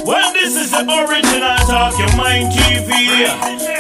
Well, this is the original Talk Your Mind TV.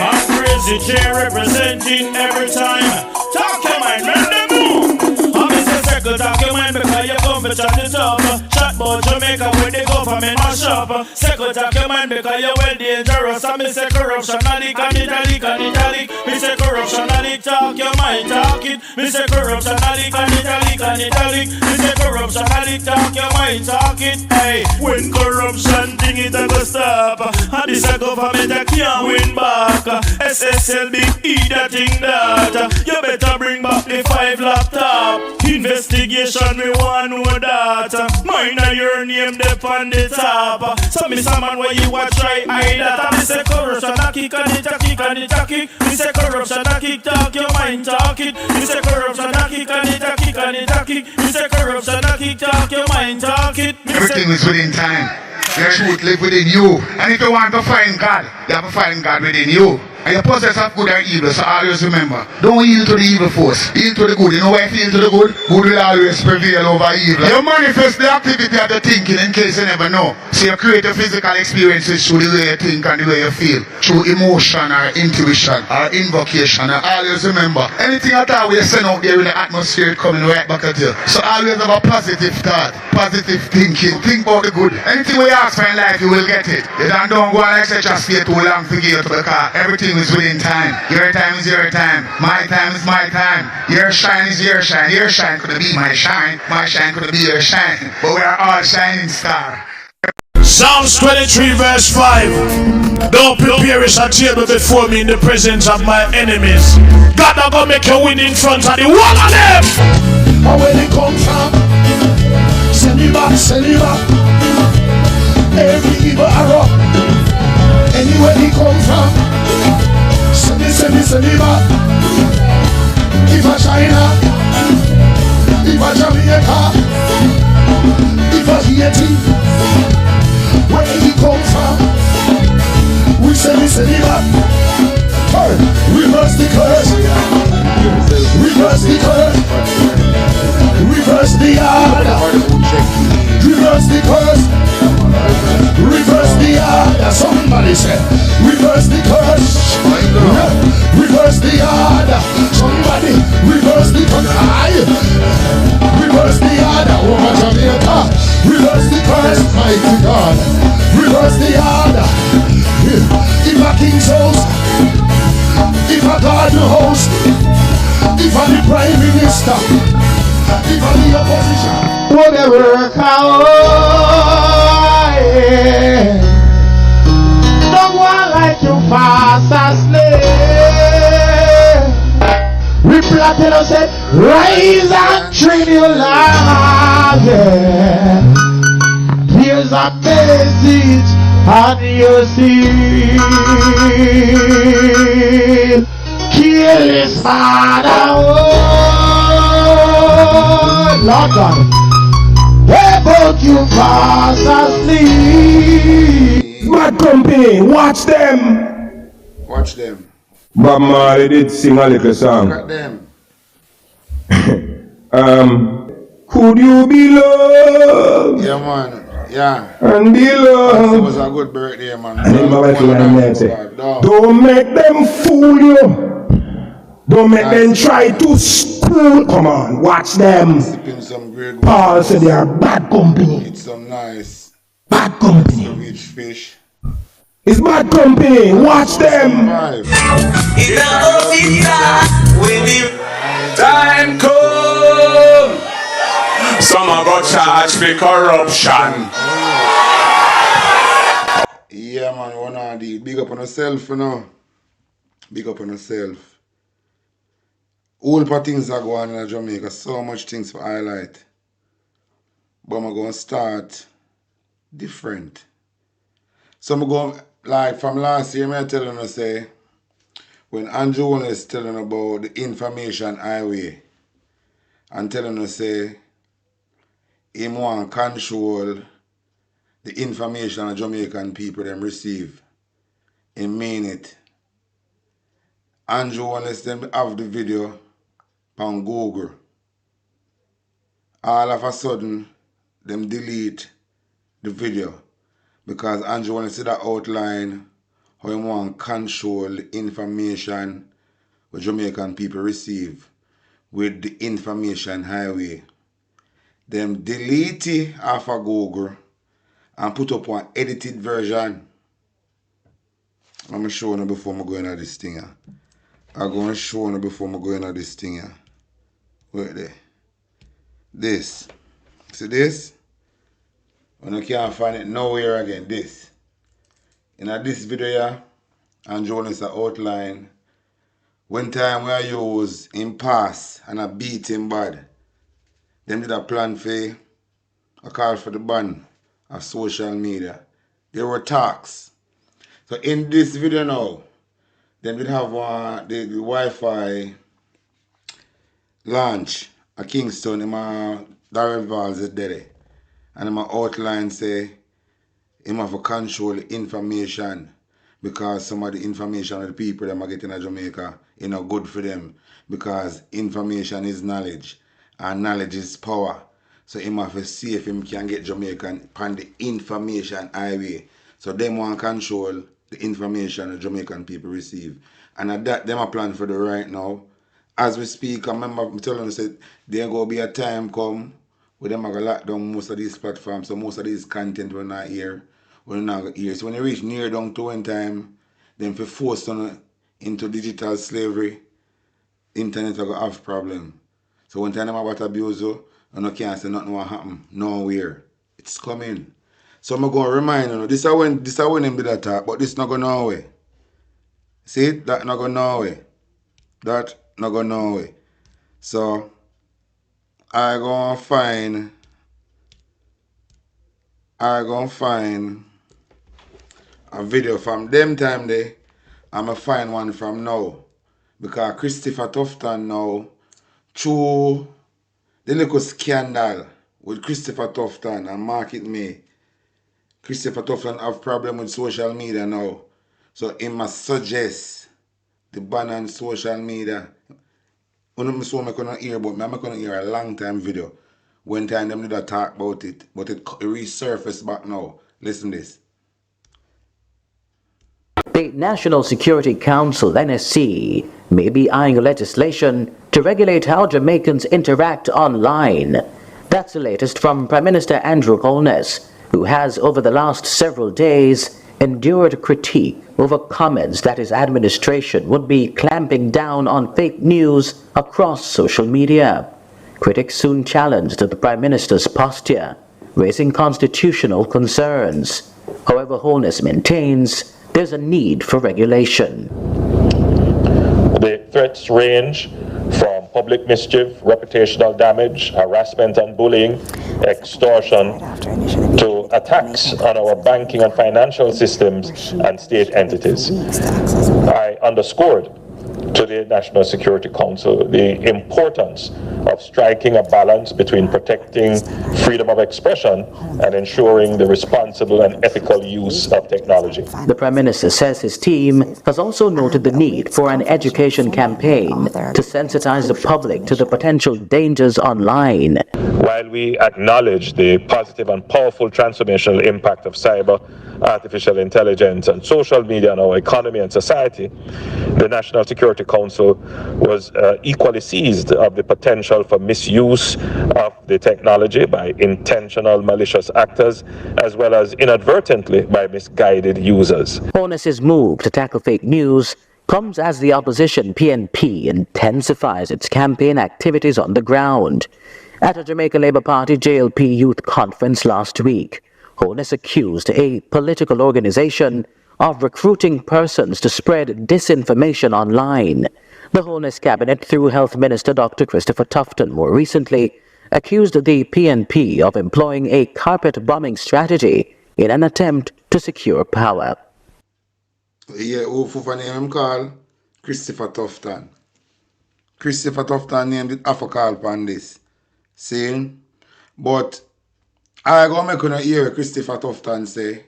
I'm Crazy J representing every time. Talk Your Mind, man, the move. I'm Mr. Circle, Talk Your Mind because you come for chat it up. Chat about Jamaica where they go for me mash up. Circle, Talk Your Mind because you're well dangerous. I'm Mr. Corruption, addict, and italic. Mr. Corruption, addict, talk your mind, talk it. Mr. Corruption, addict, and italic. Mr. Corruption, addict, talk your mind, talk it. Hey, when corruption thing it a go stop, and this a government a can't win back. SSLB, that thing that. You better bring back the 5 laptop. Investigation, me want know that. Mine and your name dep on the top. So me some man where you a try hide that. I say corruption a kick and it a kick and it a kick. Me say corruption a kick, talk your mind, talk it. Me say corruption a kick and it a kick and it a kick. Me say corruption a kick, talk your mind, talk it. Everything is within time. Your truth live within you. And if you want to find God, you have to find God within you. And you possess of good and evil, so always remember, don't yield to the evil force, yield to the good. You know why if you yield to the good? Good will always prevail over evil. You manifest the activity of the thinking in case you never know. So you create a physical experiences through the way you think and the way you feel. Through emotion or intuition or invocation. And always remember, anything at all we send out there in the atmosphere coming right back at you. So always have a positive thought, positive thinking. Think about the good. Anything we ask for in life, you will get it. You don't go and like just stay too long to get to the car. Everything is within time. Your time is your time. My time is my time. Your shine is your shine. Your shine could be my shine. My shine could be your shine. But we are all shining stars. Psalms 23 verse 5. Don't prepare a table before me in the presence of my enemies. God not gonna make you win in front of the one of them. And where they come from, send it back, send it back. Every evil arrow, anywhere he come from, send it back. If a China, if a Jamaica, if a Haiti, where he come from, we send it back. Hey, reverse the curse, reverse the curse, reverse the order, reverse the curse, reverse the order. Somebody said, reverse the curse, reverse the order. Somebody reverse the curse, reverse the order. Over Jamaica, reverse the curse, mighty God, reverse the order. If a king's house, if a garden host, if a the prime minister, if a the opposition, whatever cow, don't want like you fast asleep. We planted us said, rise and train your life. Yeah. Here's a message on your seat. Kill his father, oh Lord God. Hey, but you fast asleep. Bad company, watch them. Watch them. Bob Marley did sing a little song. Look at them. Could you be loved? Yeah, man. Yeah. And be loved. It was a good birthday, man. And then my wife said, don't make them fool you. Don't make them try to school. Come on, watch them. Sipping some great Paul said they are bad company. Eat some nice Bad company. rich fish. It's bad company. Watch them. Time come. Some are go charge for corruption. Yeah, man, one of the big up on yourself, you know. Big up on yourself. All the things are going on in Jamaica, so much things to highlight. But I'm going to start different. So I'm going, like from last year, I'm telling you, say, when Andrew was telling about the information highway, and telling us, say, he want to control the information that Jamaican people them receive. He mean it. Andrew wants them have the video on Google. All of a sudden, them delete the video because Andrew want to see that outline how you want to control the information what Jamaican people receive with the information highway. Them delete it off of Google and put up one edited version. I'm going to show you before I go into this thing here. I'm going to show you before I go into this thing here. Wait there. This. See this? When you can't find it nowhere again. This. In this video here, and Jonas outline when time we use him pass and I beat him bad. Them did a plan for a call for the ban of social media. There were talks. So in this video now, them did have the Wi-Fi launch at Kingston in my Darren Valls is there. And my outline say him have to control the information because some of the information of the people that are getting in Jamaica is not good for them because information is knowledge and knowledge is power. So him have to see if him can get Jamaican on the information highway. So them want to control the information that Jamaican people receive. And at that them are plan for the right now. As we speak, I remember me telling them said there go be a time come where them are going to lock down most of these platforms. So most of these content we're not here. We're not here. So when you reach near down to one time, then if you force them into digital slavery, internet will have problem. So one time I'm about to abuse you, and I can't say nothing will happen. Nowhere. It's coming. So I'm going to remind you, this is when them did attack, but this not going nowhere. See it? That not going nowhere. That not going nowhere. So I gonna find a video from them time there. I'ma find one from now. Because Christopher Tufton now, through the little scandal with Christopher Tufton and Market Me, Christopher Tufton have problem with social media now. So he must suggest the ban on social media. I'm gonna hear about me, I'm gonna hear a long time video. One time them did talk about it, but it resurfaced back now. Listen this. The National Security Council, NSC, may be eyeing legislation to regulate how Jamaicans interact online. That's the latest from Prime Minister Andrew Holness, who has, over the last several days, endured critique over comments that his administration would be clamping down on fake news across social media. Critics soon challenged the Prime Minister's posture, raising constitutional concerns. However, Holness maintains there's a need for regulation. The threats range from public mischief, reputational damage, harassment and bullying, extortion, to attacks on our banking and financial systems and state entities. I underscored to the National Security Council the importance of striking a balance between protecting freedom of expression and ensuring the responsible and ethical use of technology. The Prime Minister says his team has also noted the need for an education campaign to sensitize the public to the potential dangers online. While we acknowledge the positive and powerful transformational impact of cyber, artificial intelligence and social media on our economy and society, the National Security Council was equally seized of the potential for misuse of the technology by intentional malicious actors as well as inadvertently by misguided users. Holness's move to tackle fake news comes as the opposition PNP intensifies its campaign activities on the ground. At a Jamaica Labour Party JLP Youth Conference last week, Holness accused a political organization of recruiting persons to spread disinformation online. The Holness cabinet, through Health Minister Dr. Christopher Tufton, more recently accused the PNP of employing a carpet-bombing strategy in an attempt to secure power. Yeah, who for name him call? Christopher Tufton. Christopher Tufton named it half a call upon this. See? But I go make you hear Christopher Tufton say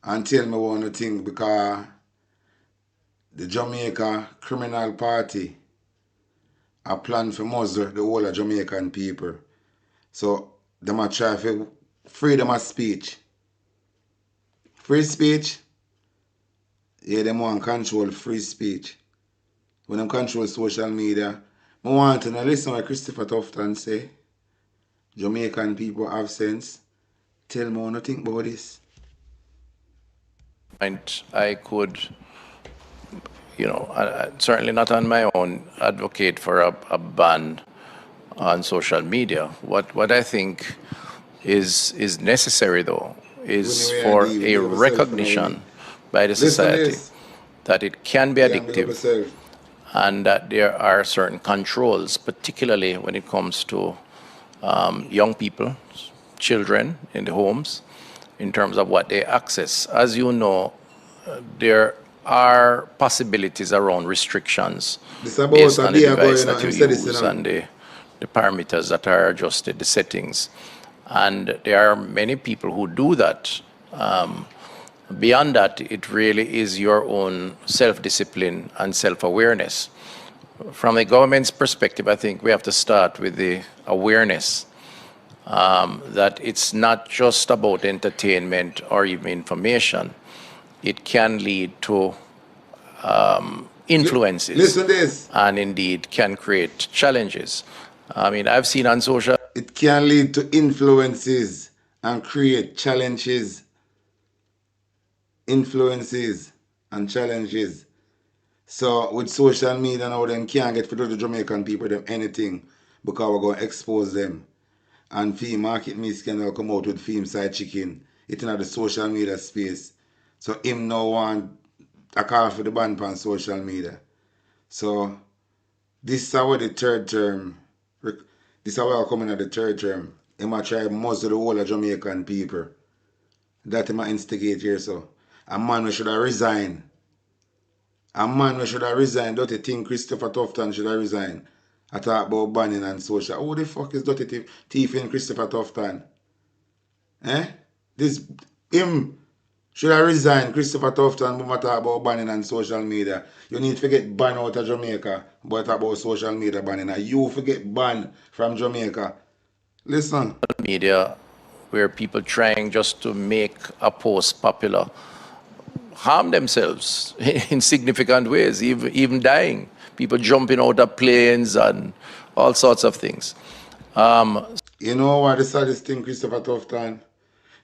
and tell me one thing because the Jamaica Criminal Party a plan for muzzle the whole of Jamaican people. So them a try to freedom of speech. Free speech, yeah, them want control free speech. When them control social media, I want to listen what Christopher Tufton say. Jamaican people have sense. Tell me what you think about this. And I could, certainly not on my own, advocate for a ban on social media. What I think is necessary, though, is for a recognition by the society that it can be addictive and that there are certain controls, particularly when it comes to young people, children in the homes, in terms of what they access. As you know, there are possibilities around restrictions based on the device that you use and the parameters that are adjusted, the settings. And there are many people who do that. Beyond that, it really is your own self-discipline and self-awareness. From a government's perspective, I think we have to start with the awareness that it's not just about entertainment or even information. It can lead to influences. Listen to this. And indeed can create challenges. I mean, I've seen on social... It can lead to influences and create challenges. Influences and challenges. So with social media now, them can't get for the Jamaican people them anything because we're going to expose them. And film market me scandal come out with film side chicken. It's in the social media space. So him now want a call for the ban on social media. So this is how the third term, this is how we're coming at the third term. He might try muzzle the whole of Jamaican people. That he might instigate here so. A man we should have resigned. A man we should have resigned. Don't you think Christopher Tufton should have resigned? I talk about banning and social. Who the fuck is dirty thief in Christopher Tufton? This him should have resigned. Christopher Tufton, but I talk about banning and social media. You need to get banned out of Jamaica, but talk about social media banning. And you forget banned from Jamaica. Listen. Media where people trying just to make a post popular harm themselves in significant ways, even dying. People jumping out of planes and all sorts of things. You know what the saddest thing, Christopher Tufton?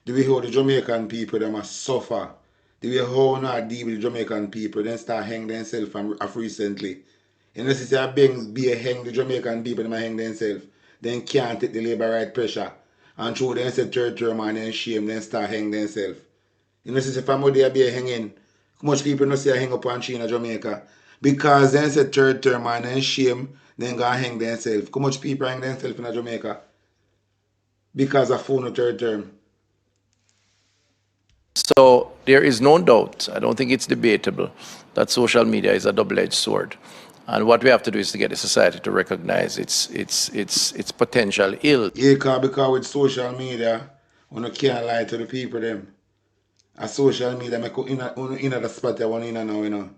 The way how the Jamaican people them must suffer. The way how not deal with the Jamaican people, then start hang themselves from recently. You know, since they be a hang the Jamaican people, them hang themselves, then can't take the labor right pressure. And through them say third term and then shame, then start hang themselves. You know, since if I'm out there be a hanging, much people don't say I hang up on China, Jamaica. Because then say third term and then shame, then go hang themselves. How much people hang themselves in Jamaica? Because of phone third term. So there is no doubt, I don't think it's debatable, that social media is a double-edged sword. And what we have to do is to get the society to recognize its potential ill. Yeah, because with social media, you can't lie to the people them. A social media make you in the spot you want in now, you know.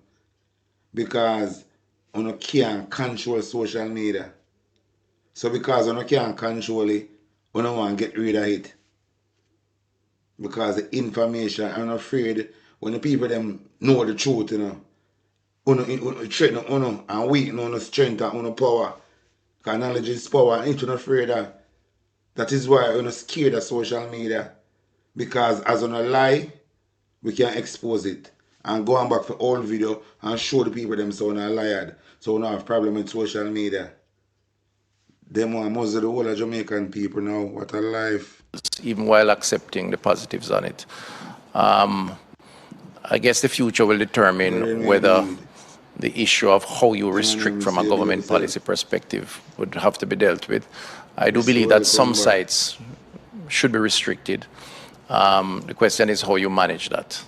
Because you can't control social media. So because you can't control it, you don't want to get rid of it. Because the information, I'm afraid when the people them know the truth, you know. Threaten and weaken on strength and power. Because knowledge is power and you're not afraid of. That is why you're not scared of social media. Because as on a lie, we can expose it. And go on back for old video and show the people them so not lied. So we don't have problem with social media. Them want muzzle the whole of Jamaican people now. What a life. Even while accepting the positives on it. I guess the future will determine whether the issue of how you restrict from a government policy perspective would have to be dealt with. I do believe that some sites should be restricted. The question is how you manage that.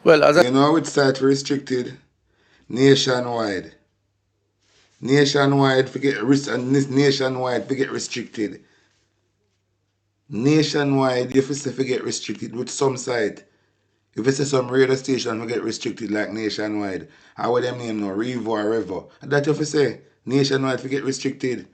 Well, as you know, which site restricted? Nationwide. Nationwide forget restricted. Nationwide, if you say forget restricted with some site. If you say some radio station will get restricted like nationwide, how would them name no Revo or Revo? And that if you say nationwide forget restricted.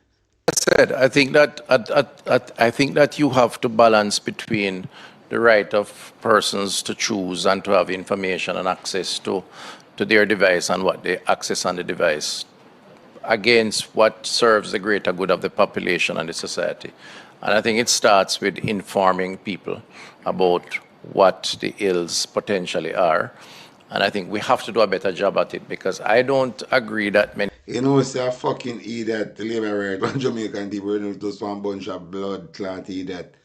said, I think that you have to balance between the right of persons to choose and to have information and access to their device and what they access on the device against what serves the greater good of the population and the society. And I think it starts with informing people about what the ills potentially are. And I think we have to do a better job at it, because I don't agree that many. You know, say a fucking idiot, the labor right, one Jamaican people, you know, just one bunch of blood clot idiot.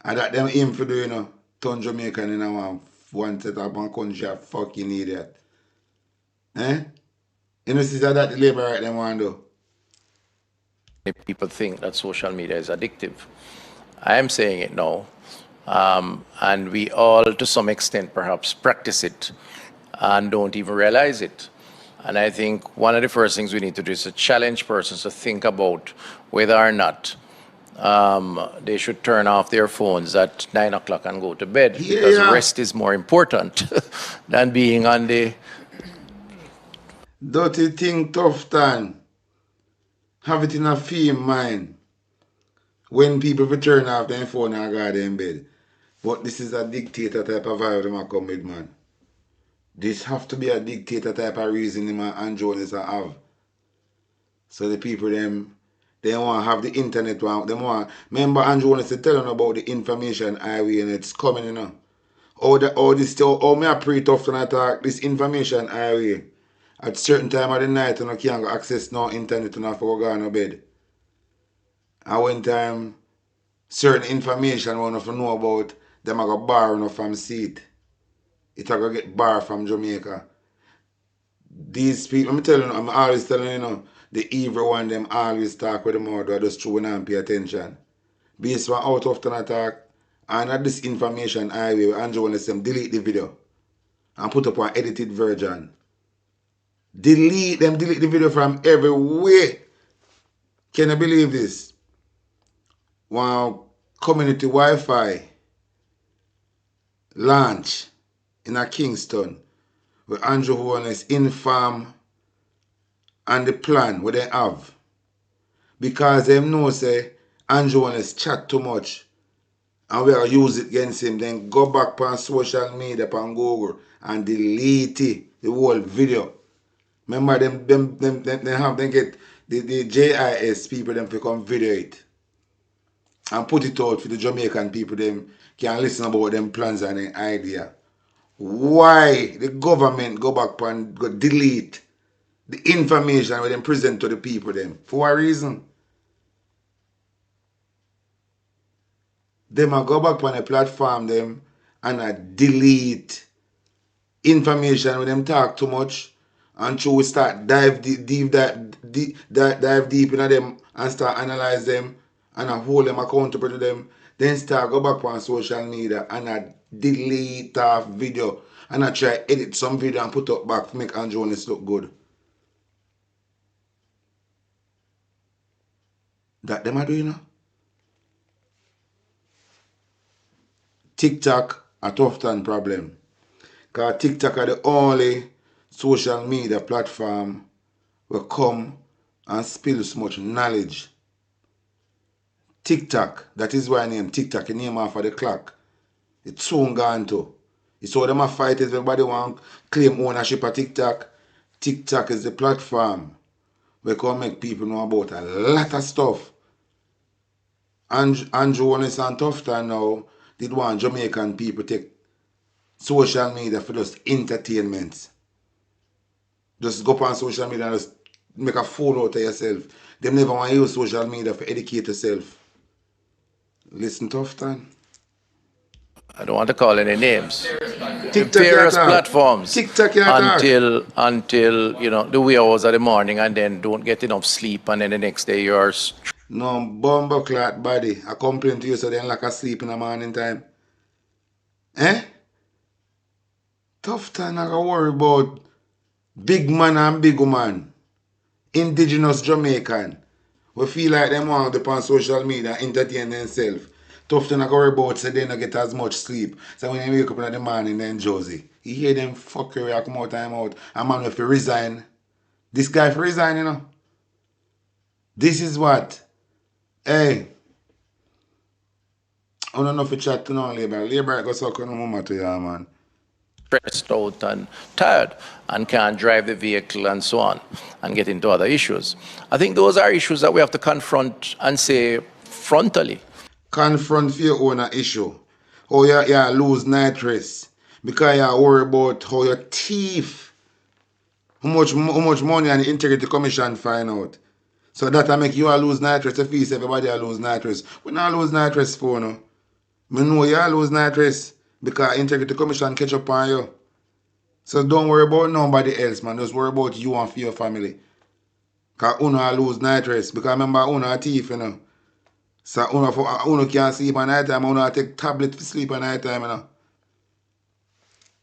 And that them aim for do, you know, turn Jamaican in one set up one country a fucking idiot. Eh? You know, see that the labor right them want to do. People think that social media is addictive. I am saying it now. And we all, to some extent, perhaps practice it and don't even realize it. And I think one of the first things we need to do is to challenge persons to think about whether or not they should turn off their phones at 9 o'clock and go to bed, because rest is more important than being on the... Don't you think, Tufton, have it in a firm mind when people will turn off their phone and go to bed? But this is a dictator type of vibe them a come with, man. This have to be a dictator type of reason them and Jones have. So the people them, they want to have the internet. Remember Andrew Jones to tell them about the information highway and it's coming, you know. How me a pre Tufton attack this information highway. At certain time of the night, you know, can't go access no internet and have to go on bed. And when time certain information we have to know about, them I go borrow from seat. It I go get bar from Jamaica. These people, I'm telling you, I'm always telling you, know, the evil one, them always talk with them out, I just true and pay attention. Based on out of an attack, and at this information highway, Andrew want them delete the video and put up an edited version. Delete the video from everywhere. Can you believe this? One community Wi-Fi launch in a Kingston where Andrew Holness inform and the plan what they have. Because they know say Andrew Holness chat too much and we are use it against him, then go back on social media on Google and delete it, the whole video. Remember them get the JIS people them to come video it and put it out for the Jamaican people them can listen about them plans and their idea. Why the government go back and go delete the information where them present to the people them? For a reason. Them a go back on a platform them and a delete information where them talk too much. And so we start dive deep into them and start analyze them and hold them accountable to them. Then start go back on social media and I delete off video and I try edit some video and put up back to make Andrew Jones look good. That them are doing, you know? TikTok a Tufton problem. Because TikTok are the only social media platform will come and spill so much knowledge. TikTok, that is why I name TikTok, the name off of the clock. It's soon gone too. It's all them a fight is everybody want to claim ownership of TikTok. TikTok is the platform where can make people know about a lot of stuff. Andrew Jones and Tufton now did want Jamaican people take social media for just entertainment. Just go on social media and just make a fool out of yourself. Them never want to use social media for educate yourself. Listen, Tufton. I don't want to call any names. TikTok Various platforms. TikTok until you know the wee hours of the morning and then don't get enough sleep and then the next day you're... No bumbo clot body. I complain to you so then like I sleep in the morning time. Eh? Tufton I gotta worry about big man and big woman. Indigenous Jamaican. We feel like them want to on social media and entertain themselves. Tufton I gotta worry about so they don't get as much sleep. So when you wake up in the morning then Josie, you hear them fuckery I come out time out. A man have to resign. This guy for resign, you know. This is what Hey, I don't know if you chat to no labor. Labor go suck on no mama to you, man. Stressed out and tired and can't drive the vehicle and so on and get into other issues. I think those are issues that we have to confront and say frontally. Confront for your own issue. How you lose nitrous. Because you worry about how your thief. How much money and the Integrity Commission find out. So that make you lose nitrous. If you see everybody lose nitrous. We not lose nitrous for no. I know you lose nitrous. Because Integrity Commission catch up on you. So don't worry about nobody else, man. Just worry about you and for your family. Because uno lose nitrous. Because remember, uno a thief, you know. So uno can't sleep at night time. Uno take tablet to sleep at night time, you know.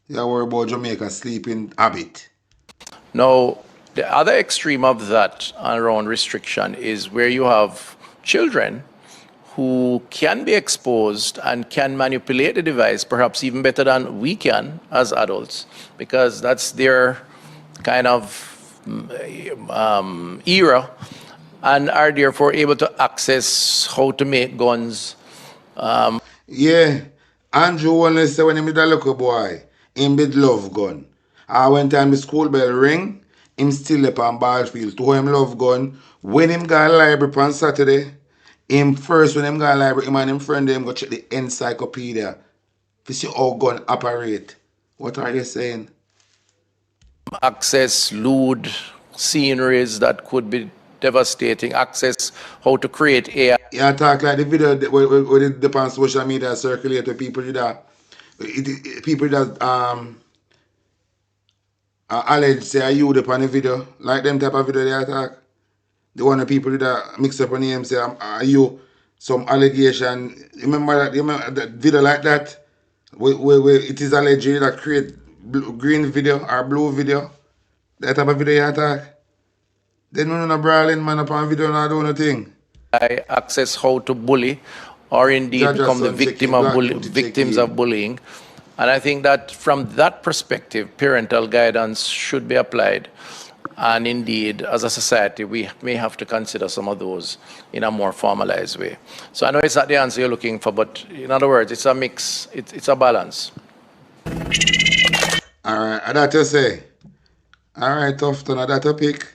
You worry about Jamaica sleeping habit. Now, the other extreme of that around restriction is where you have children who can be exposed and can manipulate the device perhaps even better than we can as adults, because that's their kind of era, and are therefore able to access how to make guns. Yeah, Andrew only say when he meet a little boy, him bid love gun. When time the school bell ring, him still up on Ballfield to him love gun. When him go library on Saturday, him first when him go library, him and him friend them go check the encyclopedia to see how gun operate. What are you saying? Access lewd sceneries that could be devastating, access how to create AI. Yeah, talk like the video where the on social media circulate with people that allege say are you upon the video, like them type of video they attack. The one of people that mix up a name say are you some allegation. Remember that video like that where it is alleged that create green video or blue video. That type of video you attack. They know no brawling man upon video not do nothing. Access how to bully or indeed become the victims of bullying. And I think that from that perspective, parental guidance should be applied. And indeed, as a society, we may have to consider some of those in a more formalized way. So I know it's not the answer you're looking for, but in other words, it's a mix, it's a balance. All right, I that you say. All right, Tufton, I that you pick.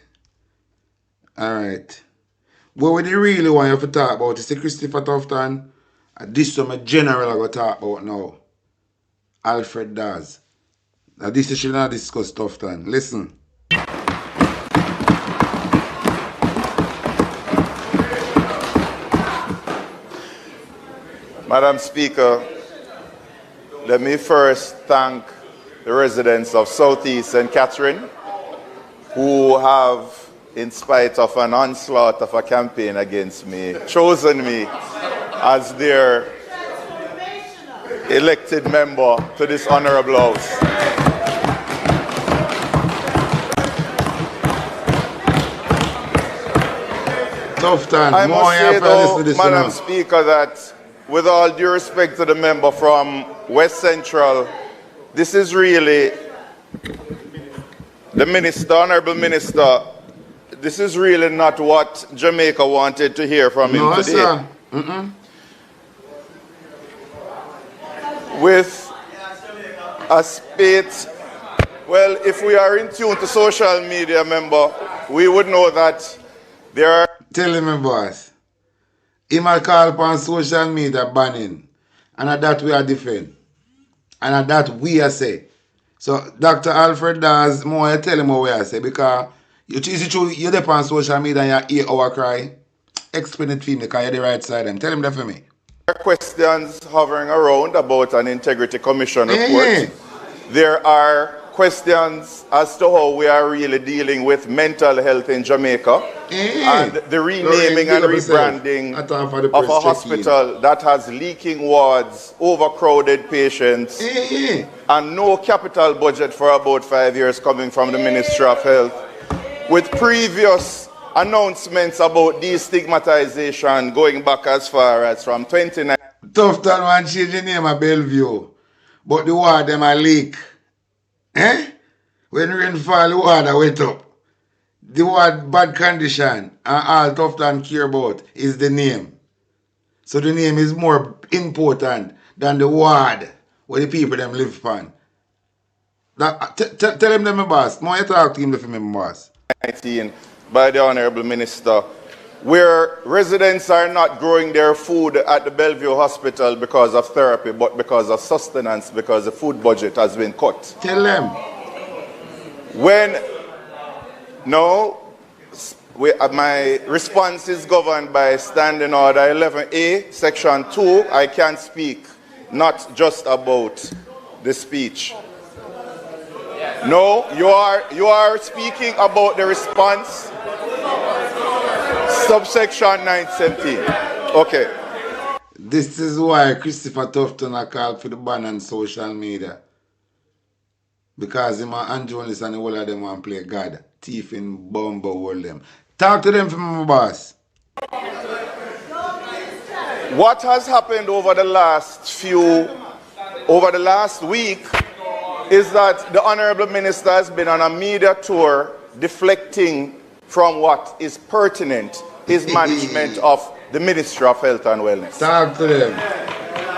All right. What would you really want you to talk about? Is Christopher Tufton? This is my general I go talk about now. Alfred Daz. Now this is should not discuss Tufton. Listen. Madam Speaker, let me first thank the residents of Southeast St. Catherine who have, in spite of an onslaught of a campaign against me, chosen me as their elected member to this honorable house. I must say though, Madam Speaker, that with all due respect to the member from West Central, this is really the minister, honorable minister, this is really not what Jamaica wanted to hear from him today. Sir. With a spate, well, if we are in tune to social media, member, we would know that there are... Tell him, boss. He might call upon social media banning. And at that we are defend. And at that we are say. So Dr. Alfred Daz, more tell him what we are say. Because you're there on social media and you hear our cry. Explain it to him because you're the right side. And tell him that for me. There are questions hovering around about an Integrity Commission report. There are questions as to how we are really dealing with mental health in Jamaica and the renaming and rebranding of a hospital that has leaking wards, overcrowded patients, and no capital budget for about 5 years coming from the Ministry of Health, with previous announcements about destigmatization going back as far as from 29. Tufton want to change the name of Bellevue, but the ward them a leak. When rain fall, the water wet up. The word bad condition and all Tufton care about is the name. So the name is more important than the ward where the people them live upon. Tell him them, my boss. More you talk to him, my boss. 19 by the Honorable Minister, where residents are not growing their food at the Bellevue Hospital because of therapy, but because of sustenance, because the food budget has been cut. Tell them. My response is governed by Standing Order 11A, Section 2. I can't speak, not just about the speech. No, you are speaking about the response. Subsection 917. Okay. This is why Christopher Tufton are called for the ban on social media. Because him and journalists and all of them want to play God. Thief in bomb all them. Talk to them for my boss. What has happened over the last week is that the Honorable Minister has been on a media tour deflecting from what is pertinent, his management of the Ministry of Health and Wellness. Talk to them.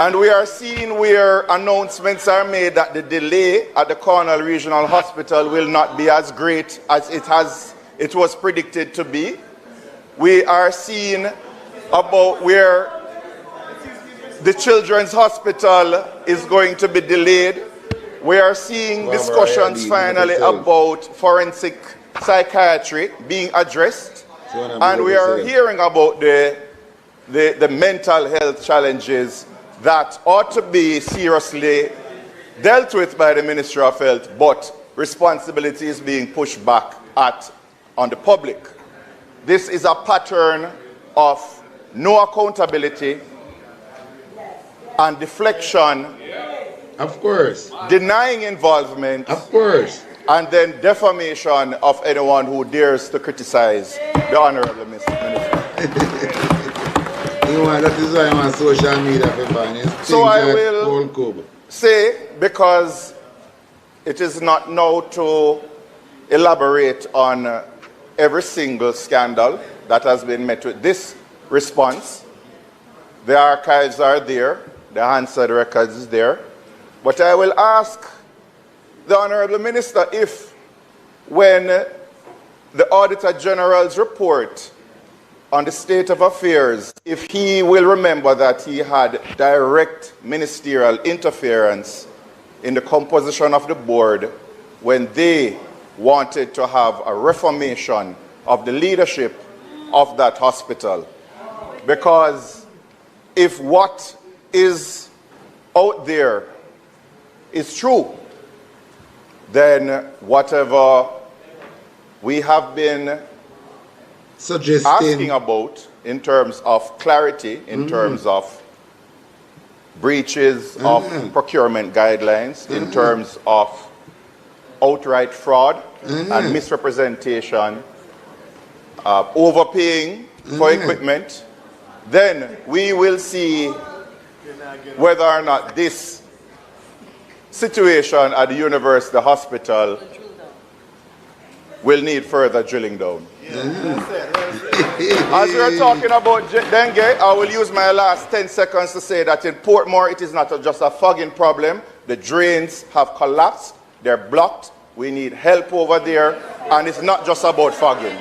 And we are seeing where announcements are made that the delay at the Cornwall Regional Hospital will not be as great as it was predicted to be. We are seeing about where the Children's Hospital is going to be delayed. We are seeing discussions finally about forensic psychiatry being addressed. And we are hearing about the mental health challenges that ought to be seriously dealt with by the Ministry of Health, but responsibility is being pushed back on the public. This is a pattern of no accountability and deflection. Of course. Denying involvement. Of course. And then defamation of anyone who dares to criticize the Honorable Minister. That is why I'm on social media for banning. So I will say, because it is not now to elaborate on every single scandal that has been met with this response. The archives are there, the Hansard records is there. But I will ask the Honorable Minister if, when the Auditor General's report on the state of affairs, if he will remember that he had direct ministerial interference in the composition of the board when they wanted to have a reformation of the leadership of that hospital. Because if what is out there is true, then whatever we have been asking about in terms of clarity, in terms of breaches of procurement guidelines, in terms of outright fraud and misrepresentation, overpaying for equipment, then we will see whether or not this situation at the University Hospital will need further drilling down. As we are talking about dengue, I will use my last 10 seconds to say that in Portmore it is not just a fogging problem. The drains have collapsed, they're blocked, we need help over there, and it's not just about fogging.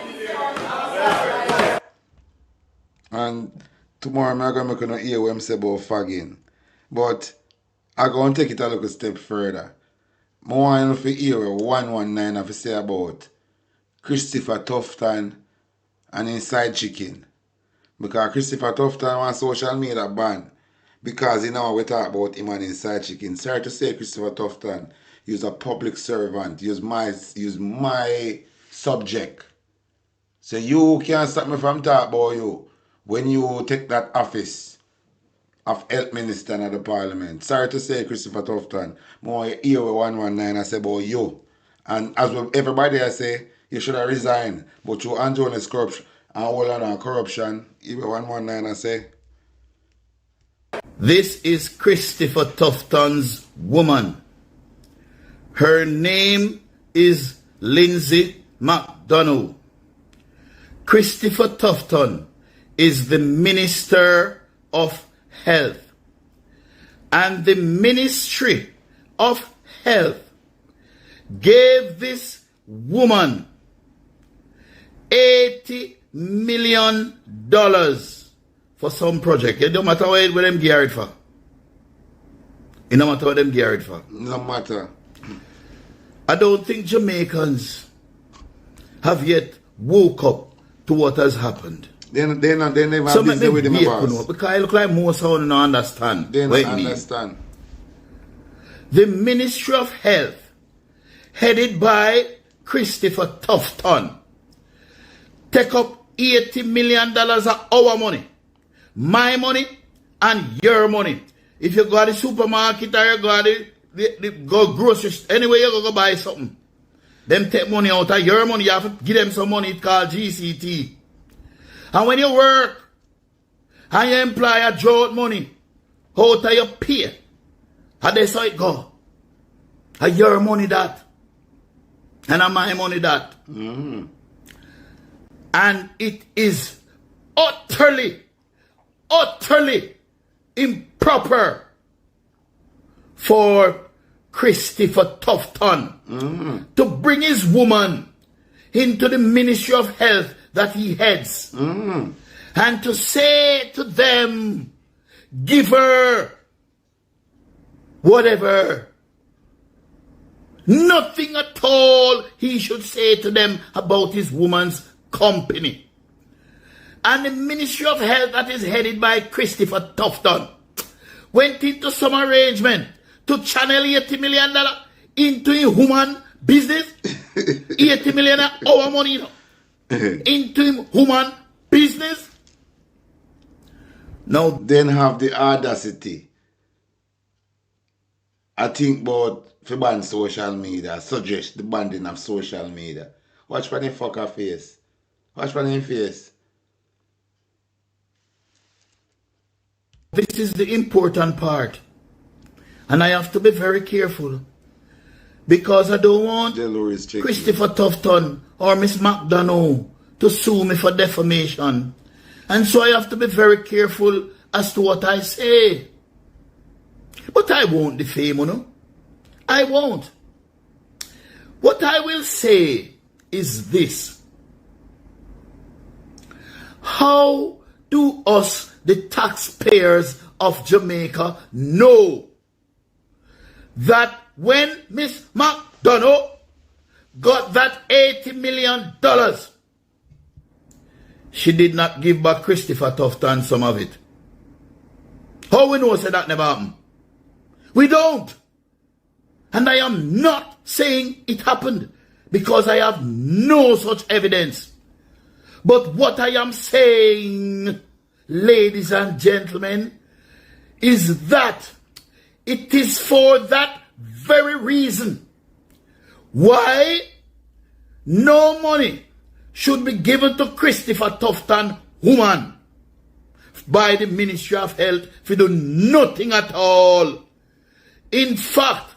And tomorrow I'm going to hear what I'm saying about fogging. But I'm going to take it a little step further. I want to hear what 119 have to say about Christopher Tufton and his side chicken. Because Christopher Tufton wants social media ban. Because we talk about him and his side chicken. Sorry to say, Christopher Tufton, he's a public servant. He's my subject. So you can't stop me from talking about you when you take that office of health minister in the parliament. Sorry to say, Christopher Tufton, more hear what 119 I say about you. And as everybody I say, you should have resigned. But you and Jonas corruption and all on corruption, even 119 I say. This is Christopher Tufton's woman. Her name is Lindsay McDonough. Christopher Tufton is the Minister of Health. And the Ministry of Health gave this woman $80 million for some project. It don't matter what them gear it for. It don't matter what them gear it for. No matter. I don't think Jamaicans have yet woke up to what has happened. They never So busy with them about. because I look like most of them don't understand. They what don't it mean. understand. The Ministry of Health, headed by Christopher Tufton, take up $80 million of our money, my money, and your money. If you go to the supermarket or you go to the grocery store, anyway you go buy something, them take money out of your money, you have to give them some money, it's called GCT. And when you work and your employer draw out money out of your pay, and that's how it go. And your money that. And my money that. Mm. And it is utterly improper for Christopher Tufton to bring his woman into the Ministry of Health that he heads and to say to them, give her whatever. Nothing at all he should say to them about his woman's company. And the Ministry of Health that is headed by Christopher Tufton went into some arrangement to channel $80 million into a human business. $80 million our money, you know, into human business. Now Then have the audacity. I think about for ban social media, suggest the banning of social media. Watch for the fucker face. Watch for him face. This is the important part. And I have to be very careful. Because I don't want Christopher Tufton or Miss McDonough to sue me for defamation. And so I have to be very careful as to what I say. But I won't defame, you know. I won't. What I will say is this. How do us, the taxpayers of Jamaica, know that when Miss McDonough got that $80 million, she did not give back Christopher Tufton some of it? How we know that never happened? We don't. And I am not saying it happened because I have no such evidence. But what I am saying, ladies and gentlemen, is that it is for that very reason why no money should be given to Christopher Tufton woman by the Ministry of Health for do nothing at all. In fact,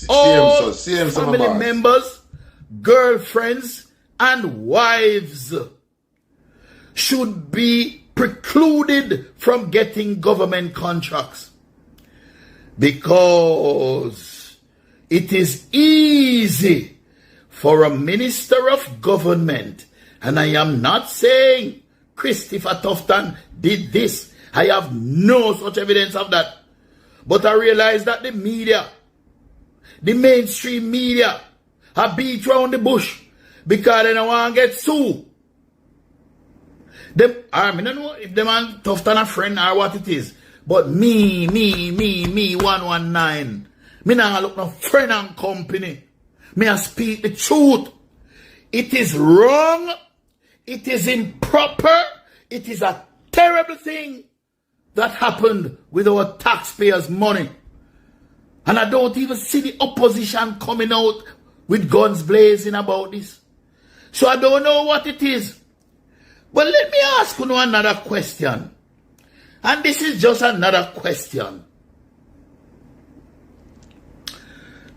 all family members, girlfriends, and wives should be precluded from getting government contracts because it is easy for a minister of government, and I am not saying Christopher Tufton did this. I have no such evidence of that. But I realize that the media, the mainstream media, have beat round the bush because they don't want to get sued. I don't know if the man Tufton a friend or what it is. But me, 119. Me not look no friend and company. Me I speak the truth. It is wrong. It is improper. It is a terrible thing that happened with our taxpayers' money. And I don't even see the opposition coming out with guns blazing about this. So I don't know what it is. But let me ask you another question. And this is just another question.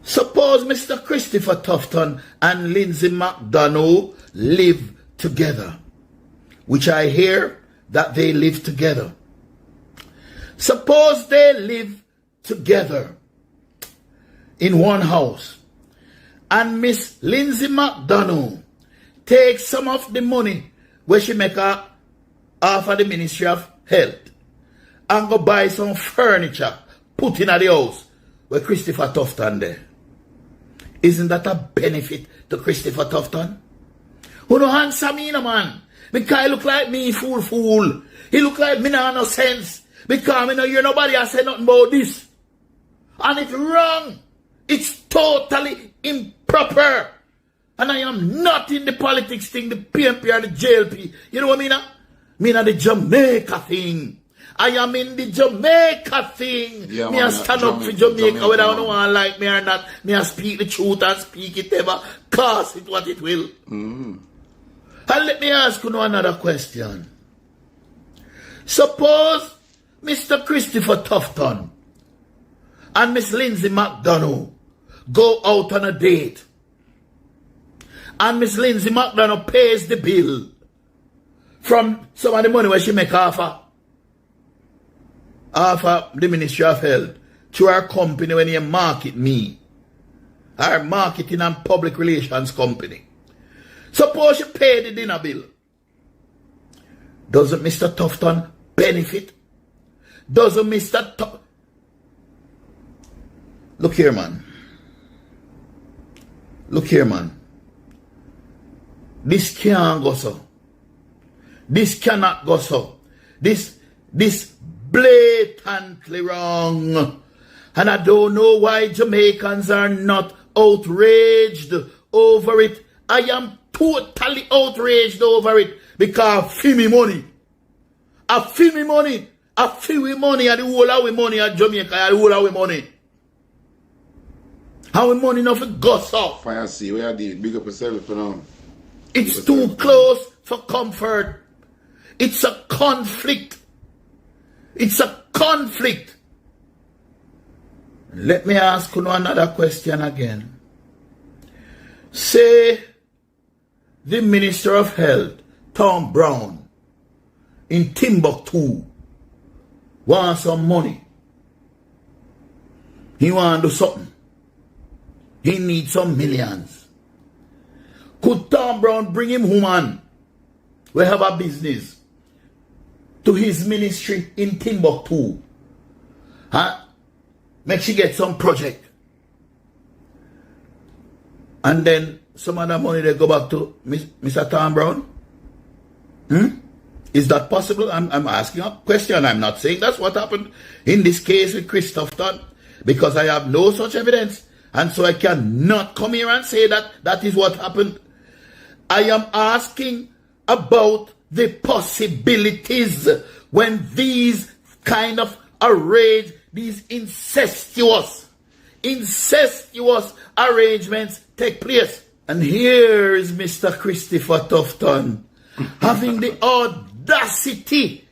Suppose Mr. Christopher Tufton and Lindsay McDonough live together, which I hear that they live together. Suppose they live together in one house, and Miss Lindsay McDonough takes some of the money where she make her off of the Ministry of Health and go buy some furniture, put in at the house where Christopher Tufton there. Isn't that a benefit to Christopher Tufton? Who no answer me, no man? Because he look like me fool. He look like me no sense. Because me no hear nobody I say nothing about this. And it's wrong. It's totally improper. And I am not in the politics thing, the PMP or the JLP. You know what I mean? I mean the Jamaica thing. I am in the Jamaica thing. Yeah, me I stand up for Jamaica whether I don't want like me or not. Me I speak the truth and speak it ever. Cause it what it will. And let me ask you another question. Suppose Mr. Christopher Tufton and Miss Lindsay McDonough go out on a date. And Miss Lindsay McDonough pays the bill from some of the money where she make off of the Ministry of Health to her company when you market me. Her marketing and public relations company. Suppose she pay the dinner bill. Doesn't Mr. Tufton benefit? Doesn't Mr. Tufton... Look here, man. Look here, man. This can't go so. This cannot go so. This blatantly wrong. And I don't know why Jamaicans are not outraged over it. I am totally outraged over it because I feel me money. I feel me money. I feel me money and the whole of we money at Jamaica and the whole of we money. How we money enough to go so? Fire see, where are the big up yourself for now? It's too close for comfort. It's a conflict. It's a conflict. Let me ask you another question again. Say the Minister of Health, Tom Brown, in Timbuktu, wants some money. He want to do something. He needs some millions. Could Tom Brown bring him woman? We have a business to his ministry in Timbuktu. Huh? Make she get some project. And then some of the money they go back to Mr. Tom Brown? Is that possible? I'm asking a question. I'm not saying that's what happened in this case with Chris Tufton, because I have no such evidence. And so I cannot come here and say that that is what happened. I am asking about the possibilities when these kind of these incestuous arrangements take place. And here is Mr. Christopher Tufton having the audacity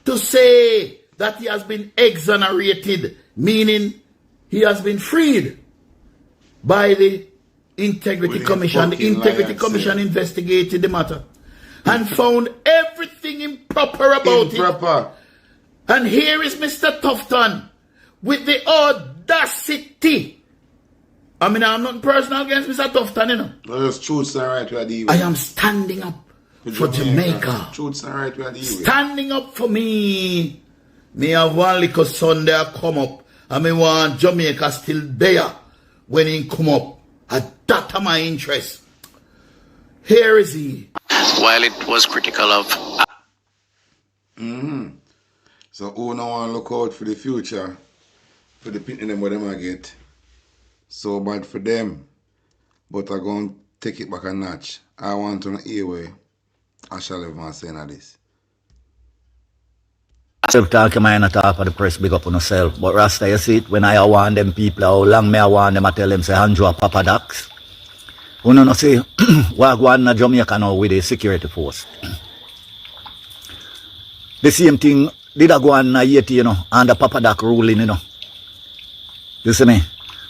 to say that he has been exonerated, meaning he has been freed by the Integrity Commission. The Integrity Commission investigated the matter and found everything improper about it. And here is Mr. Tufton with the audacity. I mean, I'm not personal against Mr. Tufton, you know. Well, it's truth and right where the I am standing up for Jamaica. Truth and right where the standing up for me. Me have one little son there come up, and me want Jamaica still there when he come up. That are my interest. Here is he. While it was critical of... So who now want to look out for the future, for the people them what them I get. So bad for them, but I'm going to take it back a notch. I want to know anyway. I shall have my saying of this. Self-talk, I not talk for the press, big up on yourself. But Rasta, you see it, when I want them people, how long me I want them, I tell them, say, Andrew Papa Dax. You know, say, what go on in Jamaica now with the security force. The same thing did I go on in Haiti, you know, under Papa Dax ruling, you know. You see me?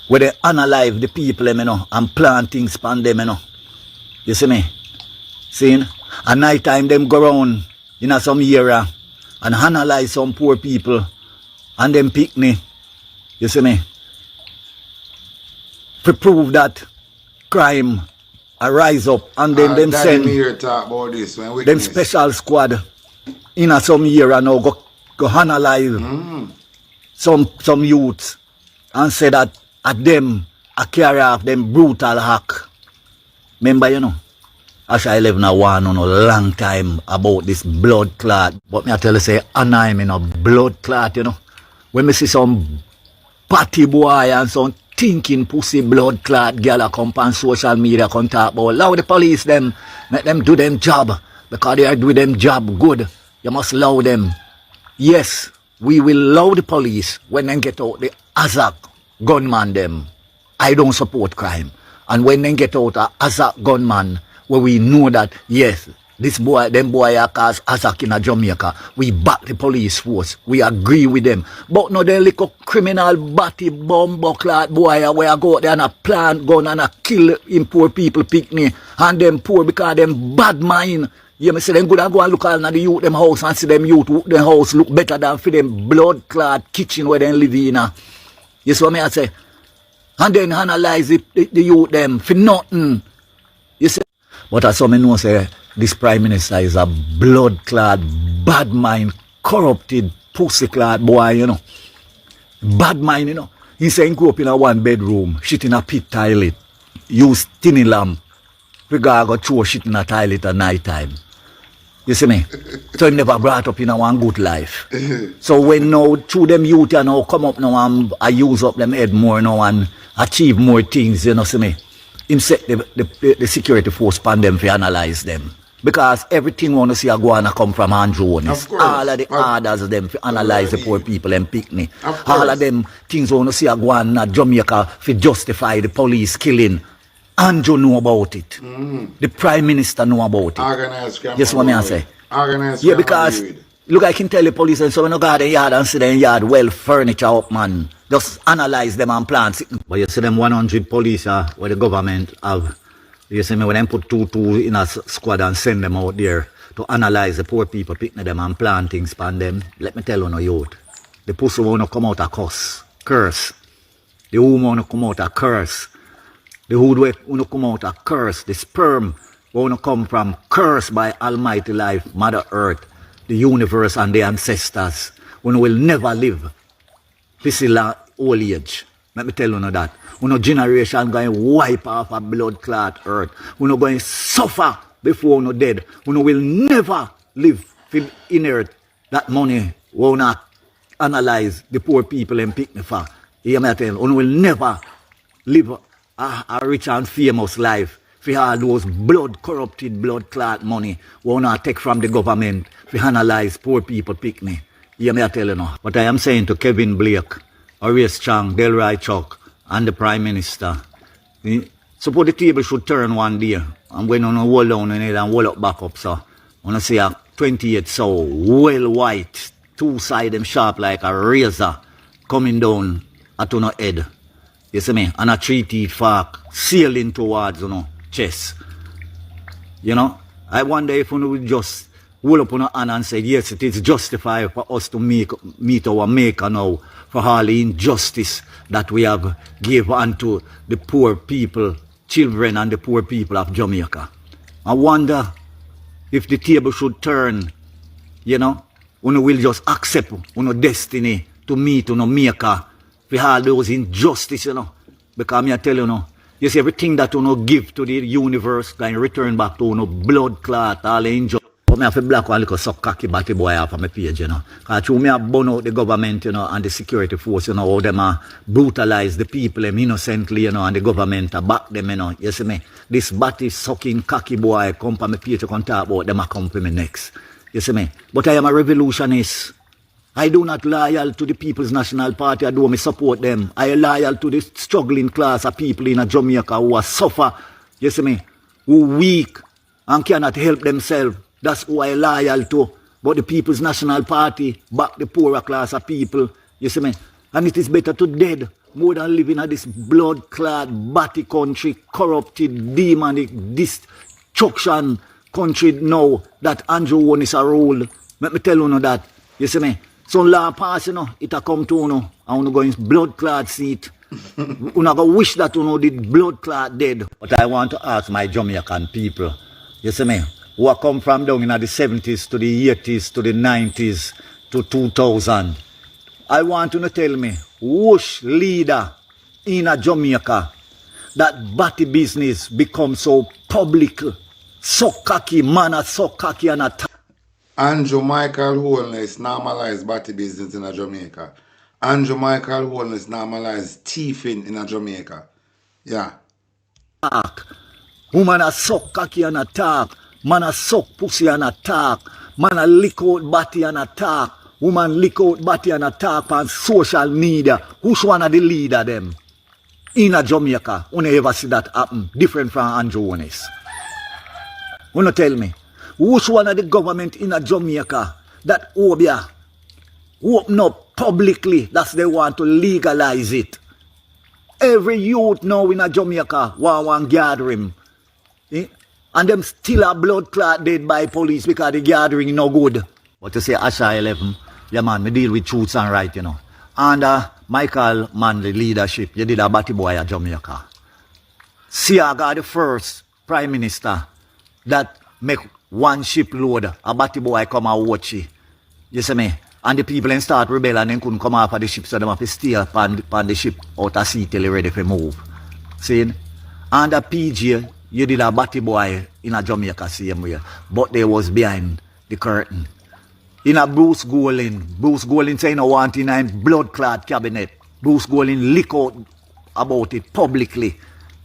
Where they analyze the people, you know, and plan things upon them, you know. You see me? See? At night time, them go around in some area and analyze some poor people and them pick me, you see me, to prove that crime rise up, and then them send talk about this, them special squad in some year and now go analyze some youths and say that at them a carry off them brutal hack. Remember, you know, as I live now one on a long time about this blood clot. But me I tell you say, and I'm in a blood clot, you know. When me see some party boy and some thinking pussy blood clot girl come on social media come talk about allow the police them, make them do them job because they are doing them job good. You must allow them. Yes, we will allow the police when they get out the Azak gunman them. I don't support crime. And when they get out a Azak gunman, where we know that yes, this boy, them boy are cause Azak in a Jamaica, we back the police force. We agree with them. But no, they little criminal batty bomb buckler boy where I go out there and a plant gun and a kill in poor people picnic and them poor because them bad mind. You may say them good and go and look at the youth them house and see them youth them house look better than for them blood clad kitchen where they live in. You see what I say? And then analyze the youth them for nothing. You see? But as some know say this Prime Minister is a blood-clad, bad mind, corrupted, pussy-clad boy, you know. Bad mind, you know. He say he grew up in a one-bedroom, shit in a pit toilet, use tinny lamp. We go throw shit in a toilet at night time. You see me? So he never brought up in a one good life. So when now, through them youth, you know, come up now and I use up them head more now and achieve more things, you know, see me? Him set the security force upon them to analyze them. Because everything want to see a go and come from Andrew Honest. All of the orders of them to analyze the poor people and picnic. All of them things want to see a go and Jamaica to justify the police killing. Andrew know about it. The Prime Minister know about it. Organized crime. Yes, what I say. Organized yeah, because look, I can tell the police and so when you go to the yard and see them yard well furniture up, man. Just analyze them and plan. But you see them 100 police where the government have. You see me when them put two in a squad and send them out there to analyze the poor people, picking them and plan things upon them. Let me tell you no youth. The pussy wanna come out a curse. The womb wanna come out a curse. The hood wanna come out a curse. The sperm wanna come from curse by Almighty Life, Mother Earth, the universe and the ancestors. We will never live physical old age. Let me tell you that. Our generation going to wipe off a blood clot earth. We're going to suffer before we're dead. We will never live to inherit that money. We will not analyze the poor people and pick me for. You hear me tell you? We will never live a rich and famous life for all those blood corrupted, blood clot money. We will not take from the government to analyze poor people pick me. You hear me tell you now? But I am saying to Kevin Blake, Arias Chang, Delroy Chuck, and the Prime Minister, suppose the table should turn one day, and when you hold down in it and hold up back up, so when you see a 28 so well white, two sides them sharp like a razor, coming down at your head, you see me, and a 3 teeth fork sailing towards, you know, chest. You know, I wonder if you would just hold up on your hand and say, yes, it is justified for us to meet our maker now for all the injustice that we have given unto the poor people, children and the poor people of Jamaica. I wonder if the table should turn, you know, we will just accept our destiny to meet our maker for all those injustice, you know. Because I tell you now, you see everything that you give to the universe can return back to blood clot, all the injustice. But I have a black one, like a cocky batty boy off of my page, you know. Because through me have burn out the government, you know, and the security force, you know, how them brutalize the people them innocently, you know, and the government back them, you know. You see me? This batty sucking cocky boy come from my page to come talk about them come for me next. You see me? But I am a revolutionist. I do not loyal to the People's National Party, I do me support them. I am loyal to the struggling class of people in Jamaica who are suffer, you see me, who weak and cannot help themselves. That's who I loyal to. But the People's National Party back the poorer class of people. You see me? And it is better to dead more than living in this blood-clad, batty country, corrupted, demonic, destruction country now that Andrew One is a rule. Let me tell you that. You see me? So law pass, you know, it a come to you know, and you go in blood clot seat. You go wish that you know did blood clot dead. But I want to ask my Jamaican people, you see me, who are come from down in the 70s to the 80s to the 90s to 2000. I want you to tell me, which leader in a Jamaica that batty business become so public, so cocky, man are so cocky and a Andrew Michael Holness normalized batty business in a Jamaica. Andrew Michael Holness normalized thieving in a Jamaica. Yeah. Woman a suck cocky and attack. Man a suck pussy and attack. Man a lick out body and attack. Woman lick out body and attack on social media. Who's one of the leader them? In a Jamaica, you never see that happen. Different from Andrew Holness. You know tell me. Who's one of the government in a Jamaica that Obia open up publicly that they want to legalize it? Every youth now in a Jamaica want gathering. Eh? And them still a blood clot dead by police because the gathering no good. But you say Asha 11, yeah man, me deal with truths and right, you know. Under Michael Manley leadership, you did a batty boy at Jamaica. Siaga the first prime minister that make one shipload, a batty boy come and watch it. You see me? And the people then start rebel and then couldn't come off of the ship, so they have to stay on the ship out of sea till they ready for move. See? Under PG, you did a batty boy in a Jamaica same way, but they was behind the curtain. In a Bruce Golding saying no want in a blood clot cabinet. Bruce Golding leak out about it publicly.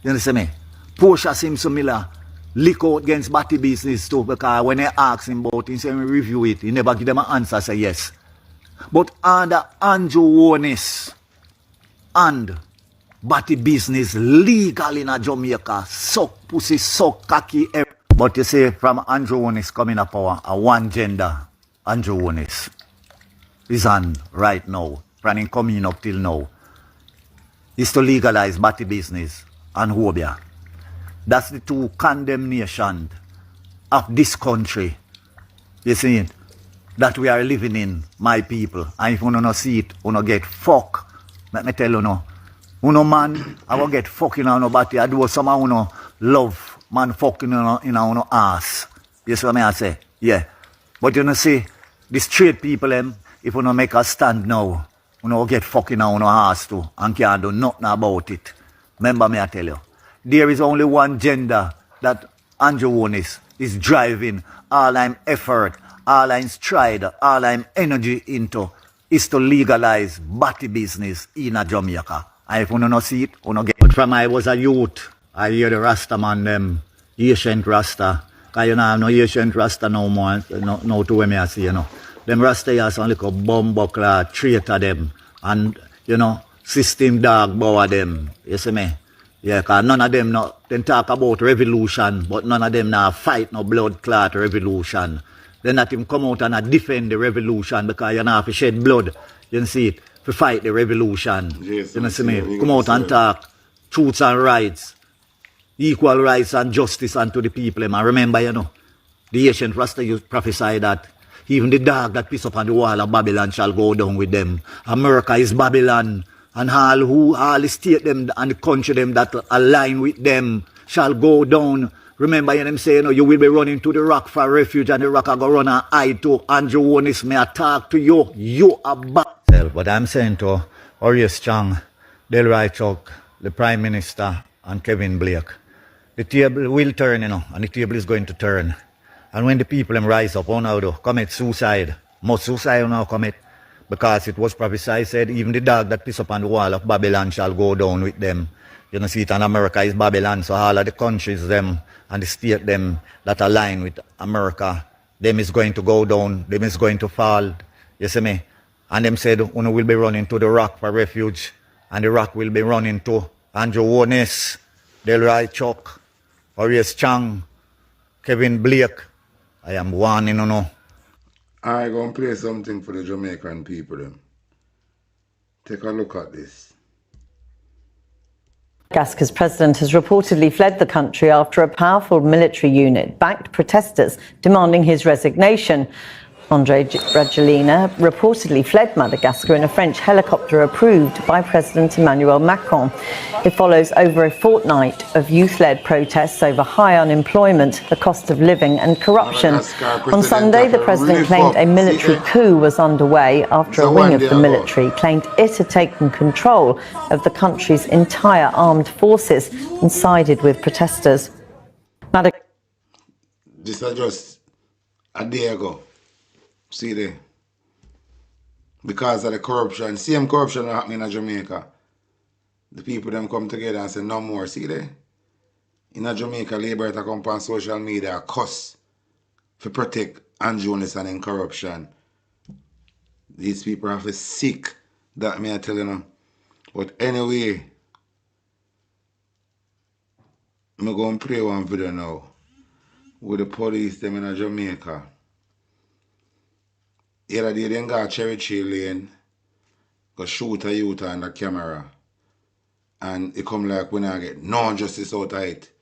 You understand me? Portia Simpson Miller leak out against batty business too, because when they ask him about it, he say review it. He never give them an answer, say yes. But under Andrew Holness and batty business legal in a Jamaica, suck pussy, suck cocky. But you see, from Andrew Holness coming up power, a one gender, Andrew Holness is on right now, planning coming up till now, is to legalize batty business and Hobia. That's the two condemnations of this country. You see it? That we are living in, my people. And if you don't see it, you don't get fuck. Let me tell you no. You know man, I will get fucking on nobody. I do some you know love man fucking in our ass. You see what I say? Yeah. But you know see, the straight people if you don't make a stand now, you know get fucking on our ass too and can't do nothing about it. Remember me I tell you. There is only one gender that Andrew Holness is driving all I'm effort, all I'm stride, all I'm energy into is to legalize batty business in a Jamaica. And if you don't see it, you don't get it. But from I was a youth, I hear the Rasta man them, ancient Rasta. Because you know I have no ancient Rasta no more, no to where me I see, you know. Them Rasta here some little bumbuckler, traitor them, and you know, system dog bow them. You see me? Yeah, because none of them then talk about revolution, but none of them now fight no blood clot revolution. Then that him come out and defend the revolution because you know have to shed blood, you see it, to fight the revolution. Yes, you know see me? Come out and talk truths and rights, equal rights and justice unto the people. And remember, you know, the ancient Rasta used prophesy that even the dog that piss up on the wall of Babylon shall go down with them. America is Babylon. And all the state them and the country them that align with them shall go down. Remember them saying, you know, you will be running to the rock for refuge and the rock are going to run an eye to Andrew Holness may attack to you. You are back. But I'm saying to Horace Chang, Delroy Chuck, the Prime Minister and Kevin Blake, the table will turn, you know, and the table is going to turn. And when the people them rise up, now do commit suicide. Most suicide now commit. Because it was prophesied, said, even the dog that piss up on the wall of Babylon shall go down with them. You know, see it, and America is Babylon, so all of the countries, them, and the state, them, that align with America, them is going to go down, them is going to fall, you see me? And them said, uno will be running to the rock for refuge, and the rock will be running to Andrew Holness, Delroy Chuck, Horace Chang, Kevin Blake. I am warning, you know. I'm going to play something for the Jamaican people. Take a look at this. Madagascar's president has reportedly fled the country after a powerful military unit backed protesters demanding his resignation. André Rajoelina reportedly fled Madagascar in a French helicopter approved by President Emmanuel Macron. It follows over a fortnight of youth-led protests over high unemployment, the cost of living and corruption. On Sunday, the president claimed a military coup was underway after a wing of the military claimed it had taken control of the country's entire armed forces and sided with protesters. This is just a day ago. See there? Because of the corruption. Same corruption happening in Jamaica. The people them come together and say no more. See there? In Jamaica, Labour come on social media cuss to protect unjournalists and in corruption. These people have to sick. That me I tell you now. But anyway, I'm going to play one video now with the police them in Jamaica. The other day, they got Cherry Tree Lane, go shoot a youth on the camera. And it come like when I get no justice out of it.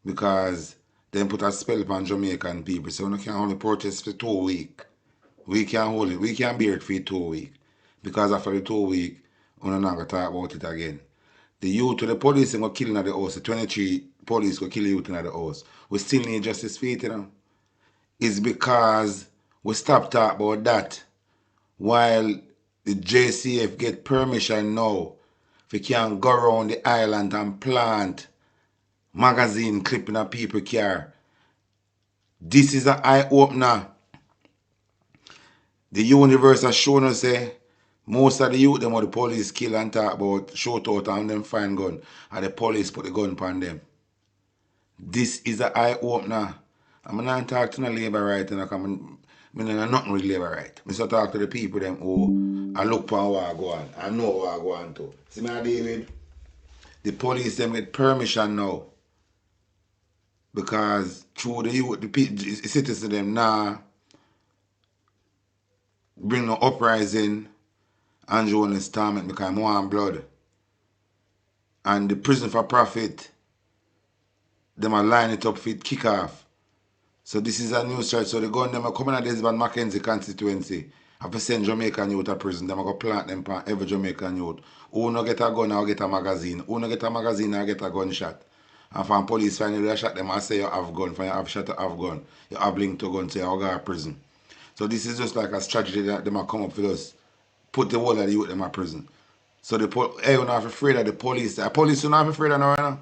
Because they put a spell upon Jamaican people. So we can only protest for 2 weeks. We can't hold it. We can't bear it for 2 weeks. Because after the 2 weeks, we're not going to talk about it again. The youth to the police are killing at the house. The 23 police go kill the youth in the house. We still need justice for it, you know. It's because we stop talking about that while the JCF get permission now if you can go around the island and plant magazine clipping a people car. This is an eye-opener. The universe has shown us most of the youth them what the police kill and talk about shoot out and them find gun and the police put the gun upon them. This is an eye-opener. I'm not talking to the labor right and I know nothing with labor right. I start talk to the people them who I look for what I go on. I know what I go on to. See me, David? The police them get permission now. Because through the youth, the citizens them now bring no uprising and journalists torment because I'm warm blood. And the prison for profit, them are line it up for it kick off. So this is a new start. So the gun them are coming at this by Mackenzie constituency. Have to send Jamaican youth to prison. Them are going to plant them for every Jamaican youth. Who no get a gun or get a magazine. Who no get a magazine or get a gunshot. And from police finally they shot them and say you have gun. For you have shot, you have gun. You have link to gun, so you go to prison. So this is just like a strategy that them are come up with us. Put the whole of the youth in prison. So you're not afraid of the police. The police are not afraid of now, right now.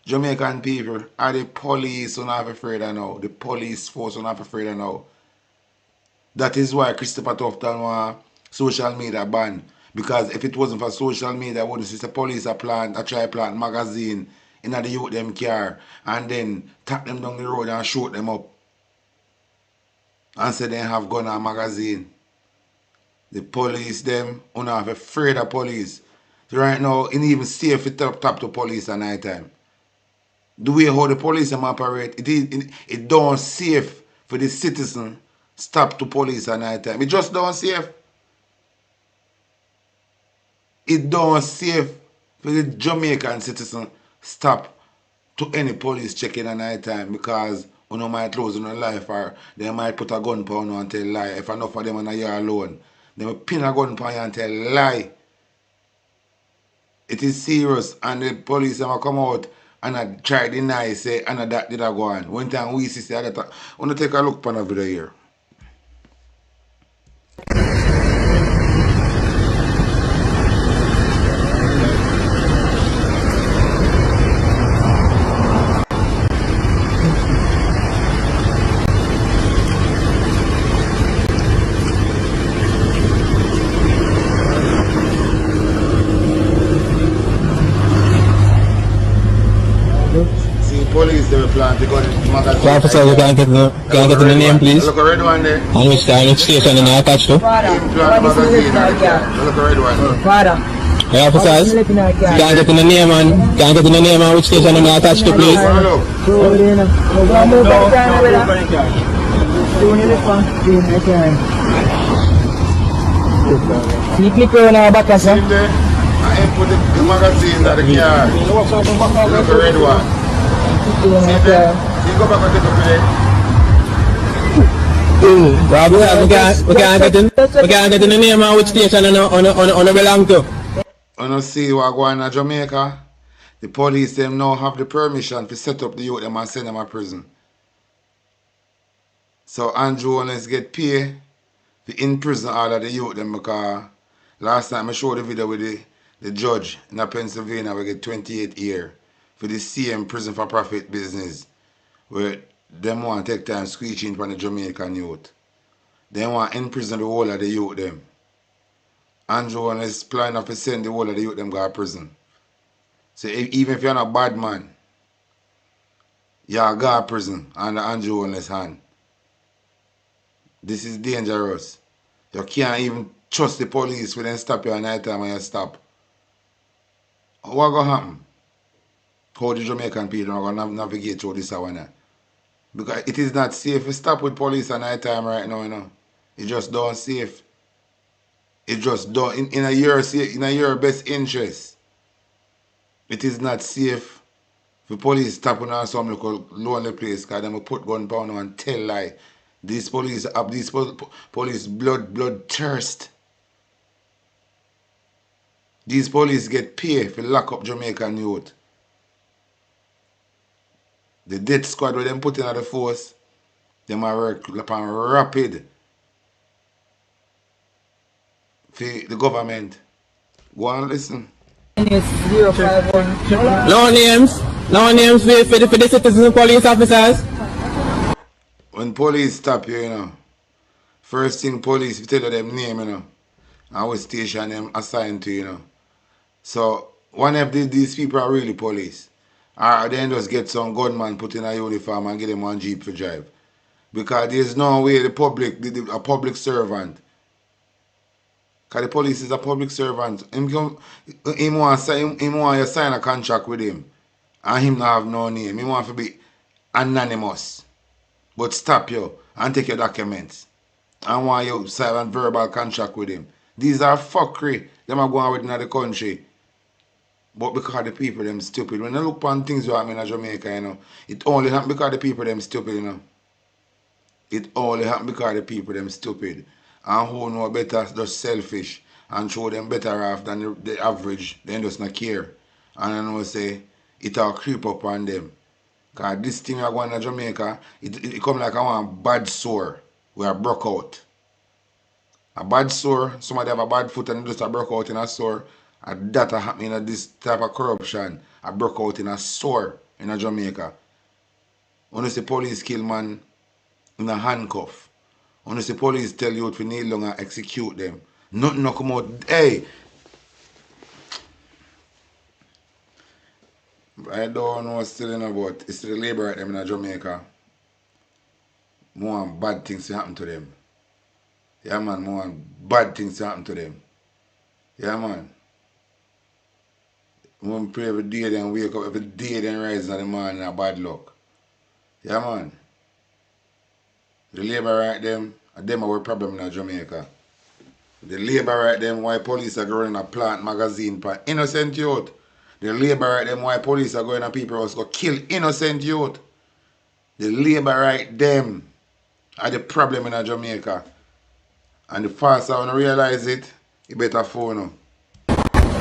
Jamaican people are the police are not afraid of now. The police force are not afraid of now. That is why Christopher Tufton want social media ban. Because if it wasn't for social media, I wouldn't see the police a try plant magazine in the youth them car and then tap them down the road and shoot them up. And say they have gun and magazine. The police them are not afraid of police. So right now, it even safe to tap to police at night time. The way how the police operate, it don't safe for the citizen stop to police at night time. It just don't safe. It don't safe for the Jamaican citizen stop to any police checking at night time because you might lose your life or they might put a gun on you and tell lie. If enough of them in a year alone, they will pin a gun on you and tell lie. It is serious and the police will come out and I try to deny say and that did I go on. One time we see that I want to take a look upon a video here. Police they will plant the gun in the magazine. Officer, you can get the name, please. Look a red one there. And which station are attached to? Plant magazine. Look a red one. Hey, officers, you can get the name and which station are attached to, please. You click on our back, sir. I put the magazine in the car. Look a red one. You go back and take a Well, we can't get in the name of which station on belong to. When you see what going on in Jamaica, the police them now have the permission to set up the youth them and send them to prison. So Andrew Holness get paid to in prison all of the youth them because last time I showed the video with the judge in Pennsylvania we get 28 years for the same prison for profit business where them want to take time screeching from the Jamaican youth. They want in prison the whole of the youth them. Andrew Holness planning to send the whole of the youth them go to prison. So even if you're not a bad man, you're go to prison under Andrew Holness' hand. This is dangerous. You can't even trust the police when they stop you at night time when you stop. What going to happen? How the Jamaican people are going to navigate through this one? Because it is not safe to stop with police at night time right now, you know. It just don't safe. It just don't in your best interest. It is not safe for police stopping on some local lonely place because they will put gun down and tell lie. These police have these police blood thirst. These police get paid for lock up Jamaican youth. The death squad where them put in at the force, them are work upon rapid for the government. Go and listen. No names for the citizen police officers. When police stop you, you know, first thing police tell you them name, you know, and what station them assigned to, you know. So one of these people are really police. Or then just get some gunman put in a uniform and get them on jeep for drive. Because there's no way a public servant. Because the police is a public servant. Him want you sign a contract with him. And him not have no name. He want to be anonymous. But stop you and take your documents. And want you sign a verbal contract with him. These are fuckery. Them are going with in the country. But because the people them stupid. When you look on things that happen in Jamaica, you know, it only happen because the people them stupid, you know. It only happen because the people them stupid. And who know better just selfish and show them better off than the average, they just not care. And I know say it all creep up on them. Because this thing I going to Jamaica, it come like I want a bad sore where I broke out. A bad sore, somebody have a bad foot and just a broke out in a sore. And that happening in this type of corruption. I broke out in a sore in a Jamaica. When you see police kill man in a handcuff. When you see police tell you to kneel down and execute them. Nothing no come out. Hey! I don't know still in about it's the labor at them in Jamaica. More bad things to happen to them. Yeah man, more bad things to happen to them. Yeah man. We pray every day then wake up, every day then rise in the morning and bad luck. Yeah man. The labor right them are a problem in Jamaica. The labor right them why police are going a plant magazine for innocent youth. The labor right them why police are going to people house go kill innocent youth. The labor right them are the problem in Jamaica. And the faster I want to realize it, you better phone them.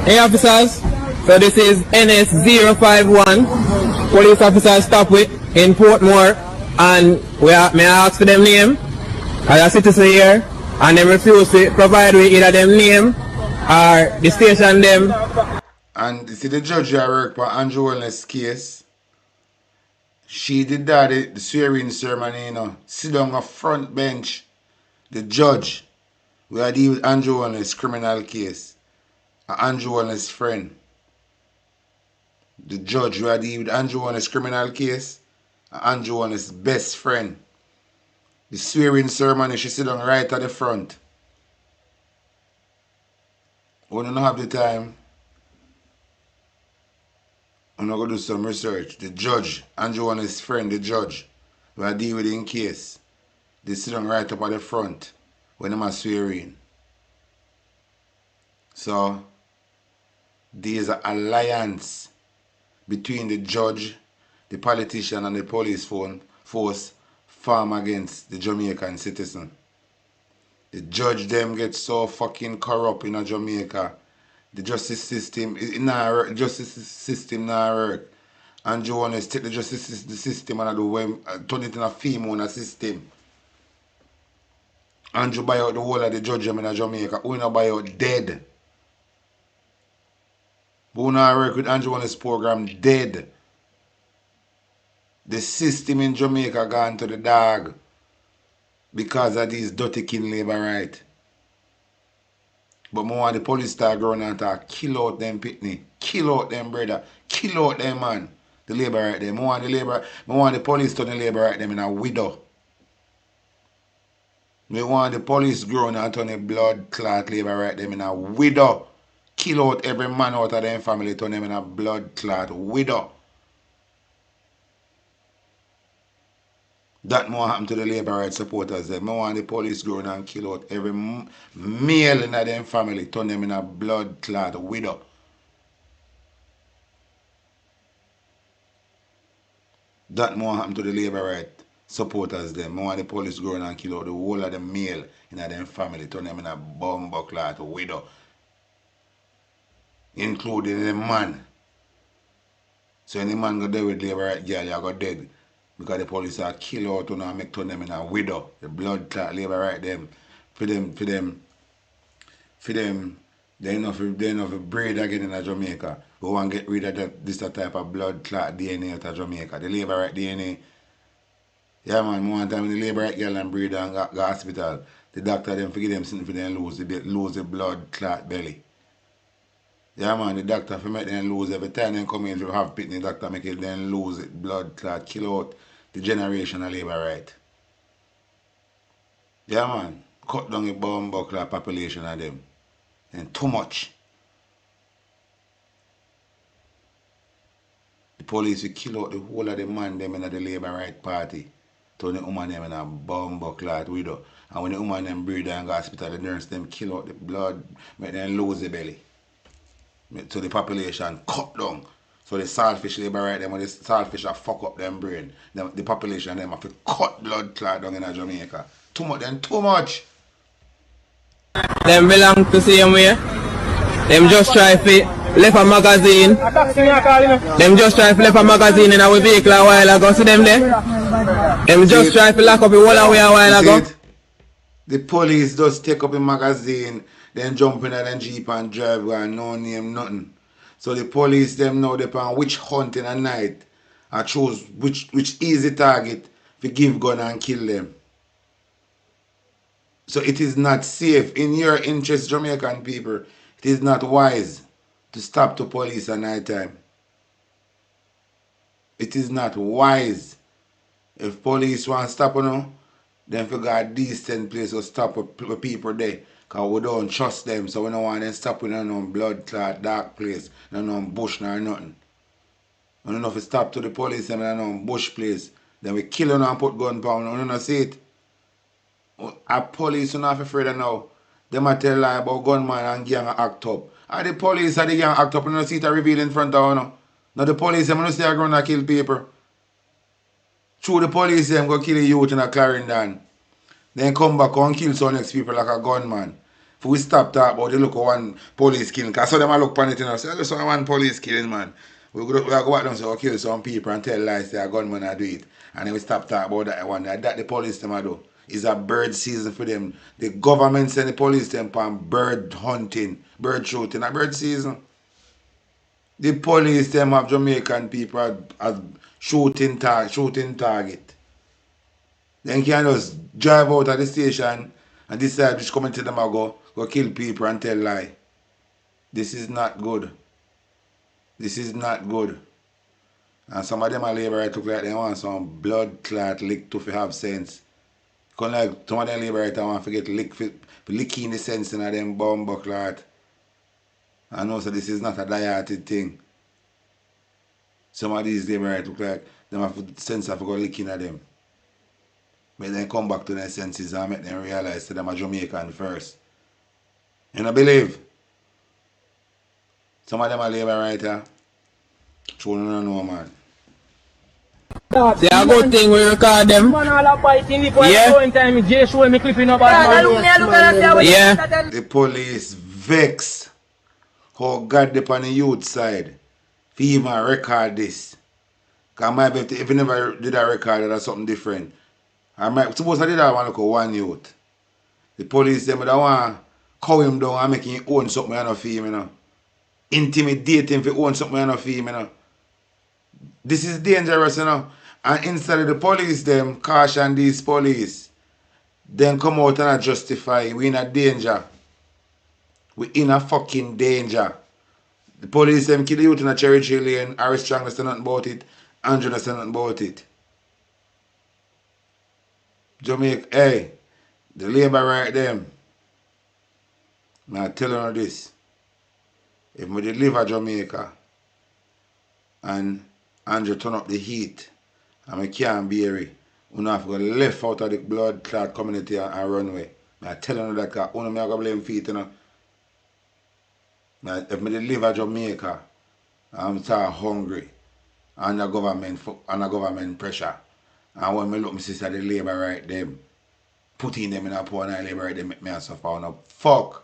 Hey officers, so this is NS051. Police officers stop with in Portmore, and may I ask for them name? I a citizen here, and they refuse to provide with either them name or the station them. And you see the judge I work for Andrew Holness case. She did that the swearing ceremony, you know, sit down on front bench. The judge, we are dealing with Andrew Holness criminal case. Andrew Holness friend. The judge, we are dealing with Andrew Holness criminal case. Andrew Holness best friend. The swearing ceremony, she sit down right at the front. When you don't have the time, I'm going to do some research. The judge, Andrew Holness friend, the judge, we are dealing with in case. They sit down right up at the front when they are swearing. So, there's an alliance between the judge, the politician, and the police force farm against the Jamaican citizen. The judge them get so fucking corrupt in Jamaica. The justice system, justice system not work. And you want to take the justice system and turn it in a female system. And you buy out the whole of the judge them in Jamaica. Who not buy out dead. Who not work with Andrew Wallace program dead. The system in Jamaica gone to the dog because of these dirty kin labor right. But more the police start growing and talk, kill out them pitney, kill out them brother, kill out them man. The labor right there. More want the police turn the labor right them in a widow. We want the police growing and turn the blood clot labor right them in a widow. Kill out every man out of them family, turn them in a blood clot widow. That more happen to the labor rights supporters there. I want the police growing and kill out every male in them family, turn them in a blood clot widow. That more happen to the labor right supporters them. I want the police growing and kill out the whole of the male in them family, turn them in a bumbo clot widow. Including the man. So any man go dead with labor right girl, you go dead. Because the police are kill out and make turn them in a widow. The blood clot labor right them. For them, they enough breed again in Jamaica. We want to get rid of this type of blood clot DNA out of Jamaica. The labor right DNA. Yeah man, one time the labor right girl and breed and go hospital. The doctor them forget them something for them lose the blood clot belly. Yeah man, the doctor for make them lose every time they come in to have pitney, the doctor make it then lose it, blood clot, kill out the generation of labor right. Yeah man, cut down the bumbo clot population of them. And too much. The police will kill out the whole of the man them in the labor right party. Turn the woman them in a bumbo clot widow. And when the woman them breed and go hospital, the nurse them kill out the blood, make them lose the belly. So the population cut down. So the saltfish labor right them, when the saltfish are fuck up them brain. The population them have to cut blood clot down in Jamaica. Too much then too much. Them belong to same way. Them just try to left a magazine. Them just try to left a magazine in our vehicle a while ago. See them there? Them just try to lock up the whole away a while ago. The police just take up a magazine, then jump in at the jeep and drive and no name nothing. So the police them now they on which hunt in a night and choose which easy target to give gun and kill them. So it is not safe. In your interest, Jamaican people, it is not wise to stop the police at night time. It is not wise. If police want to stop you, then figure a decent place to stop with people there. Because we don't trust them, so we don't want them stopping in no blood clot, dark place, no bush nor nothing. We don't know if we stop to the police in no bush place, then we kill them and put gun pound. We don't see it. A police are not afraid of now. They might tell lie about gunman and gang act up. And the police are the gang act up, and you don't see it reveal in front of you. Now the police, they don't see a ground and kill people. Through the police, they go kill a youth in a Clarendon. Then come back and kill some next people like a gunman. If we stop talk about the look of one police killing, because some of them look on it and say, I just saw one police killing, man. We go back down and say, kill some people and tell lies say a gunman I do it. And then we stop talk about that one. That the police them do. It's a bird season for them. The government send the police them on bird hunting, bird shooting, a bird season. The police them have Jamaican people as shooting target. Then can just drive out of the station and decide which coming to them and go kill people and tell lie. This is not good. This is not good. And some of them are labor right look like they want some blood clot lick to have sense. Because like some of them labor right want to get lick for licking the sense in them bumbo clot. I know so this is not a diated thing. Some of these labor right look like them have sense of go licking at them. But then come back to their senses and make them realize that them are Jamaican first. You know believe? Some of them are labor writer. True no man. See a good thing we record them. Yeah. Yeah. The police vex how God dip on the youth side for even record this. Cause my bet if you never did a record, that's something different. I might suppose I did that one look at one youth. The police them that want cow him down and make him own something and not for him, you know. Intimidate him for own something and not for him, you know. This is dangerous, you know. And instead of the police them caution these police, then come out and justify we in a danger. We in a fucking danger. The police them kill the youth in a Cherry Tree Lane, Harris Strong say nothing about it, Andrew say nothing about it. Jamaica, hey, the labor right them. Now tell you this. If we deliver Jamaica and Andrew turn up the heat and we can't bear it, we have to go left out of the blood clot community and run away. I tell you that because I have to blame feet, you know. Now, if we deliver Jamaica, I'm so hungry and the government pressure. And when I look, my sister, the labor right them, putting them in a poor and labor right them make me suffer. No, fuck.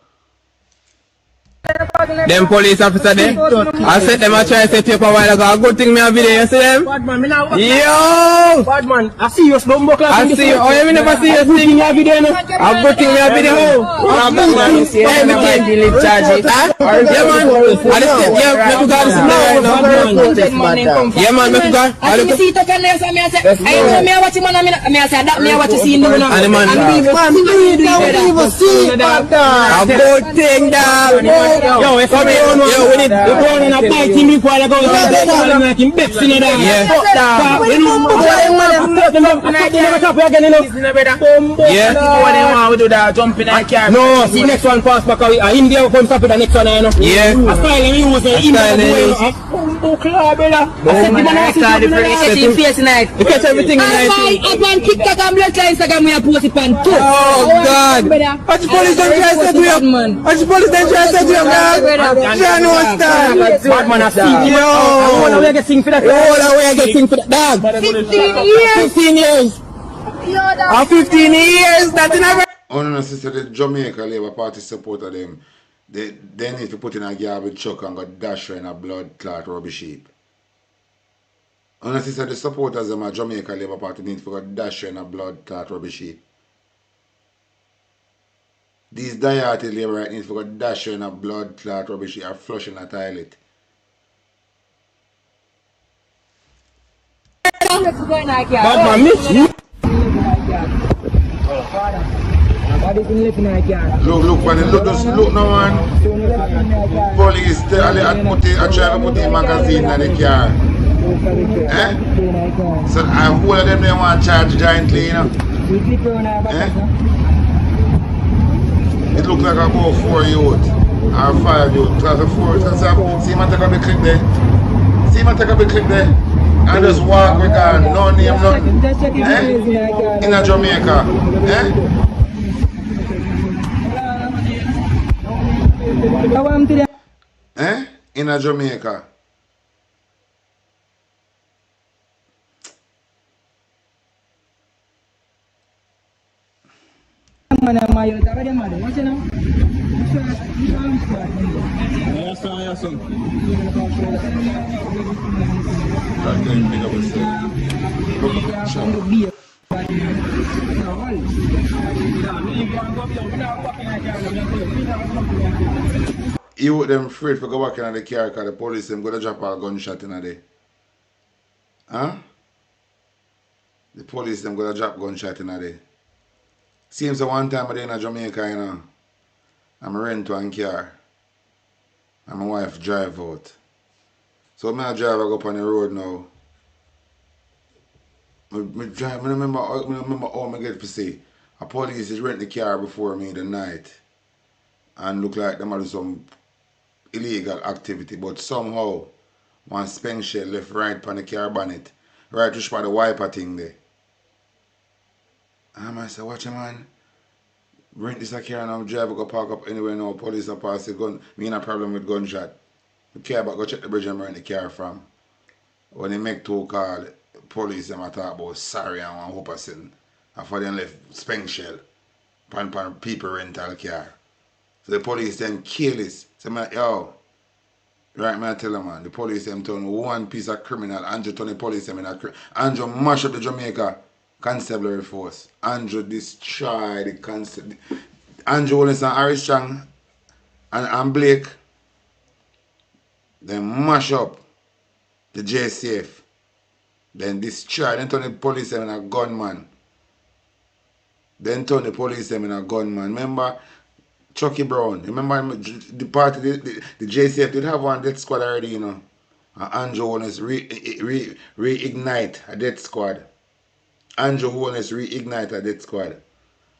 Them police officer there, I said them a try to set you up a while ago. A good thing me have video, you see them? Badman, me now. Yo! Badman, I see you slum buckler. I see you. Oh, you never see you sing your video, no? A good thing me have video. Hey, me can't delete charges. Yeah, man. Yeah, me got this right now. Yeah, man, me got. I see it up and there, so me say, I me watch him and me say that me watch you see him now. And the man, a good thing, dog. Yo, if I we need to go in a fight team before I go to make him bets in there. Yeah. Yeah. We do that jump in a car. No, see next one pass back away. India will come stop with the next one, you know. Yeah. A style we use India. You catch everything in night. I want TikTok and blood Instagram we post it on too. Oh God. What the police don't try to set you up? What the police don't try to set you up, dog? John won't stand. Badman has seen. Yo. I want to get sing for that. Oh, I get sing for that, dog. 15 years. 15 years. 15 years. That's enough. Oh no, sister, the Jamaica Labour Party supporter them. They need to put in a garbage truck and go dash her in a blood clot rubbish heap. Oh no, sister, the supporters of my Jamaica Labour Party need to go dash her in a blood clot rubbish heap. These die-hearted Labour right need to go dash her in a blood clot rubbish heap or flush in a toilet. Badman, miss you. Look, when look, just look now, man. Police, I try to put the magazine in the car. Eh? So I whole of them they want to charge jointly, you know. Eh? It looks like about 4 youth or 5 youth. Because 4, see man take a big clip there. See man take a big clip there. And just walk with her, no name, nothing. Eh? In a Jamaica. Eh? Eh? In a Jamaica. You them afraid for go back in the car because the police them gonna drop a gunshot in a day. Huh? The police them gonna drop gunshot in a day. Seems one time I in Jamaica, you know. I'm rent one car. And my wife drive out. So I drive I go up on the road now. I drive, I remember how I get to see. A police is rent the car before me the night. And look like them are do some illegal activity. But somehow, one spank shell left right on the car bonnet. Right just by the wiper thing there. And I say, watch man. Rent this a car and I'm driving go park up anywhere now. Police are pass the gun. Me in a problem with gunshot. The car back go check the bridge and rent the car from. When they make 2 calls, police them a talk about sorry and 100%. And for them left spank shell pan people rental car. So the police then kill this. So man, yo, right man, I tell them man, the police them turn one piece of criminal, Andrew turn the police them in a Andrew mash up the Jamaica constabulary force. Andrew destroy the constable. Andrew Wallace and Harry Strong and Blake, then mash up the JCF. Then destroy, then turn the police them in a gunman. Then turn the police them in a gunman. Remember Chucky Brown? Remember the party, the JCF did have one death squad already, you know. And Andrew Wallace reignite a death squad. Andrew Wallace reignite a death squad.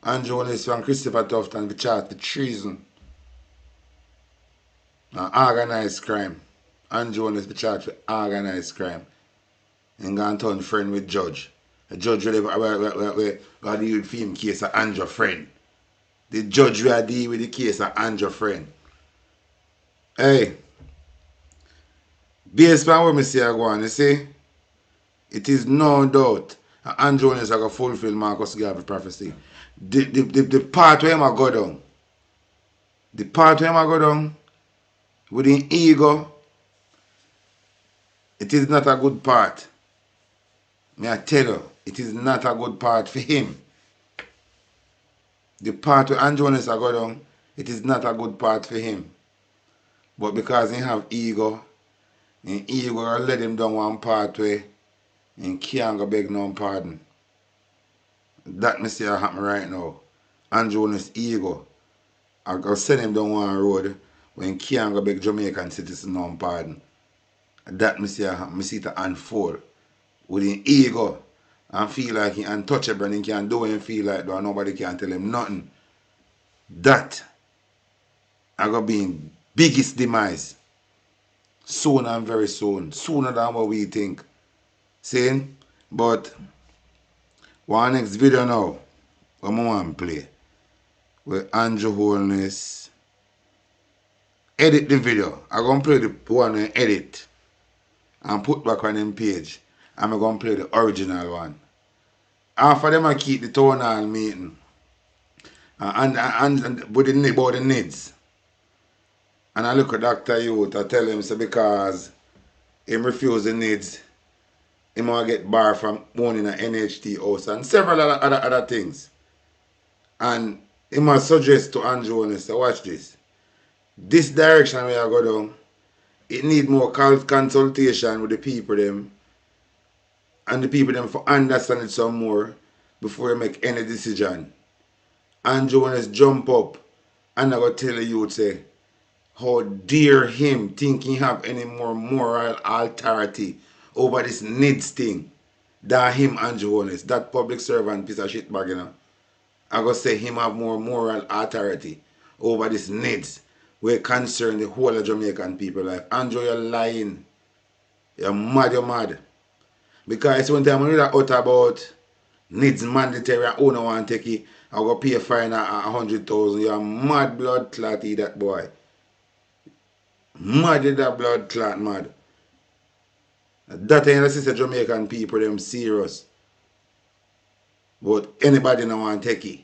Andrew Wallace and Christopher Tufton be charged for treason and organized crime. Andrew Wallace be charged for organized crime. And gone turn friend with judge. The judge will deal with him case of Andrew friend. The judge will deal with the case of Andrew friend. Hey, based on what I say I go on, you see, it is no doubt that Andrew is going to fulfill Marcus Garvey prophecy. The part where I go down, with the ego, it is not a good part. May I tell you, it is not a good part for him. The part where Andrew is go down, it is not a good part for him. But because he have ego, and ego will let him down one part where he can't go beg no pardon. That me say happen right now. Andrew is ego. I go send him down one road when he can't go beg Jamaican citizens no pardon. That me say happen. Me see it unfold. With his ego and feel like he untouchable and he can do what he feel like though and nobody can tell him nothing. That I got being biggest demise. Soon and very soon. Sooner than what we think. Saying? But one next video now, what I want to play. Where Andrew Holness edit the video. I'm going to play the one and edit and put back on them page. I'm going to play the original one. After them I keep the town hall meeting. And with the about the needs. And I look at Dr. Youth, I tell him so because he refuse the needs, he might get barred from owning an NHT house and several other things. And he must suggest to Andrew and say, watch this. This direction where I go down, it need more consultation with the people them. And the people them for understand it some more before you make any decision. Andrew Jones jump up and I go tell the youth say, how dare him think he have any more moral authority over this needs thing than him Andrew Jones, that public servant piece of shit bag, you know. I go say him have more moral authority over this needs where concern the whole of Jamaican people life. Andrew, you're lying. You're mad. Because one time I read out about needs mandatory and owner want to take it, I go pay a fine at 100,000. You're mad blood clot, that boy. Mad that blood clot, mad. That ain't the sister Jamaican people, them serious. But anybody no want to take it,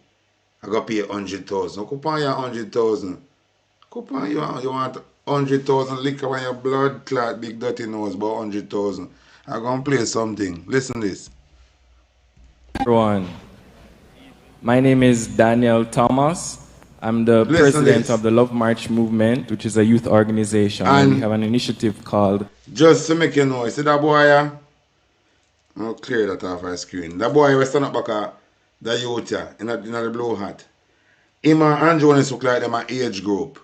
I go pay 100,000. Coupon you 100,000. Coupon you want 100,000 liquor when your blood clot big dirty nose about 100,000. I'm going to play something. Listen to this. Everyone, my name is Daniel Thomas. I'm the president of the Love March Movement, which is a youth organization. And we have an initiative called... Just to make you know, you see that boy? I'll clear that off our screen. That boy was standing up back at the youth in the blue hat. Him and Andrew Jones look like them an age group.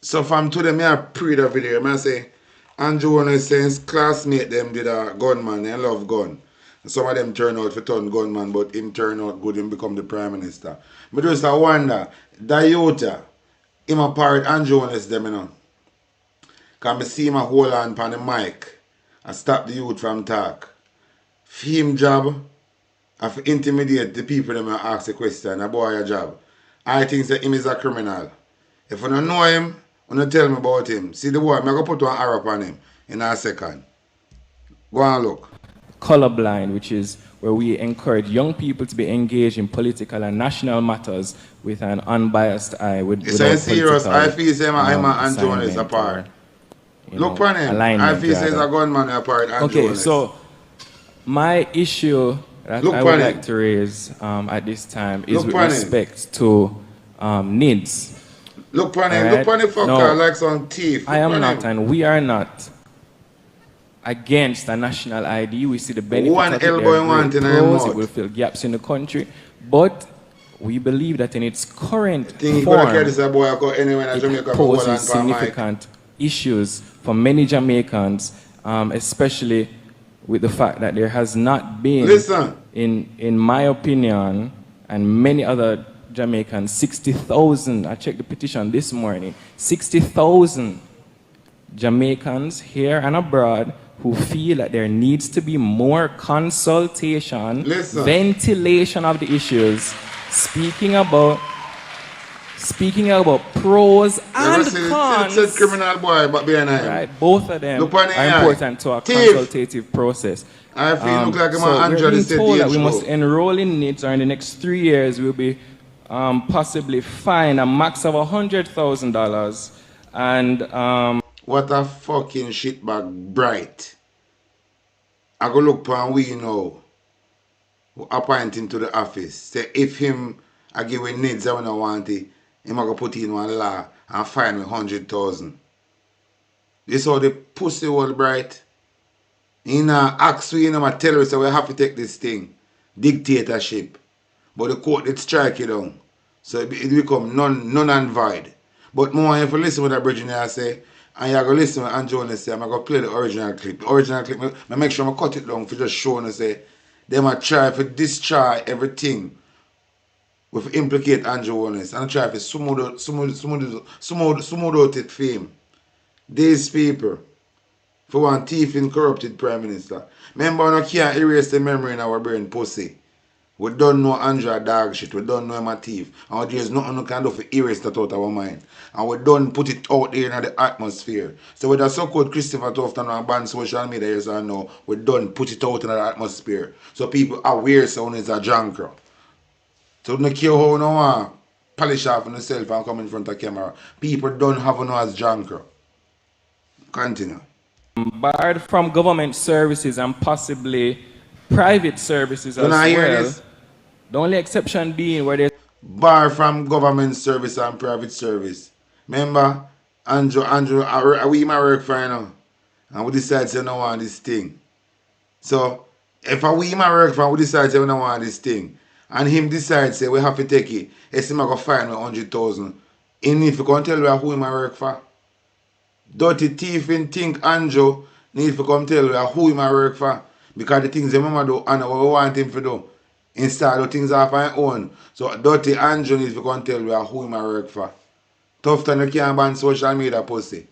So from to them, I pre the video. I say, Andrew Jones saying his classmate them did a gunman, they love gun. Some of them turn out for turn gunman, but him turn out good, him become the prime minister. But just I wonder, the youth, him a parrot Andrew Jones them, you know. Can I see him a hold on the mic and stop the youth from talk. For him job, and for intimidate the people that ask the question, a boy a job. I think that him is a criminal. If you don't know him, you don't tell me about him. See the boy, I'm going to put one arrow on him in a second. Go and look. colorblind, which is where we encourage young people to be engaged in political and national matters with an unbiased eye. It's a serious. I feel say I'm and Jonas apart. Look on him. I feel say a gunman apart. Okay, so my issue that I would like to raise at this time is with respect to needs. Look on him. Look on the fucker like some thief. I am not, and we are not against a national ID. We see the benefit one of it. It will fill gaps in the country, but we believe that in its current form, it poses significant issues for many Jamaicans, especially with the fact that there has not been, in my opinion, and many other Jamaicans, 60,000, I checked the petition this morning, 60,000 Jamaicans here and abroad who feel that there needs to be more consultation, ventilation of the issues, speaking about pros and cons. It's a criminal boy, but behind him. Right, both of them are important to a consultative process. I feel look like we're being told that we must enroll in NITS, or in the next 3 years we'll be possibly fined a max of $100,000. And what a fucking shitbag bright. I go look for we know appoint him to the office. Say if him I give him needs I don't want it, him I go put in one law and fine me 100,000. This how the pussy was bright. You know, ask we, you know, my tell us so we have to take this thing. Dictatorship. But the court did strike it down. So it become none and void. But more if you listen to that Virginia I say, and you're going to listen to Andrew say, I'm going to play the original clip. The original clip, I make sure I cut it down for just showing and say, they might try to destroy everything with implicate Andrew Wallace and try to smooth out it for him. These people, for one thief and corrupted Prime Minister. Remember, we can't erase the memory in our brain, pussy. We don't know Andrew dog shit, we don't know him a thief. And there's nothing we can do to erase that out of our mind. And we don't put it out there in the atmosphere. So with the so-called Christopher Tufton and banned social media years and now, we don't put it out in the atmosphere. So people are aware someone is a junker. So don't care how no one polish off on yourself and come in front of camera. People don't have no as junker. Continue. Barred from government services and possibly private services as well. The only exception being where they barred from government service and private service. Remember, Andrew, we my work for you now. And we decide to don't want this thing. So if we my work for we decide to don't want this thing. And him decides say we have to take it. It's him go find me 100,000. He need to come tell me who him I work for. Dirty thief in think Andrew need to come tell me who him I work for. Because the things the mama do and what we want him to do. Instead of things off our own. So dirty Andrew needs to come tell me who him I work for. Tufton, you can't ban social media pussy.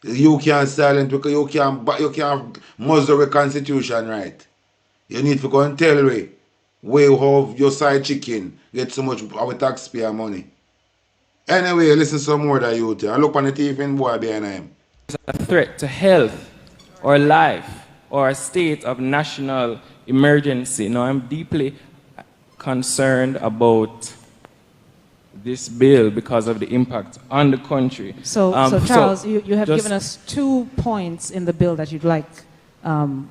You can't silent because you can't muzzle the constitution right. You need to go and tell me where how your side chicken get so much of our taxpayer money. Anyway, listen some more that you tell. And look on the TV and boy behind him. A threat to health or life or a state of national emergency. Now I'm deeply concerned about this bill because of the impact on the country. So Charles, you have given us 2 points in the bill that you'd like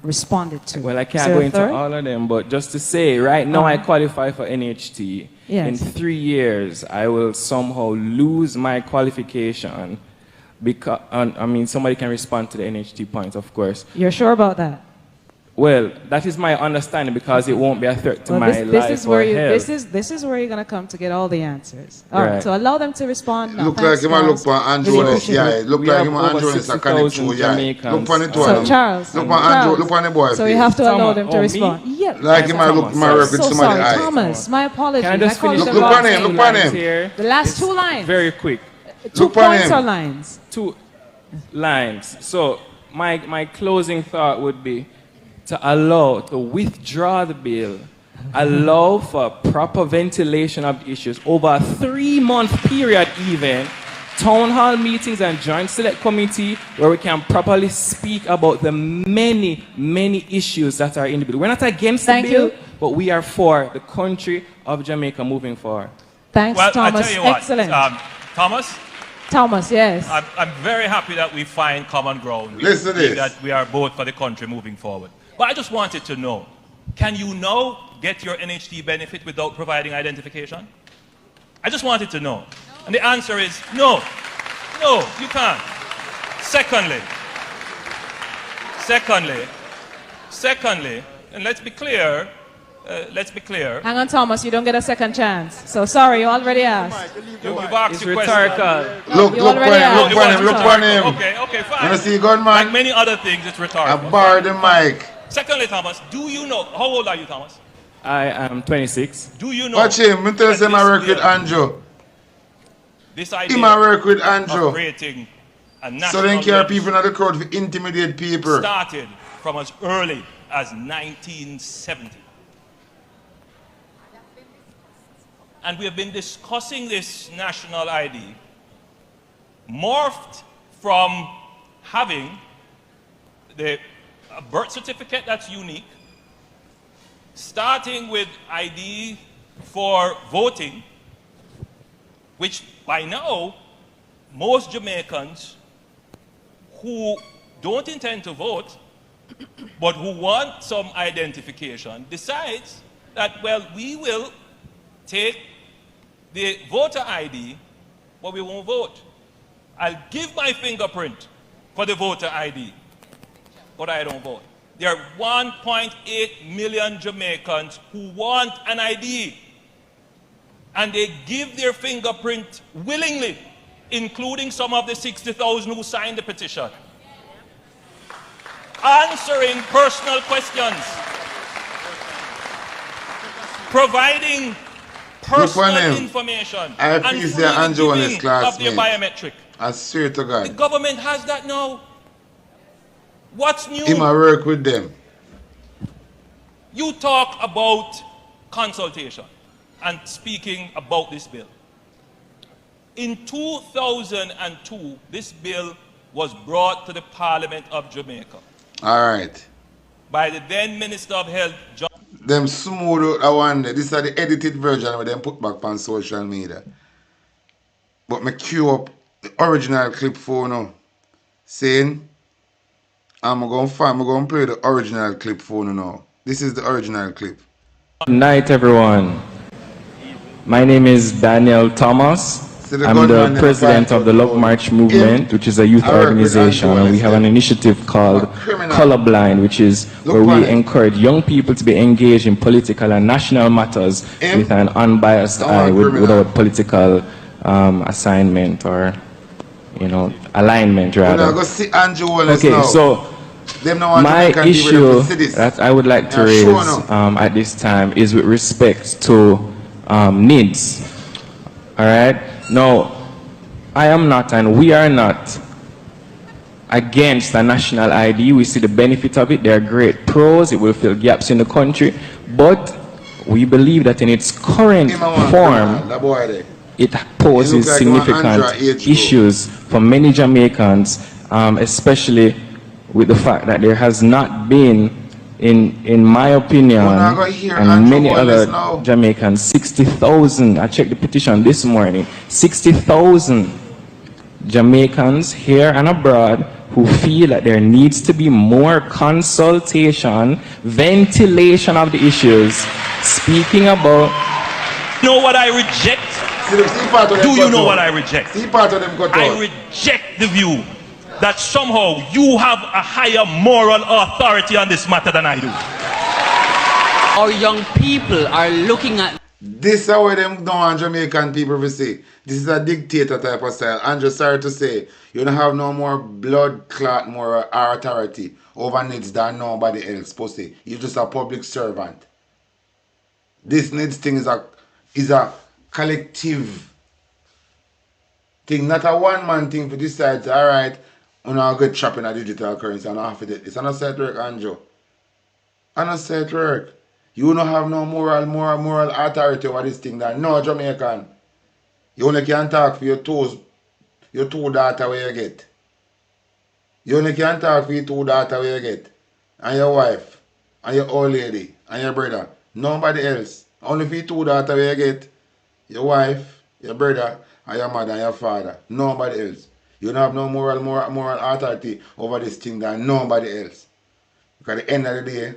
responded to. Well, I can't go into all of them, but just to say, right now I qualify for NHT. Yes. In 3 years, I will somehow lose my qualification because, I mean, somebody can respond to the NHT point, of course. You're sure about that? Well, that is my understanding because it won't be a threat to my life or health. This is where you're going to come to get all the answers. All right. right, so allow them to respond now. Look like him and look for Andrew. Yeah, look like him and Andrew is a connect to. Yeah. Look for the two of them. So Charles. Look for Andrew. Look for the boy. So you have to allow them to respond. Yeah. Like him and look my record so somebody eye. Thomas, my apologies. Can I just finish look on him. Look on him. The last 2 lines. Very quick. 2 points or lines? 2 lines. So my closing thought would be to withdraw the bill, allow for proper ventilation of the issues over a 3-month period even town hall meetings and joint select committee where we can properly speak about the many, many issues that are in the bill. We're not against the bill, but we are for the country of Jamaica moving forward. Thanks, well, Thomas. I tell you what, Excellent. Thomas? Thomas, yes. I'm very happy that we find common ground. Listen to this. That we are both for the country moving forward. But I just wanted to know, can you now get your NHT benefit without providing identification? I just wanted to know. And the answer is no. No, you can't. Secondly, and let's be clear, Hang on, Thomas, you don't get a second chance. So sorry, you already asked. You've asked It's your rhetorical. question. Look on him. Okay, fine. Wanna see gun, man? Like many other things, it's rhetorical. I borrowed the mic. Secondly, Thomas, do you know, how old are you, Thomas? I am 26. Do you know? Watch him. Me tell him I work with Andrew. This idea Him I work with Andrew. of creating a national So then care list people in the crowd to intimidate people. started from as early as 1970. And we have been discussing this national ID, morphed from having a birth certificate that's unique, starting with ID for voting, which by now, most Jamaicans who don't intend to vote, but who want some identification, decides that, well, we will take the voter ID, but we won't vote. I'll give my fingerprint for the voter ID, but I don't vote. There are 1.8 million Jamaicans who want an ID, and they give their fingerprint willingly, including some of the 60,000 who signed the petition. Answering personal questions, providing personal information, and fully giving of their biometric. I swear to God. The government has that now. What's new? Him I work with them. You talk about consultation and speaking about this bill. In 2002, this bill was brought to the Parliament of Jamaica. All right. By the then Minister of Health, John. Them smooth out one day. This is the edited version where them put back on social media. But me queue up the original clip for now. Saying, I'm going to play the original clip for now. This is the original clip. Good night, everyone. My name is Daniel Thomas. I'm the president of the Love March movement, which is a youth organization, and we have an initiative called Colorblind, which is where we encourage young people to be engaged in political and national matters with an unbiased eye, without political assignment or, alignment rather. Okay, so my issue that I would like to raise at this time is with respect to needs. All right. Now, I am not, and we are not, against a national ID. We see the benefit of it. There are great pros. It will fill gaps in the country. But we believe that in its current form, it poses significant issues for many Jamaicans, especially with the fact that there has not been, in my opinion, and many other Jamaicans, 60,000, I checked the petition this morning, 60,000 Jamaicans here and abroad who feel that there needs to be more consultation, ventilation of the issues, speaking about... You know what I reject? Do you know what I reject? I reject the view that somehow you have a higher moral authority on this matter than I do. Our young people are looking at... This is what them don't want Jamaican people to say. This is a dictator type of style. I'm just sorry to say, you don't have no more blood clot, more authority over needs than nobody else, pussy. You're just a public servant. This needs thing is a collective thing, not a one-man thing for this side. All right, I'm not get trapped in a digital currency and I have to do this. I don't say it work, Andrew. I don't say it work. You don't have no moral authority over this thing that no Jamaican. You only can talk for your toes your 2 daughters where you get. You only can talk for your 2 daughters where you get. And your wife. And your old lady. And your brother. Nobody else. Only for your 2 daughters where you get. Your wife, your brother, and your mother and your father. Nobody else. You don't have no moral authority over this thing than nobody else. Because at the end of the day,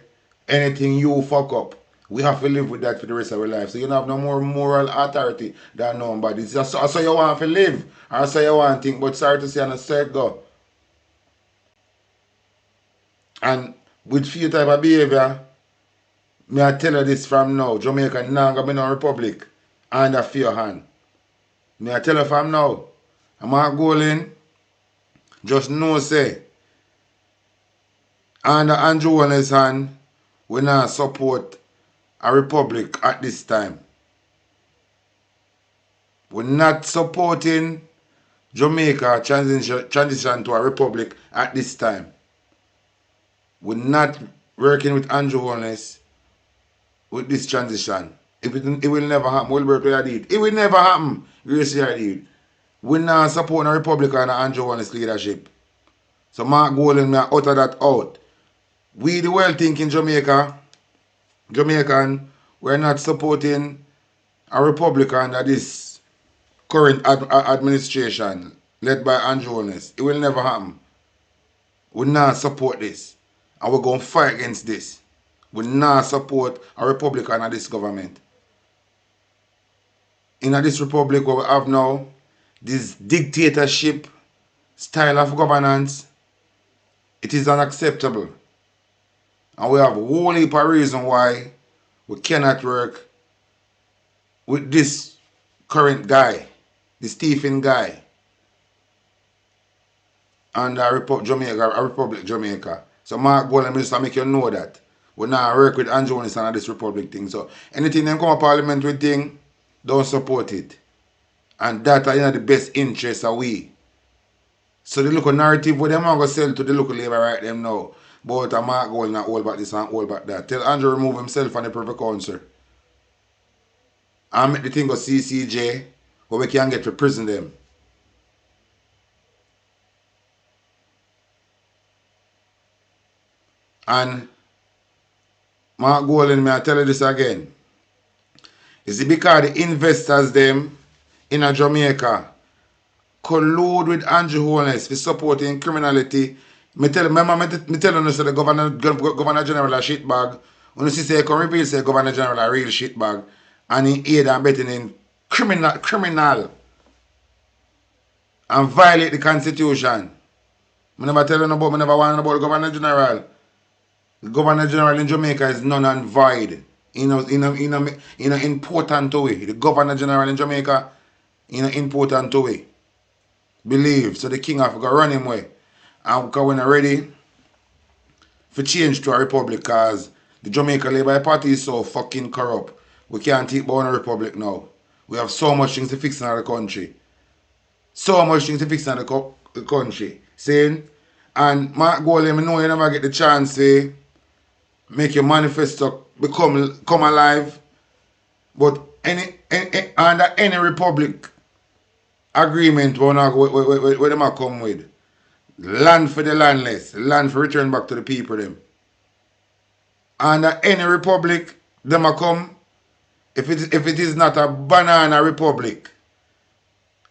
anything you fuck up, we have to live with that for the rest of our life. So you don't have no more moral authority than nobody. It's just so you want to live. Or so you want to think. But sorry to say, on a straight go. And with few type of behavior, me I tell you this from now. Jamaica now going to be no republic under fear hand. Me I tell you from now. I'm not going just know say under Andrew Warner's hand, we not support a republic at this time. We're not supporting Jamaica transition to a republic at this time. We're not working with Andrew Holness with this transition. It will never happen. We'll work with it. It will never happen. We're not supporting a republic under Andrew Holness leadership. So Mark Golden may utter that out. We the world thinking Jamaican, we're not supporting a republic under this current administration led by Andrew Holness. It will never happen. We not support this. And we're going to fight against this. We not support a republic under this government. In this republic what we have now, this dictatorship style of governance, it is unacceptable. And we have a whole heap of reason why we cannot work with this current guy, this Stephen guy, and a Republic Jamaica. So Mark Golden just to make you know that. We now work with Andrew Holness and this Republic thing. So anything them come to Parliament with thing, don't support it. And that are in the best interest of we. So the local narrative what them are going to sell to the local labor right them now. But Mark Golden not all back this and all back that. Tell Andrew remove himself from the Privy Council. And make the thing go CCJ where we can get to prison them. And Mark Golden, may I tell you this again. Is it because the investors them in a Jamaica collude with Andrew Holness for supporting criminality? Me tell you the Governor General a shitbag. When you see come reveal say Governor General a real shitbag and he aid and betting in criminal and violate the constitution. I never tell you about, I never want about the Governor General. The Governor General in Jamaica is none and void. Important to it. The Governor General in Jamaica, important to it. Believe. So the king have to run him way. And because we're not ready for change to a republic because the Jamaica Labour Party is so fucking corrupt. We can't take on a republic now. We have so much things to fix in the country. So much things to fix in the country. Saying, and Mark Golden, I know you never get the chance to make your manifesto come alive. But under any republic agreement where them come with, land for the landless, land for return back to the people them. Under any republic, them come, if it is not a banana republic,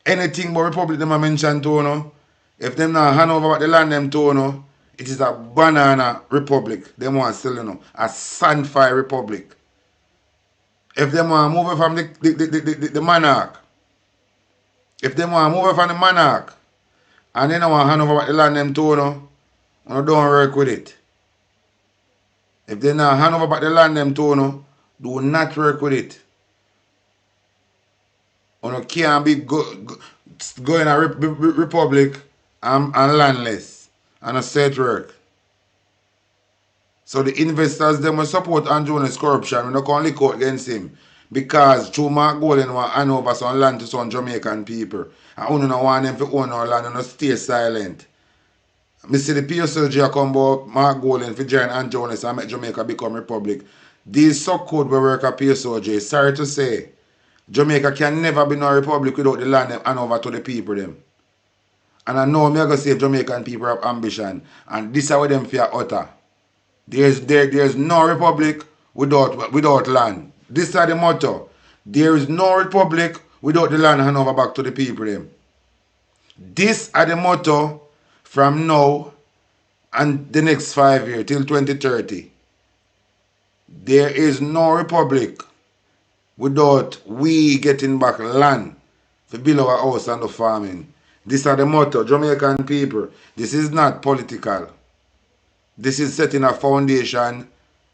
anything but republic them mention to you, if them not hand over the land them to you, it is a banana republic. Them want still a sandfire republic. If them want move from the monarch, if them want move from the monarch, and they don't want hand over the land them to you don't work with it. If they not hand over the land them to you, do not work with it. You can't be going a republic and landless and a set work. So the investors them will support Andrew Holness corruption. We not can lick out against him. Because through Mark Golden want hand over some land to some Jamaican people. And we don't want them to own our land and stay silent. I see the PSLG come about Mark Golden for join Andrew Holness and make Jamaica become republic. These so-called will work at PSLG. Sorry to say, Jamaica can never be no republic without the land them hand over to the people them. And I know me going to say Jamaican people have ambition. And this is what them fear utter. There's no republic without land. This is the motto. There is no republic without the land hand over back to the people them. This is the motto from now and the next 5 years till 2030. There is no republic without we getting back land to build our house and the farming. This is the motto, Jamaican people. This is not political. This is setting a foundation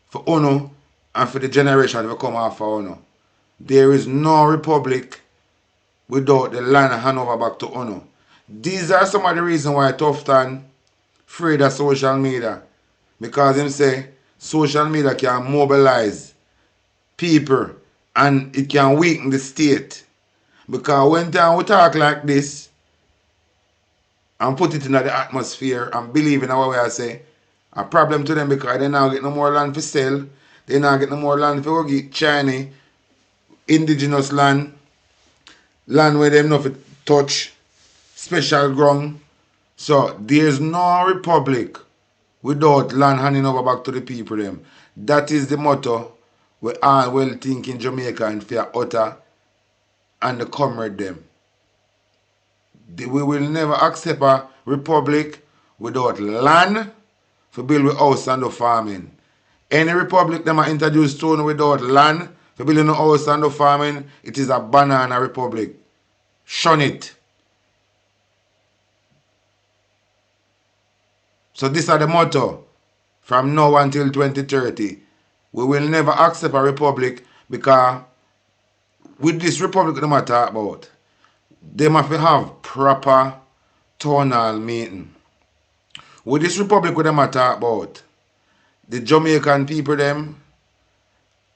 for UNO and for the generation to come after UNO. There is no republic without the land hand over back to UNO. These are some of the reasons why Tufton afraid of social media. Because him say social media can mobilize people and it can weaken the state. Because when time we talk like this and put it in the atmosphere and believe in what I say, a problem to them because they now get no more land for sale, they now get no more land for get Chinese, indigenous land where them not touch, special ground. So there's no republic without land handing over back to the people them. That is the motto we all well think in Jamaica and fear utter and the comrade them. We will never accept a republic without land for build a house and the farming. Any republic them are introduced to without land for building a house and the farming, it is a banana republic. Shun it. So this is the motto from now until 2030. We will never accept a republic because with this republic that I talk about, they must have proper town hall meeting. With this republic that I talk about, the Jamaican people them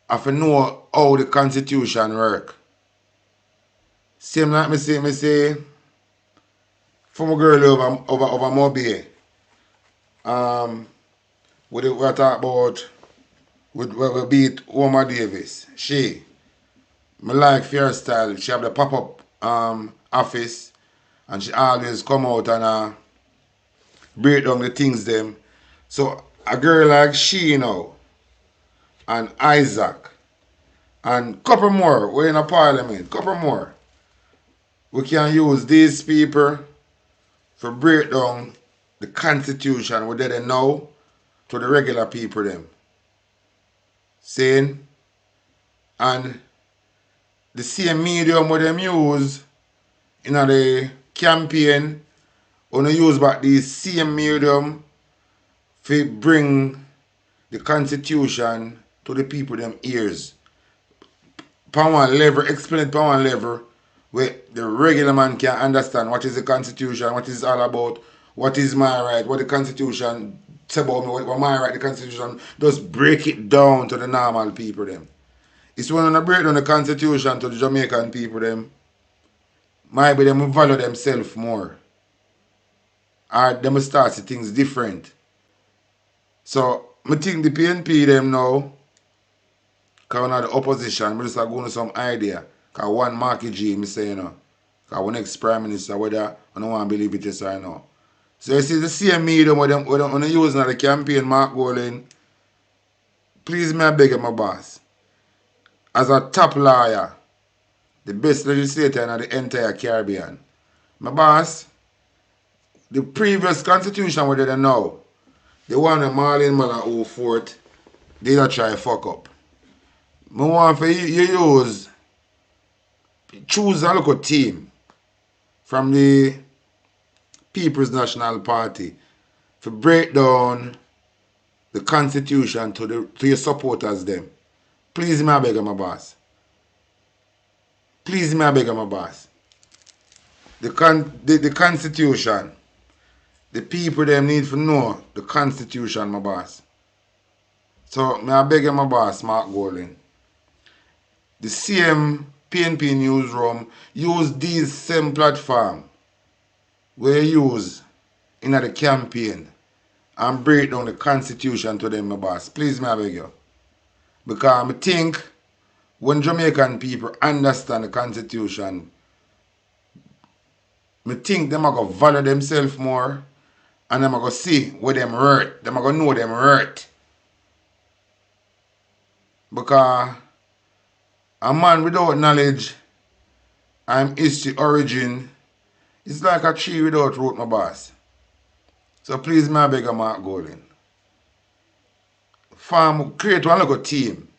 have to know how the constitution work. Same like me say from a girl over Mobile. We talk about we beat Oma Davis. Me like fair style. She have the pop-up office and she always come out and break down the things them. So a girl like she now and Isaac and couple more, we're in a parliament, couple more. We can use these people for break down the constitution we did now to the regular people them. Saying and the same medium what them use in the campaign, we use back the same medium to bring the constitution to the people them ears. Power level, explain it power level where the regular man can understand what is the constitution, what is it all about, what is my right, what the constitution say about me, what my right, the constitution, just break it down to the normal people them. It's when I break down the constitution to the Jamaican people them, maybe them value themselves more. Or them start see things different. So I think the PNP them now, because we're the opposition, we just are going to some idea. Because one Marky G, me say, because our next Prime Minister, whether I don't want to believe it is or no. So you see the same medium when them using the campaign, Mark Golden, please may I beg you, my boss. As a top lawyer, the best legislator in the entire Caribbean. My boss, the previous constitution we did now, the one that Marlene Miller who fought, they don't try to fuck up. I want for you choose a local team from the People's National Party to break down the constitution to your supporters them. Please me I beg you, my boss. Please me I beg you, my boss. The constitution. The people them need to know the constitution, my boss. So me I beg you, my boss, Mark Golden. The same PNP newsroom use these same platform we use in the campaign and break down the constitution to them, my boss. Please me I beg you. Because I think when Jamaican people understand the constitution, I think them are going to value themselves more and them are going to see where them hurt. Them are going to know them hurt. Because a man without knowledge and history origin is like a tree without root, my boss. So please, my beg of Mark Golden. Create one little team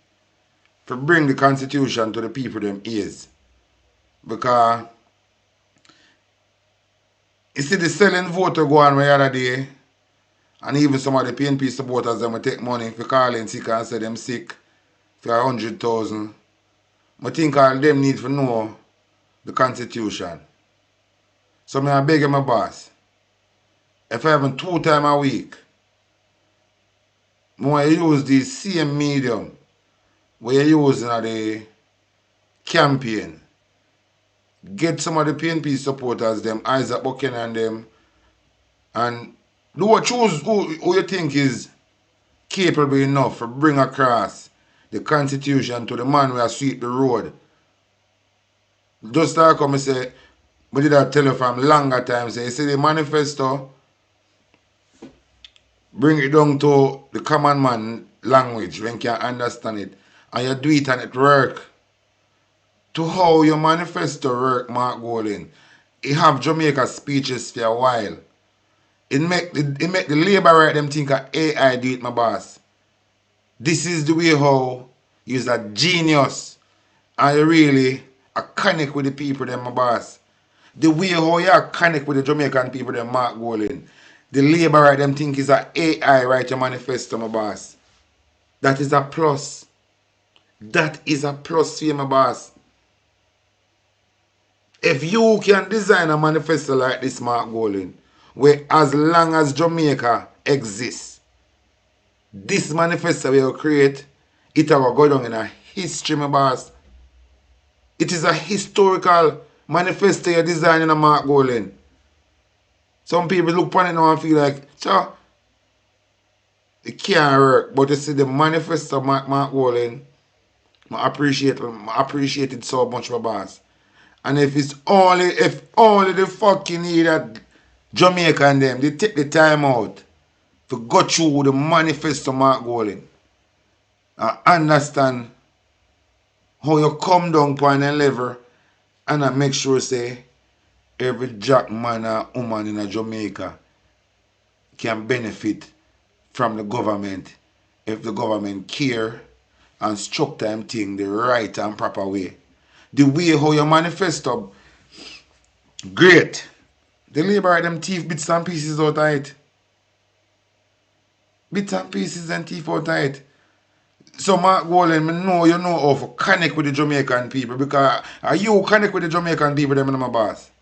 to bring the constitution to the people them ears. Because you see the selling vote to go on the other day, and even some of the PNP supporters them will take money for calling sick and say them sick for 100,000. I think all them need to know the constitution. So I beg my boss, if I have 2 times a week, I want to use the same medium where you use in the campaign. Get some of the PNP supporters, them Isaac Buchanan and them, and choose who you think is capable enough to bring across the constitution to the man who has sweep the road. Just like I say, we did that tell you from longer time, say, you see the manifesto, bring it down to the common man language when you can understand it, and you do it and it work. To how your manifesto work, Mark Golden, it have Jamaica speeches for a while. It make the labor right them think of AI do it, my boss. This is the way how you're a genius and you really connect with the people them, my boss. The way how you connect with the Jamaican people them, Mark Golden. The labor right them think is a AI write your manifesto, my boss. That is a plus. That is a plus for you, my boss. If you can design a manifesto like this, Mark Golden, where as long as Jamaica exists, this manifesto will create, it will go down in a history, my boss. It is a historical manifesto you're designing, a Mark Golden. Some people look upon it now and feel like, so, it can't work. But you see the manifesto, Mark Golden, I appreciate it so much, my boss. And if only the fucking need that Jamaica and them, they take the time out to go through the manifesto, Mark Golden, and understand how you come down upon a level and I make sure say every jack man or woman in Jamaica can benefit from the government if the government care and structure them thing the right and proper way. The way how you manifesto, great. The labor them thief bits and pieces out of it. Bits and pieces and thief out of it. So Mark Golden, I know you know how to connect with the Jamaican people because are you connect with the Jamaican people, them and my boss.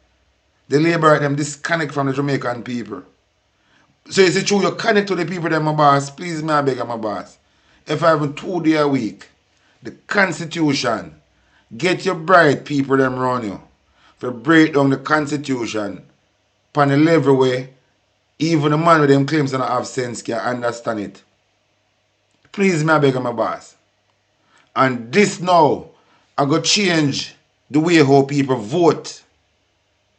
The labor them disconnect from the Jamaican people. So is it true you connect to the people, them my boss? Please, me I beg my boss. If I have 2 days a week, the constitution, get your bright people them run you. For break down the constitution upon the level where even the man with them claims and have sense can understand it. Please, me I beg my boss. And this now, I go change the way how people vote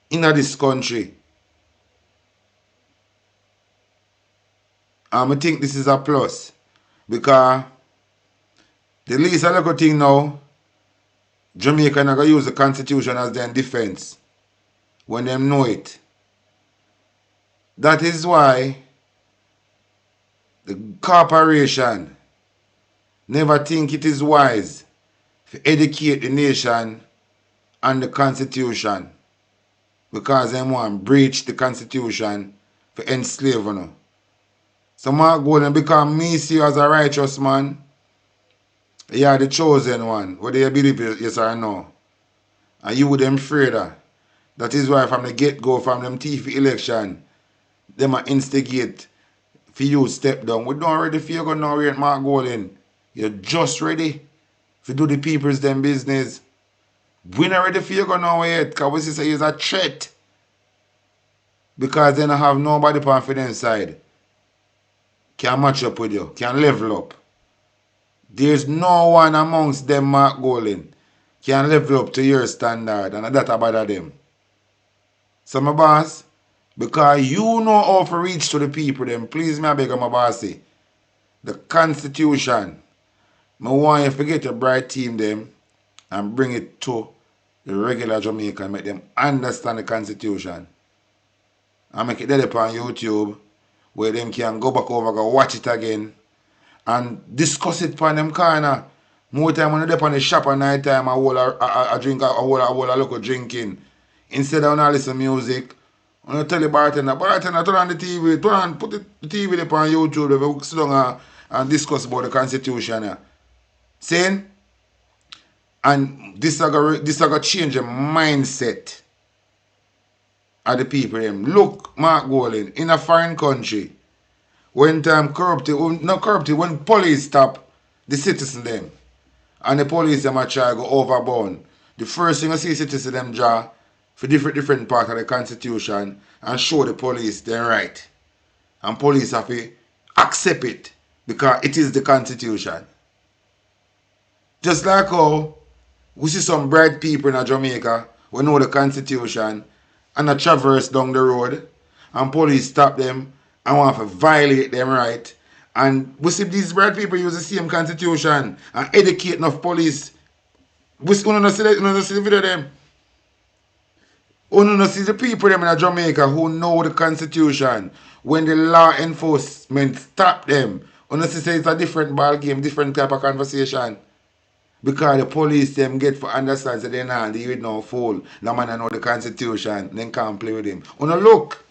in this country. I think this is a plus. Because the least I look thing now, Jamaica not going to use the constitution as their defense when them know it. That is why the corporation never think it is wise to educate the nation on the constitution because they want to breach the constitution to enslave you. So Mark Golden, because me see you as a righteous man, you are the chosen one, whether you believe it, yes or no. And you them afraid of. That is why from the get-go, from them TV election, them are instigate for you step down. We don't ready for you go nowhere at Mark Golden. You're just ready to do the people's them business. We not ready for you go nowhere yet, because we say it's a threat. Because then I have nobody on them side. Can match up with you, can level up. There's no one amongst them, Mark Golden, can level up to your standard, and that bother them. So my boss, because you know how to reach to the people, then please me I beg my bossy. The Constitution. I want you to get your bright team them and bring it to the regular Jamaican, make them understand the Constitution. And make it there on YouTube where them can go back over, go watch it again and discuss it on them corner. More time when they're on the shop at night time, I drink a whole local drinking. Instead of listen to music, I tell the bartender, turn on the TV, put the TV up on YouTube, we sit down and discuss about the Constitution. Yeah. Saying? And this is going to change the mindset of the people. Look, Mark Golding, in a foreign country, when when police stop the citizen them, and the police them a try go overboard, the first thing I see citizens them draw for different part of the Constitution and show the police their right. And police have to accept it because it is the Constitution. Just like how we see some bright people in Jamaica who know the Constitution and a traverse down the road and police stop them and want to violate them right. And we see these bright people use the same Constitution and educate enough police. We see the video of them. We see the people them in Jamaica who know the Constitution. When the law enforcement stop them, we see it's a different ball game, different type of conversation. Because the police them get for understand that they're not deal with no fool. No man know the Constitution, then can't play with him. Look.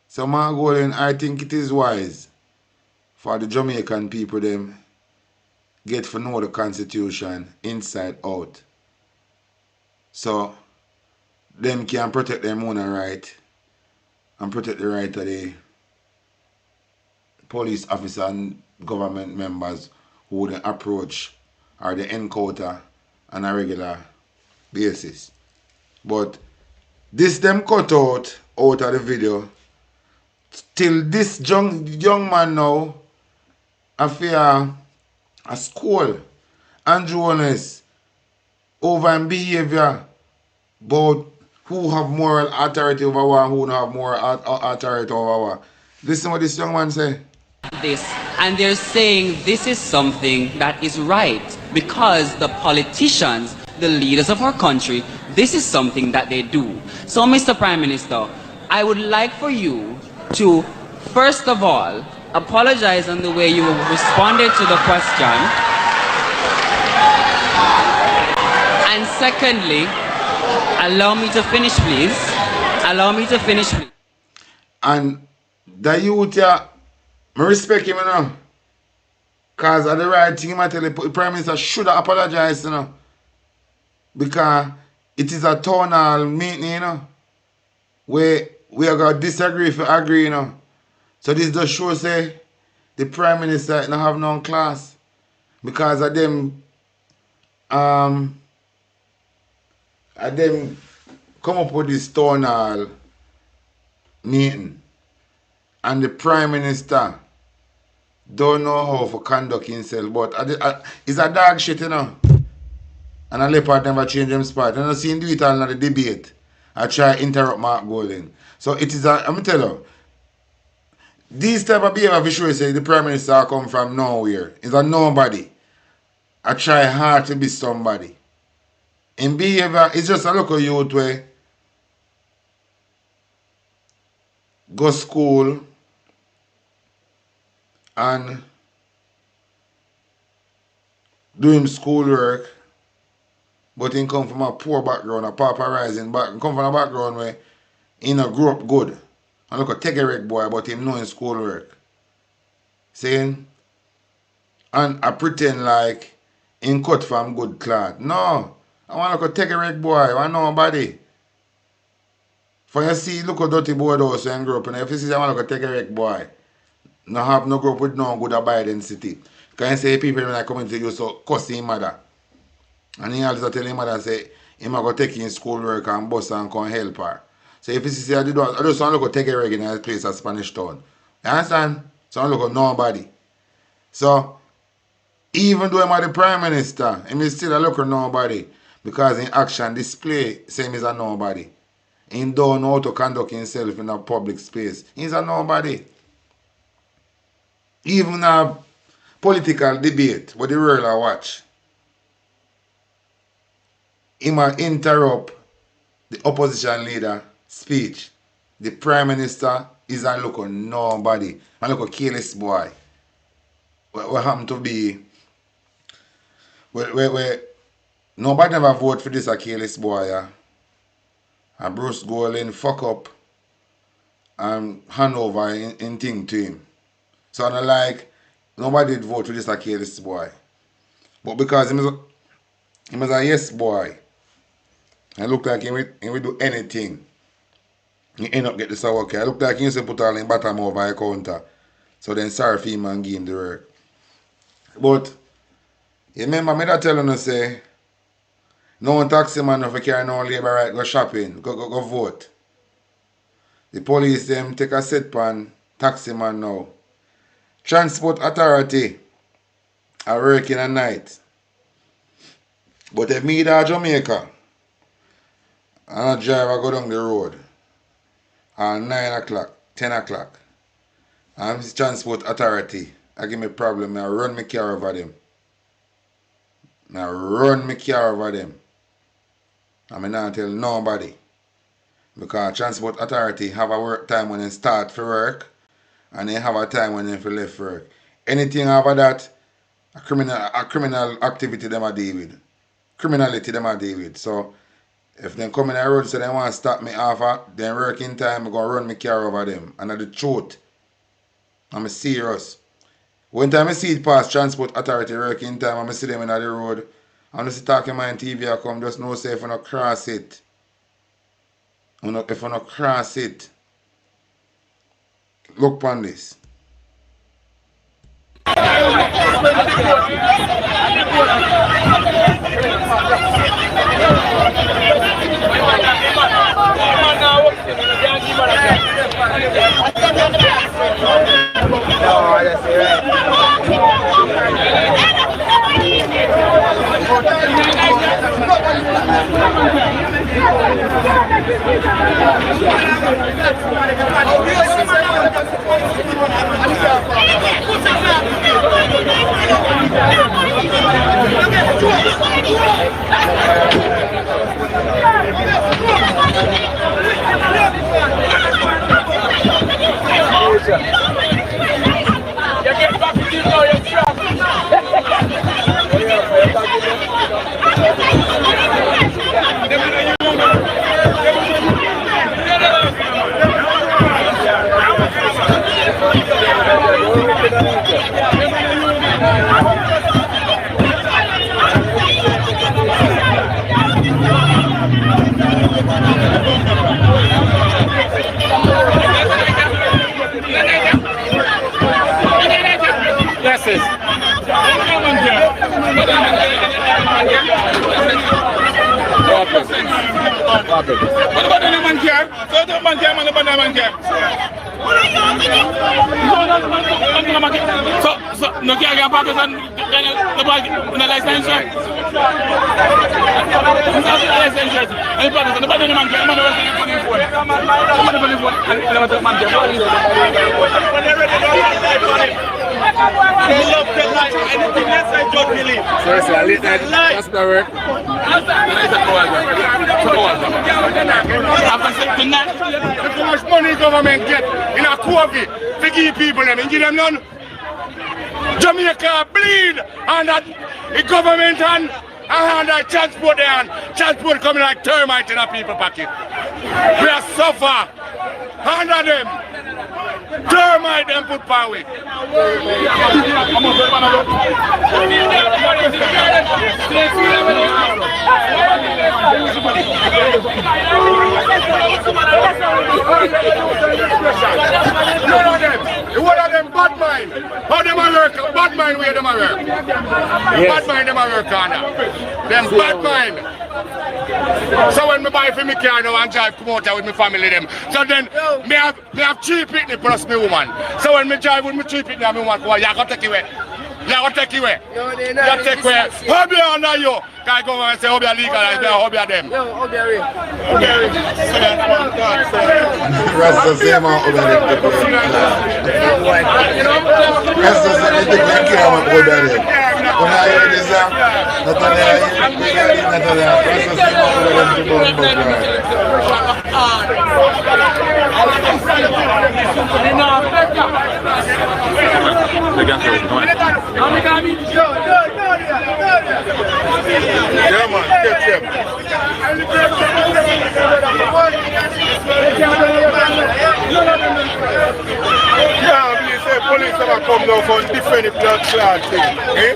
So Mark Golding, I think it is wise for the Jamaican people them get to know the Constitution inside out. So them can protect their own right and protect the right of the police officer and government members who they approach or they encounter on a regular basis. But this them cut out of the video till this young man now after a school and honest over in behavior about who have moral authority over one, who don't have moral authority over one. Listen what this young man say. This, and they're saying this is something that is right because the politicians, the leaders of our country, this is something that they do. So, Mr. Prime Minister, I would like for you to, first of all, apologize on the way you responded to the question. And secondly, allow me to finish, please. Allow me to finish, please. And the youth, I respect him, you know. Because of the right thing, I tell the Prime Minister should have apologized, you know. Because it is a town hall meeting, you know. Where we are going to disagree if we agree, you know. So this just shows say the Prime Minister don't have no class. Because of them come up with this town hall meeting. And the Prime Minister don't know how to conduct himself. But it's a dog shit, you know. And a leopard never change them spot. And I see him do it all in the debate. I try to interrupt Mark Golding. So it is I'm going to tell you. These type of behavior for sure say the Prime Minister come from nowhere. He's a nobody. I try hard to be somebody. In behavior, it's just a local youth way. Go school and doing schoolwork, but he come from a poor background, a pauperizing background. Come from a background where he not grew up good. And look at take a wreck boy, but him knowing schoolwork. Saying, and I pretend like he cut from good cloth. No, I want to take a wreck boy, I want nobody. For you see, look at dirty boy house and grow up, and if you see I want to take a wreck boy, no have no grow up with no good abiding city. Can you say people when I come into you so cuss his mother? And he also tell his mother say him go take his schoolwork and bus and come help her. So if you see I just want to take a wreck in a place at Spanish Town. You understand? So I look at nobody. So Even though I'm the Prime Minister, he still a look at nobody. Because in action display, same as a nobody. He don't know how to conduct himself in a public space. He's a nobody. Even a political debate, what the world I watch, he might interrupt the opposition leader speech. The Prime Minister is a look at nobody. A look at careless boy. What happened to be where nobody never vote for this a careless boy, yeah? And Bruce Golding fuck up and hand over in thing to him. So I'm like, nobody did vote for this a careless boy. But because he was a yes boy, it looked like he would do anything. He end up get this work. It looked like he used to put all in bottom over a counter. So then sorry for him and give him the work. But you remember me that telling you say, no taxi man if you carry no labor right, go shopping, go vote. The police them take a set pan taxi man now. Transport authority are working at night. But if me in Jamaica and a driver go down the road at 9 o'clock, 10 o'clock, and this transport authority, I give me a problem, I run my car over them. I run my car over them. And I not tell nobody. Because transport authority have a work time when they start for work and they have a time when they left for work. Anything over that, a criminal activity them a deal with. Criminality them a deal with. So if they come in the road so they want to stop me off then working time, I'm going to run my car over them. And that's the truth. I'm serious. When time I see it past transport authority working time, I see them in the road. I'm just talking my TV, I come, just know say if I not cross it. If I not cross it, look upon this. What about the man care? So the man care, man, the man care. So no care get back and the bag in the license. They love to lie. Anything else I don't believe. Seriously, I lit that. That's the word. How much money government get in a COVID to give people them and give them none? Jamaica bleed and the government and the transport there and transport coming like termite in a people pocket. We are suffer under them. Termite them put power. One of them bad mind. How them a work? Bad mind where them a work? Bad mind them a work on them bad mind. So when me buy for me car now and drive come out with my family them. So then me have cheap pitney plus me woman. So when me drive with me cheap pitney and me woman go, you got to take it away. Yeah, what take you away? No, they not. You take away. How be under you? Can I go and say how be legalize them? How be them? No, how be rich. Rasta same out over them. Rasta say they take care of over them. When I hear this, Natalia, Rasta same out over them to burn book. Yeah, man, catch him. Yeah, we say police never come down for defend the blood clot thing. Eh?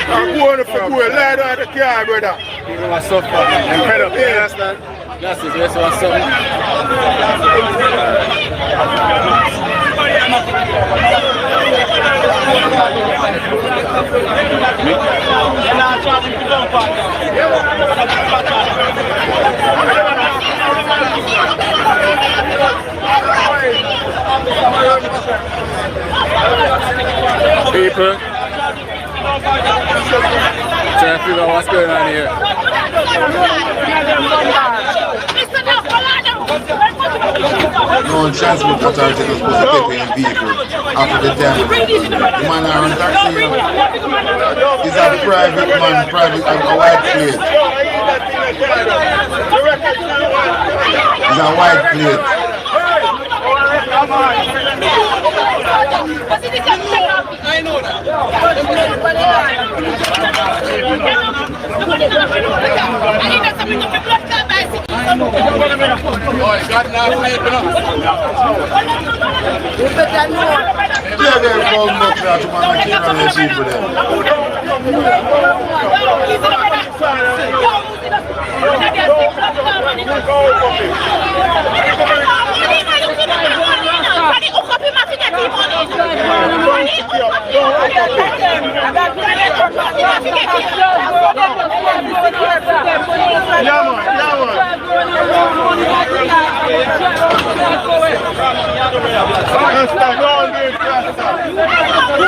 I'm going to go lie down the car, brother. People are suffering. Incredible. You understand? That's it. That's what's up. People, trying to figure out what's going on here. No transport authority is supposed to take away a vehicle after the damage. The man on taxi, he's a private man, private, a white plate. He's a white plate. I know that.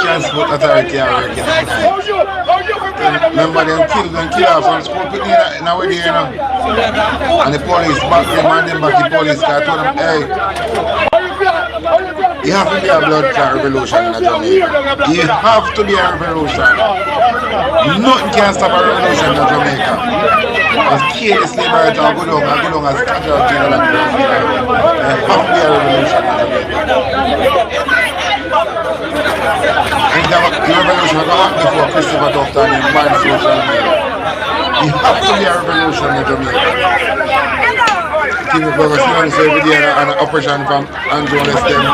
Transport authority are working. Remember them kill off some school people in our way, you know. And the police back them and them back the police car. I told them, hey, you have to be a blood clot revolution in Jamaica. You have to be a revolution. Nothing can stop a revolution in Jamaica. As careless liberate or go down as casual general and there have to be a revolution in Jamaica. And the revolution has happened before Christopher Tufton and banned social media. You have to be a revolution in Jamaica. People go every day and an operation from Andrew Leston.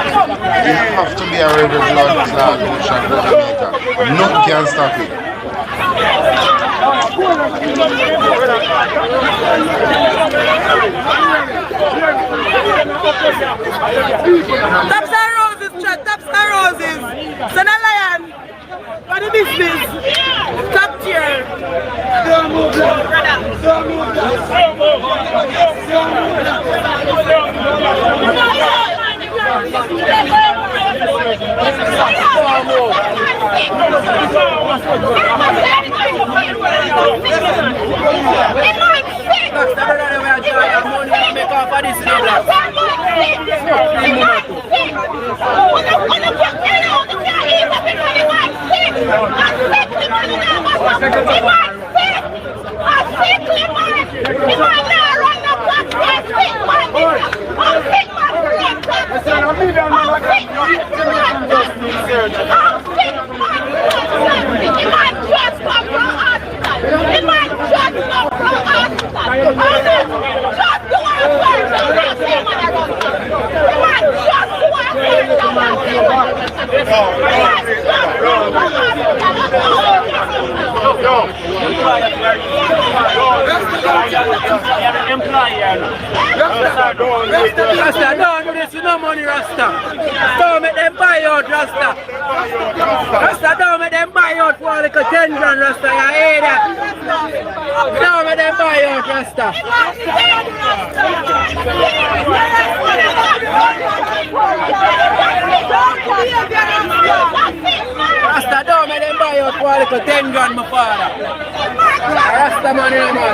You have to be a revolution in Jamaica. Nothing can stop it. Taps and roses, chat, taps and roses. Son of lion. What the business? Top tier. Don't move that. Don't move that. Rasta, don't do this with no money, Rasta. Don't make them buy out, Rasta. Rasta, don't make them buy out for a little 10 grand, Rasta. You hear that? Don't make them buy out, Rasta. Rasta don't make them buy out for a little 10 grand, my father. Rasta man, you know,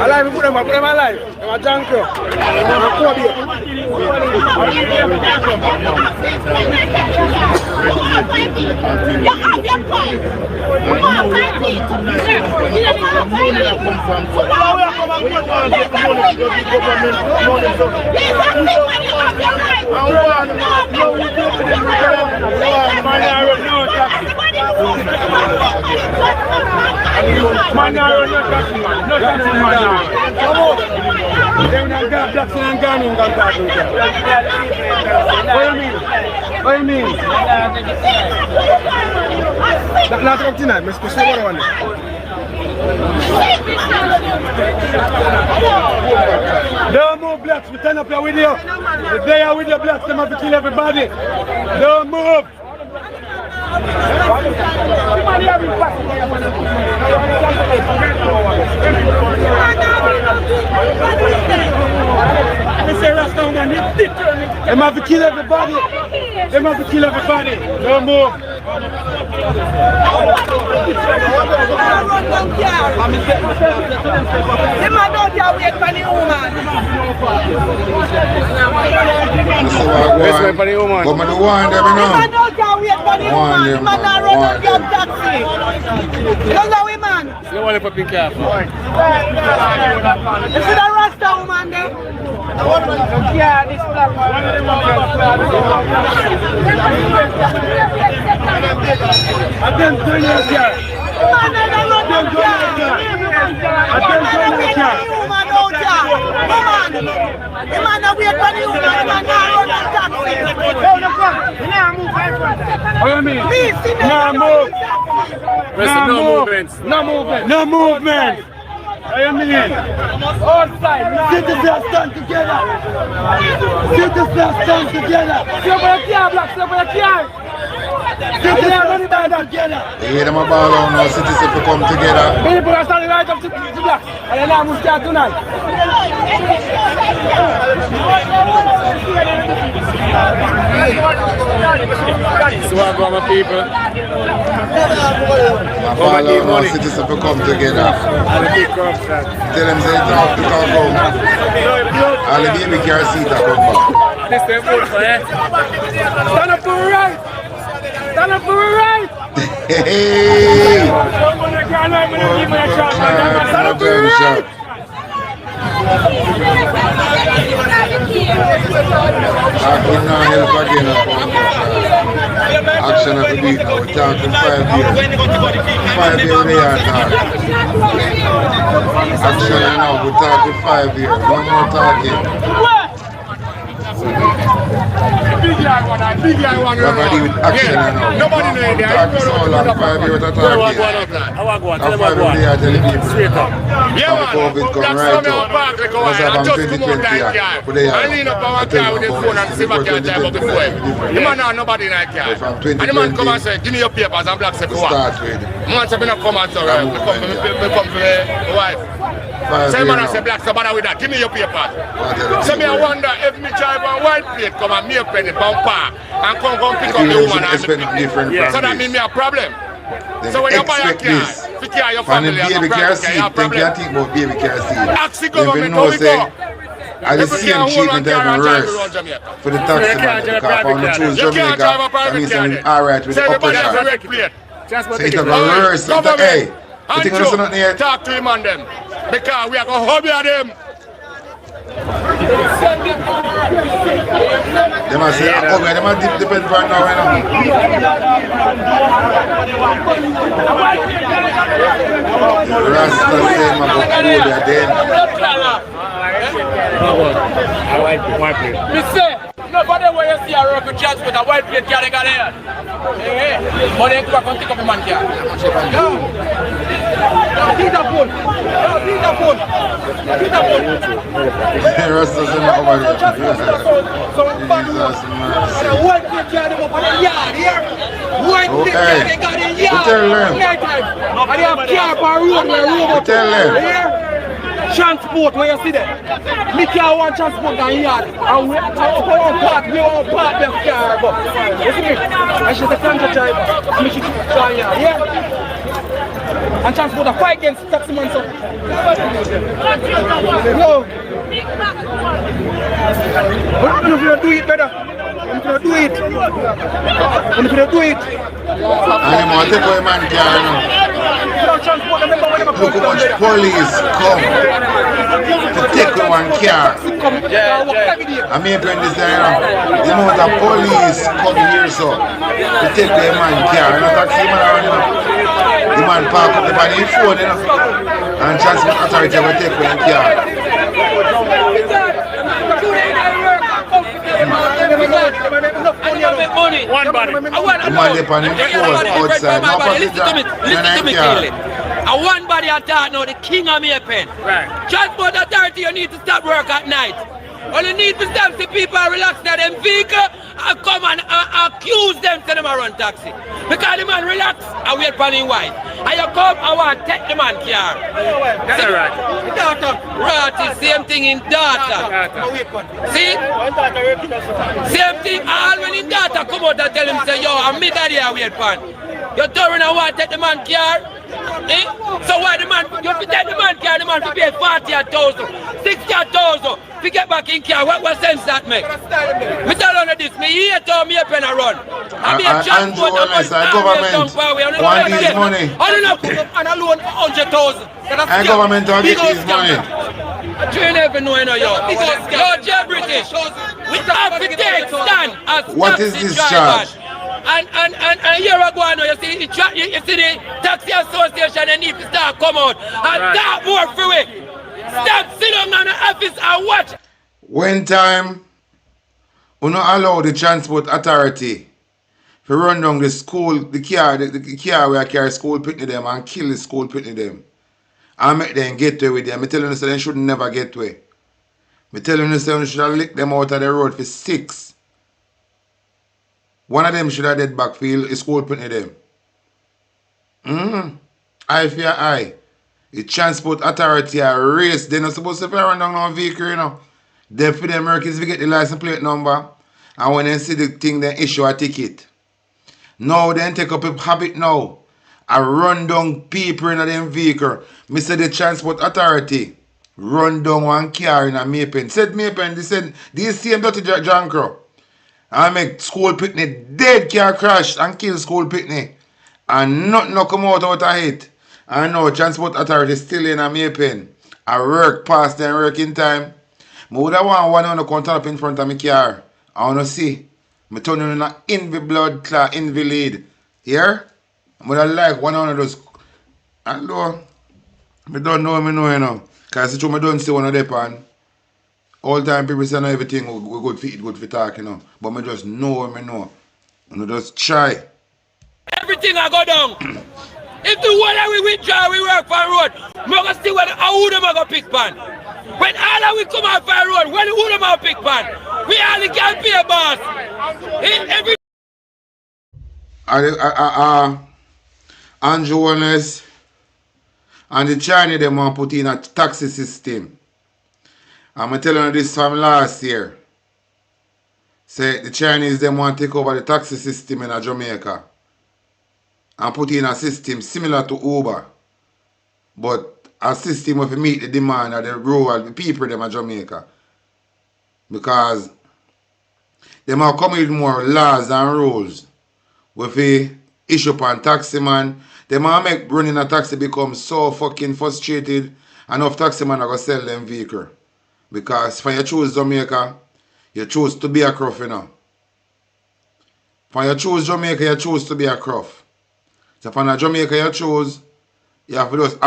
alive, put them alive. I'm a junker. What do you mean? Laat erop tonight, maar ik zeg maar don't move, blacks. We turn up here with you. We're there with the blacks. They have to kill everybody. Don't move. They have to kill everybody. They have to kill everybody. Don't move. No movement. I mean, all sides. Citizens stand together. Citizens stand together. Yeah, them a ball out now, citizens to come together. People are standing right up to black. And then I must start tonight. So I go my people. My ball out now, citizens to come together. Tell them say talk to talk home. All the baby car seat a come back. This is vote for eh? Stand up for the right. Stand up for the right. Hey! Stand up for the right. Action of the week now, we're talking 5 years. 5 years we are talking. Action now, we're talking 5 years. No more talking. Nobody with action now. Nobody know there. Talking so long, 5 years at a time. Now 5 years they are telling people. Now COVID come right up. Must have 2020 here. But they are. I lean up our car with the phone and see what can drive up the phone. The man has nobody in that car. And the man come and say, give me your papers and black say for what? The man say, me not come and say, come for my wife. Say man, I say black, so bother with that. Give me your paper. So me I wonder if me drive a white plate come and me a penny bumper and come pick up the woman and so that mean me a problem. So when you buy a car, pick care of your family and a private car, you have a problem. Ask the government how we go. I the same treatment reverse for the taxi man because when you choose Jamaica, that means I'm alright with the upper charge. So it's a reverse. Hey, you think there's nothing yet? Talk to him on them because we are going to hobby at them. They must say, oh, they must depend on now. Rasta say, I'm going to go there then. Me say, nobody where you see a road with transport, a white plate car they got here. Hey, but they come back and take up the man car. Peter phone. Rasta say, I'm over there. Jesus mercy. White plate car them up on the yard here. White plate car they got in yard. Tell them. And they have car on road where road. Tell them. Transport where you see them. Me can't want transport down yard. And we won't park them car. You see me? And she's a contract driver. And me she down yard. Yeah? And transport a fight against taxi man. So. No. But if you do it better. If you do it. And if you do it. And you want to take away man car now. Look how much police come to take away one car. I mean, when this you know the police come here so to take away man car. You know, taxi man around, you know. The man park up the van in phone, you know. And transport authority will take away the car. One body. The man depend on the phone outside. No passenger. Listen to me clearly. And one body attack now, the king of me pen. Right. Transport authority, you need to stop work at night. All you need to stop the people relax in them vehicle and come and accuse them to them run taxi. Because the man relax and wait for him wife. And you come and want to take the man car. That's right. Right, same thing in data. See? Same thing all when in data come out and tell him say, yo, I'm me daddy I wait for. You turn and want to take the man car. Eh? So why the man, you take the man car, the man to pay 40,000, 60,000 to get back in car. What sense that make? Me tell you this, me here told me a pen a run. I be a transport and government want this money. I don't know, and alone 100,000. And government want this money. You never know, you know, yo. You're British. We have to take stand as what is this charge? And a year ago, you see the taxi association, they need to start come out and start work for it. Stop sitting on the office and watch. When time, we not allow the transport authority to run down the school, the car where I carry school pitney them and kill the school pitney them. And make them get away with them. I tell you they should never get away. I tell you they should have licked them out of the road for 6. One of them should have dead backfield, is school pitney them. Eye for your eye. The transport authority are race. They're not supposed to run down no vehicle, you know. They for them Americans to get the license plate number. And when they see the thing, they issue a ticket. Now they take up a habit now. I run down people in them vehicle. Me say the transport authority run down one car in a Maypen. Said Maypen, they said, these same dirty John Crow. I make school pitney dead car crash and kill school pitney. And nothing no come out of it. I know transport authority still in a Maypen. I work past them working time. I would have one on the come up in front of my car. I want to see. I turn on an envy blood clot, envy lead. Here? I would have like one of those. Hello. I don't know me know, you know. Because I don't see one of them pan. All time people say everything we good for eat, good for talk, you know. But I just know me know. And I just try. Everything I go down. If the one that we withdraw, we work for road, we going to see when who them going to pick pan. When all of we come out for road, when who them going to pick pan. We only can pay boss. Every Andrew Wellness, And the Chinese them want to put in a taxi system. I'm telling you this from last year. Say the Chinese them want to take over the taxi system in Jamaica. And put in a system similar to Uber. But a system will meet the demand of the rural people them in Jamaica. Because they might come with more laws and rules. With the issue upon taxi man, they might make running a taxi become so fucking frustrated. Enough taxi man are going to sell them vehicle. Because when you choose Jamaica, you choose to be a croft, you know. When you choose Jamaica, you choose to be a croft. So when Jamaica you choose, you have to just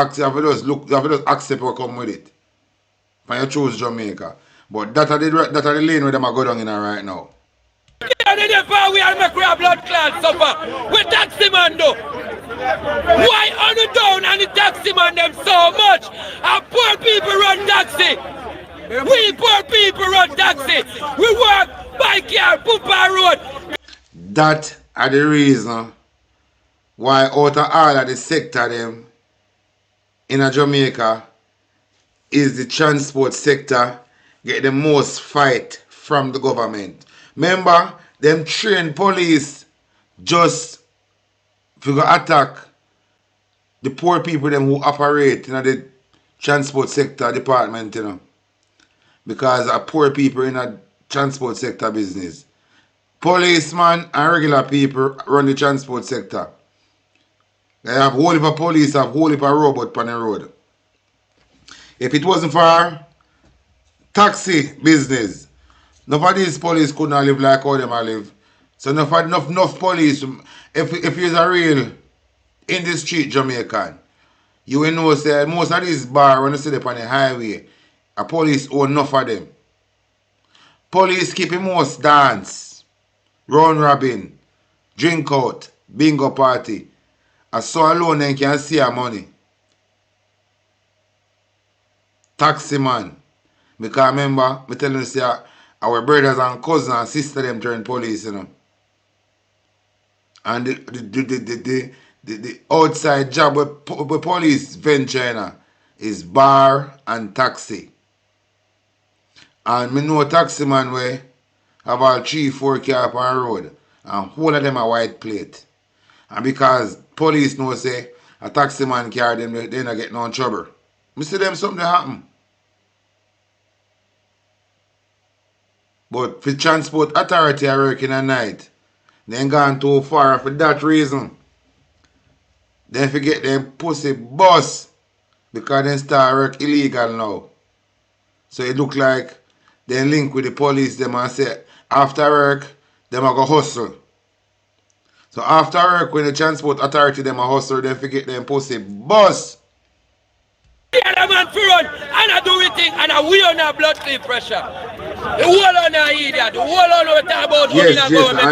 accept what come with it. When you choose Jamaica. But that are the lane where them are going down in right now. We are make our blood clot suffer. We taxi man though. Why on the down and the taxi man them so much? Our poor people run taxi. We poor people run taxi. We work by car, Pupa Road. That are the reason why out of all of the sector them in Jamaica is the transport sector get the most fight from the government. Remember, them trained police just to attack the poor people them who operate in the transport sector department, you know. Because of poor people in a transport sector business. Policemen and regular people run the transport sector. They have whole heap of police, have whole heap of robot on the road. If it wasn't for taxi business, none of these police could not live like how them live. So enough police. If you're a real in the street Jamaican, you will know say most of these bars when you see them on the highway, a police own enough of them. Police keep most dance, round robin, drink out, bingo party. And so alone they can see our money. Taxi man. Because remember, I tell you say our brothers and cousins and sisters them turn police, you know. And the outside job with police venture, you know, is bar and taxi. And me know a taxi man where have all 3-4 cars on the road. And whole of them a white plate. And because police know say a taxi man car them they not get no trouble. Me see them something happen. But for transport authority are working at night. They ain't gone too far for that reason. Then forget them pussy bus. Because they start work illegal now. So it look like they link with the police them and say after work them a go hustle. So after work when the transport authority them a hustle, they forget them pussy bus. The other man for run and I do it thing and we on our blood pressure. The whole on our idiot, the whole on we talk about yes, government,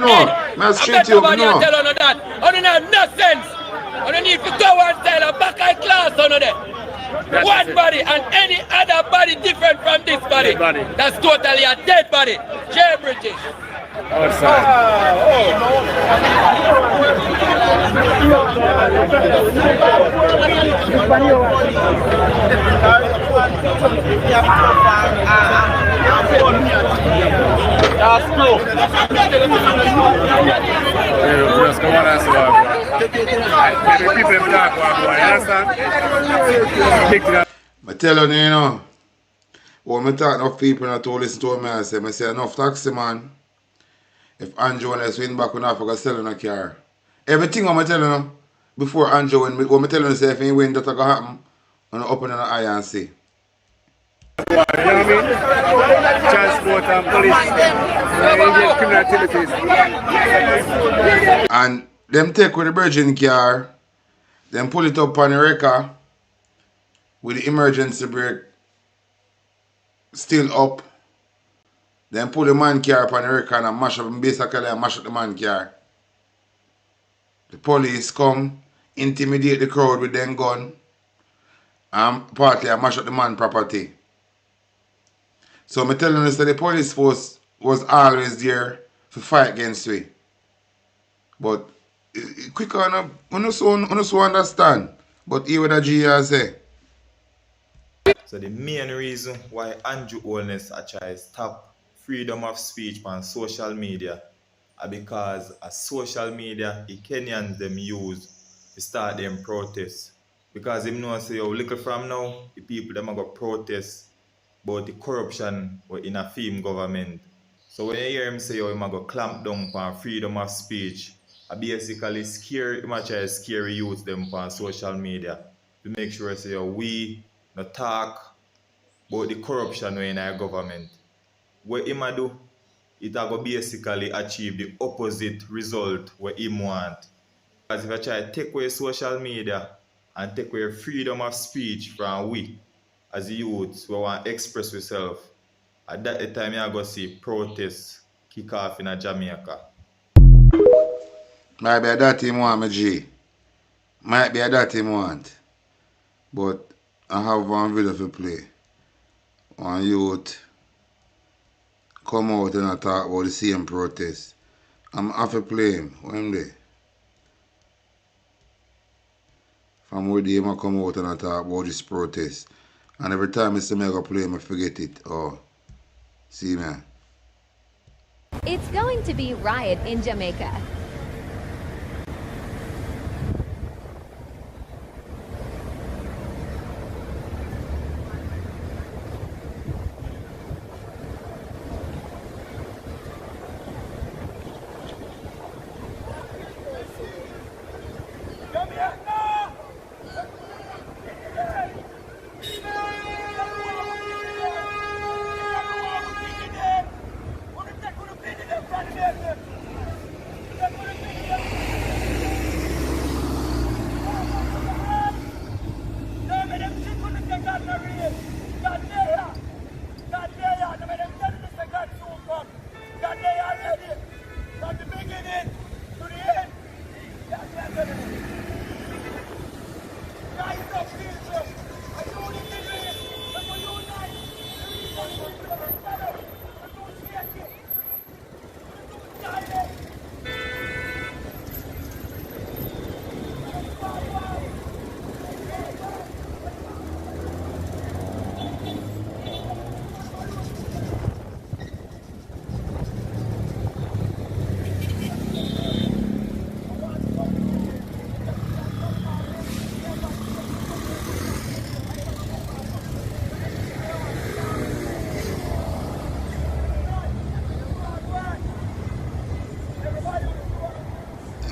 no, I bet nobody no. Tell on that. On have no sense. On the need to go and tell a back eye class on there. One body and any other body different from this body. That's totally a dead body. Jay British. I tell you, you know, when I talk enough people and to listen to me, I say enough taxi man. If Andrew and us win back, we're not going to sell in a car. Everything I'm telling you before Andrew win, when I'm telling you, say if he win, that's going to happen. I'm going to open an eye and see. You know what I mean? Transport and police, criminal activities. And them take with the Virgin car, them pull it up on the wrecker with the emergency brake still up. Then pull the man car up on the wrecker and mash up, basically mash up the man car. The police come, intimidate the crowd with them gun, and partly mash up the man property. So I'm telling you that the police force was always there to fight against we. But quicker, you so understand. But here what a G say. So the main reason why Andrew Holness try to stop freedom of speech on social media are because a social media the Kenyans them use to start them protests. Because him know say yo little from now the people them go protest about the corruption in a film government. So when you hear him say yo him go clamp down on freedom of speech, I basically scare him try to scare youth them on social media to make sure say yo we no talk about the corruption in our government. What him do, it go basically achieve the opposite result what him want. Because if I try to take away social media and take away freedom of speech from we, as youths, we want to express ourselves, at that time you go see protests kick off in Jamaica. Might be that him want, my G. Might be that him want. But I have one video to play. One youth come out and talk about the same protest. I'm have to play him one day. From where they come out and talk about this protest. And every time I see me go play him, I forget it. Oh, see man. It's going to be riot in Jamaica.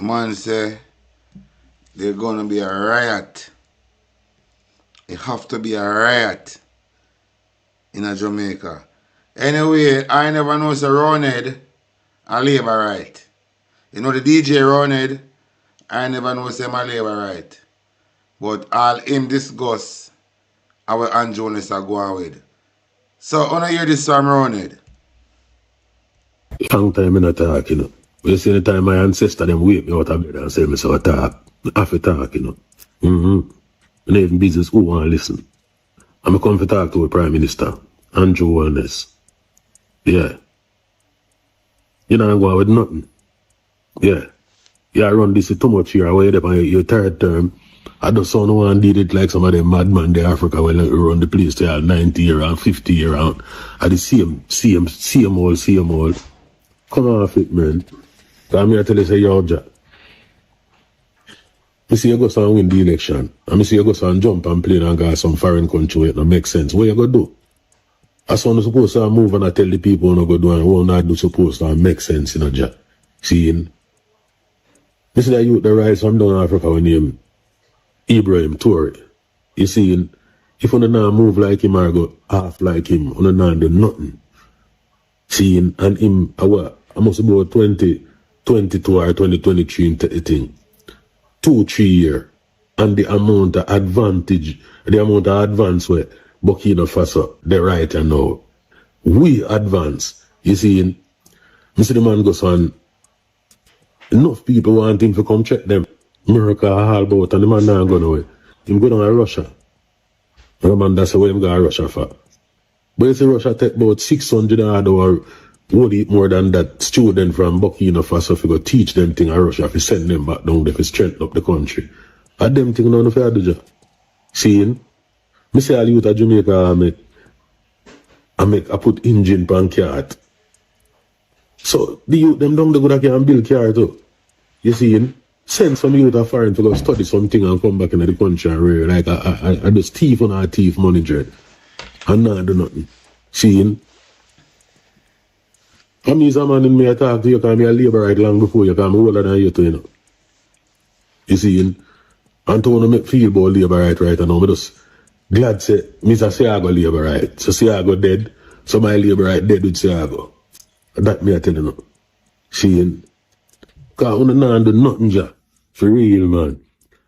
Man say there's gonna be a riot. It have to be a riot in a Jamaica. Anyway, I never know say Roned a labor right. You know the DJ Roned, I never know say my labor right. But all him discuss our Andrew Holness are going with. So wanna hear this from Roned? Long time in a talk, you know. You see the time my ancestor them wake me out of bed and say me so talk. I have to talk, you know. And even business who want to listen. I'm come to talk to the Prime Minister, Andrew Holness. Yeah. You know I'm going with nothing. Yeah. You run this too much here away there on your third term. I don't saw no one did it like some of them madman in Africa when they run the place they are 90 year and 50 year out. At the same old. Come off it, man. I'm here to tell you, say, yo, Jack. I see you go and win the election. And I see you go and jump and play and go to some foreign country where it don't make sense. What you going to do? As soon as you're supposed to move and I tell the people what you do and what not do supposed to make sense, you know, Jack. See, this is the youth that rise from down Africa when name Ibrahim Toure. You see, if you don't move like him or go half like him, you don't do nothing. See, and him, I must be about 2022 or 2023 in thing. 2-3 years. And the amount of advance where Burkina Faso, they right now. We advance. You see, Mr. The man goes on, enough people want him to come check them. America all about, and the man not going away. Him go down to Russia. And the man that's where him go to Russia for. But you see Russia take about 600 or more than that student from Burkina Faso to go teach them thing in Russia to send them back down there to strengthen up the country. I them thing no fair do job. Seeing? Me say all youth of Jamaica I put engine pan car. So the youth them down the good can build car too. You see, send some youth of foreign to go study something and come back into the country and real like I just thief on our thief money dread. And not do nothing. Seeing? I'm a man in me I talk to you because me a labor right long before you because I'm older than you too, you know. You see, and to want to make feel about labor right now, me just glad say, Mr. Siago labor right. So Siago dead, so my labor right dead with Siago. That me I tell you now. See, because we don't do nothing, ja. For real, man.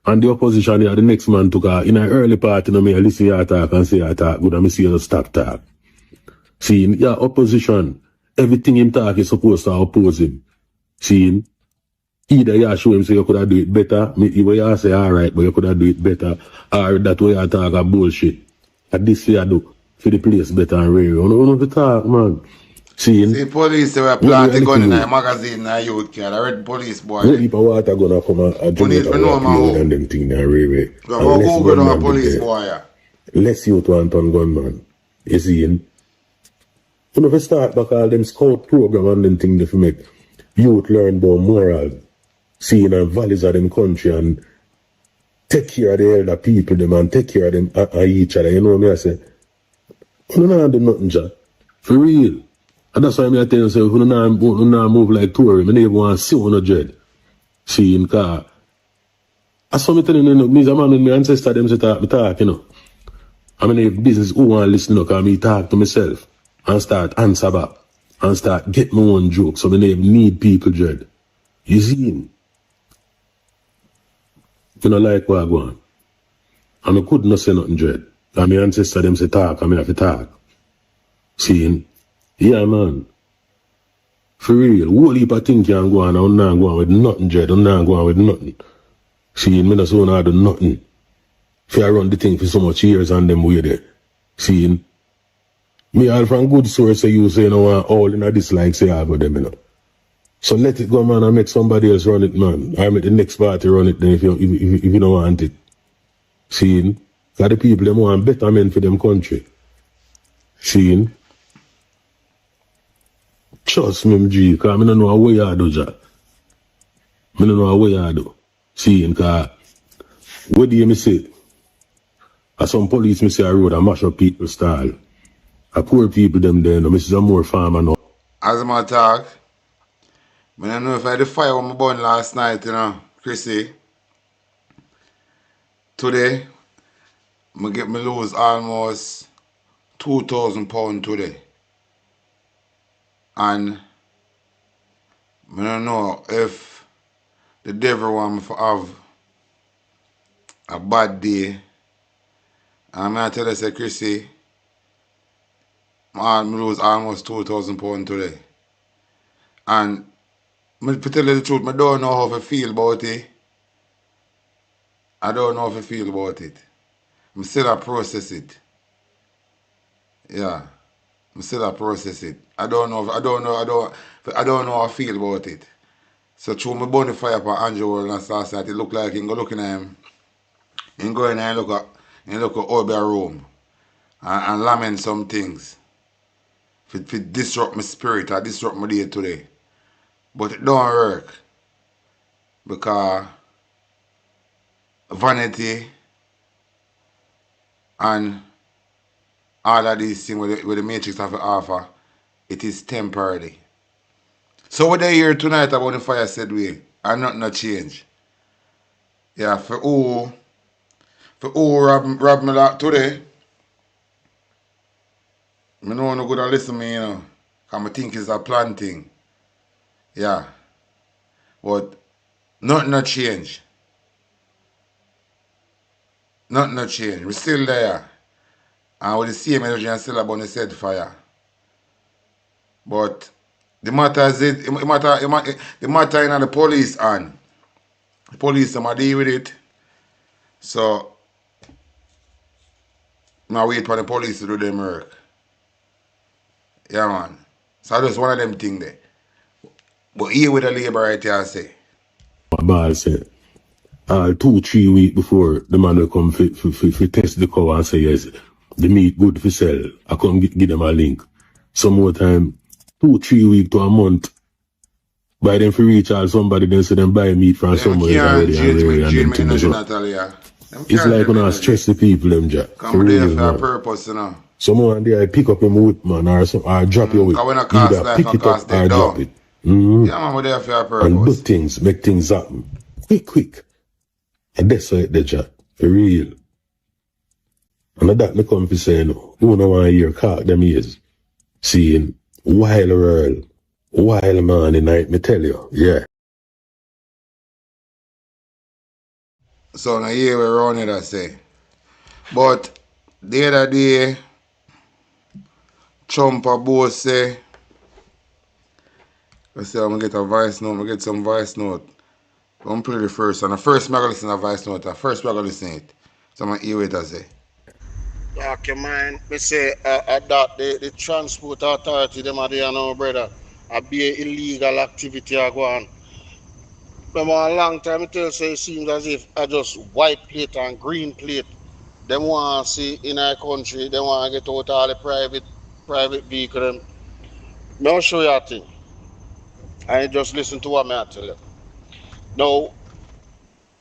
And the opposition here, the next man took in an early part, you know, me I listen to your talk and say your talk good, and me see you stop talk. See, yeah, opposition, everything him talk is supposed to oppose him. See, either you show him say you could have do it better, you say alright, but you could have do it better, or that way you talk a bullshit. And this you do for the place better and real. You know the talk, man. See, police they were planting gun in a magazine in a youth car. I read police boy. What heap of water gonna come and Jamaica and them thing and railway. Go go down a police boy. Less youth want on gunman. You see, you know, if you start back all them scout program and them thing to make youth learn about moral, seeing and values of them country and take care of the elder people them and take care of them each other. You know what I say? You don't do nothing, ja. For real. And that's why I tell you, say, if you don't move like Tory, I never want to see one of dread. See, in car. I saw me telling you, me, a man with my ancestor, them say talk, you know. I mean, if business who want to listen, because me talk to myself and start answer back and start get my own joke. So I never need people dread. You see him? You know, like what I go on. And I could not say nothing dread. And my ancestor, them say talk, and I have to talk. See him? Yeah, man. For real. Whole heap of things can go on. I'm not going with nothing, Jed. I'm not going with nothing. See, me not so not do nothing. If I run the thing for so much years and them way there. See, me all from good source say you say you know all in a dislike say I go them, you know. So let it go, man, and make somebody else run it, man. Or make the next party run it then if you don't want it. See, because the people them want better men for them country. See, trust me, G, because I don't know what you do, Jack. I don't know what you do. See, because what do you say? As some police me say I road a mash up people style. A poor people them there, no, Mrs. a more farmer now. As a matter of fact, I don't know if I had the fire on my bun last night, you know, Chrissy. Today, I get me lose almost £2,000 today. And I don't know if the devil want me to have a bad day. And I'm going to tell you, say, Chrissy, I lose almost £2,000 today. And to tell you the truth, I don't know how I feel about it. I don't know how I feel about it. I'm still a process it. Yeah. I'm still a process it. I don't know how I feel about it. So through my bonfire for Andrew and last night, it looked like he go looking at him. He go in and look at Obeah room and lament some things. If it disrupt my spirit or disrupt my day today. But it don't work. Because vanity and all of these things with the matrix have to offer, it is temporary. So what they hear tonight about the fire said we and nothing no change. Yeah, for who rob me that today, I know no good to listen to me, you know. Because I think it's a plan thing. Yeah. But nothing no change. Nothing no change. We're still there. And with the same energy and still about the said fire. But the matter is the matter in the police and the police are deal with it. So I wait for the police to do their work. Yeah, man. So that's one of them things there. But here with the labor right here I say. Ball say, 2-3 weeks before the man will come for test the cow and say yes, the meat good for sell. I come give them a link. Some more time, 2-3 weeks to a month. By them for reach out somebody then say them buy meat from somewhere already and them things. It's like when I stress the people them jack. Come there for a purpose, you know. Someone there I pick up him with man or drop you with. Either pick it up or drop it. Yeah, man, we're there for a purpose. And do things, make things happen. Quick. And that's why they jack. For real. And that me come to say no. You don't want to hear cock them ears. Seeing wild world. Wild man in night, me tell you, yeah. So now here we're around it, I say. But the other day, Trump both say, let's say I'm gonna get a voice note, I'm gonna get some voice note. I'm gonna play the first one. The first I'm gonna listen to a voice note, the first I'm gonna listen it. So I'm gonna hear what I say. Talk your mind. Me say that the transport authority, them are there now, brother. A be an illegal activity I go on. Remember a long time it tell say it seems as if I just white plate and green plate. Them want to see in our country, they want to get out all the private vehicle. Them. I'll show you a thing. I just listen to what I tell you. Now,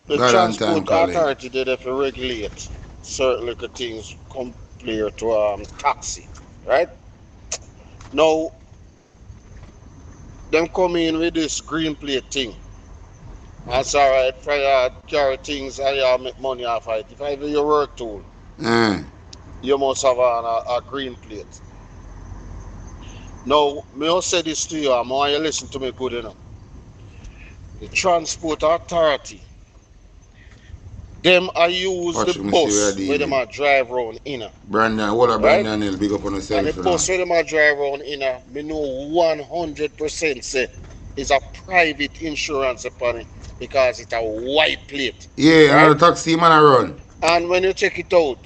the transport authority did have to regulate certain little things compared to taxi, right? Now, them come in with this green plate thing. That's alright, if you carry things and you make money off it. If I do your work tool, you must have a green plate. Now, may I say this to you, I want you to listen to me good enough. The transport authority, them I use the bus where them I drive around inner. Brandon, what a Brandon will big up on yourself. And the bus where them I drive around inner, me know 100% say is a private insurance upon it because it's a white plate. Yeah, right? And the taxi man I run. And when you check it out,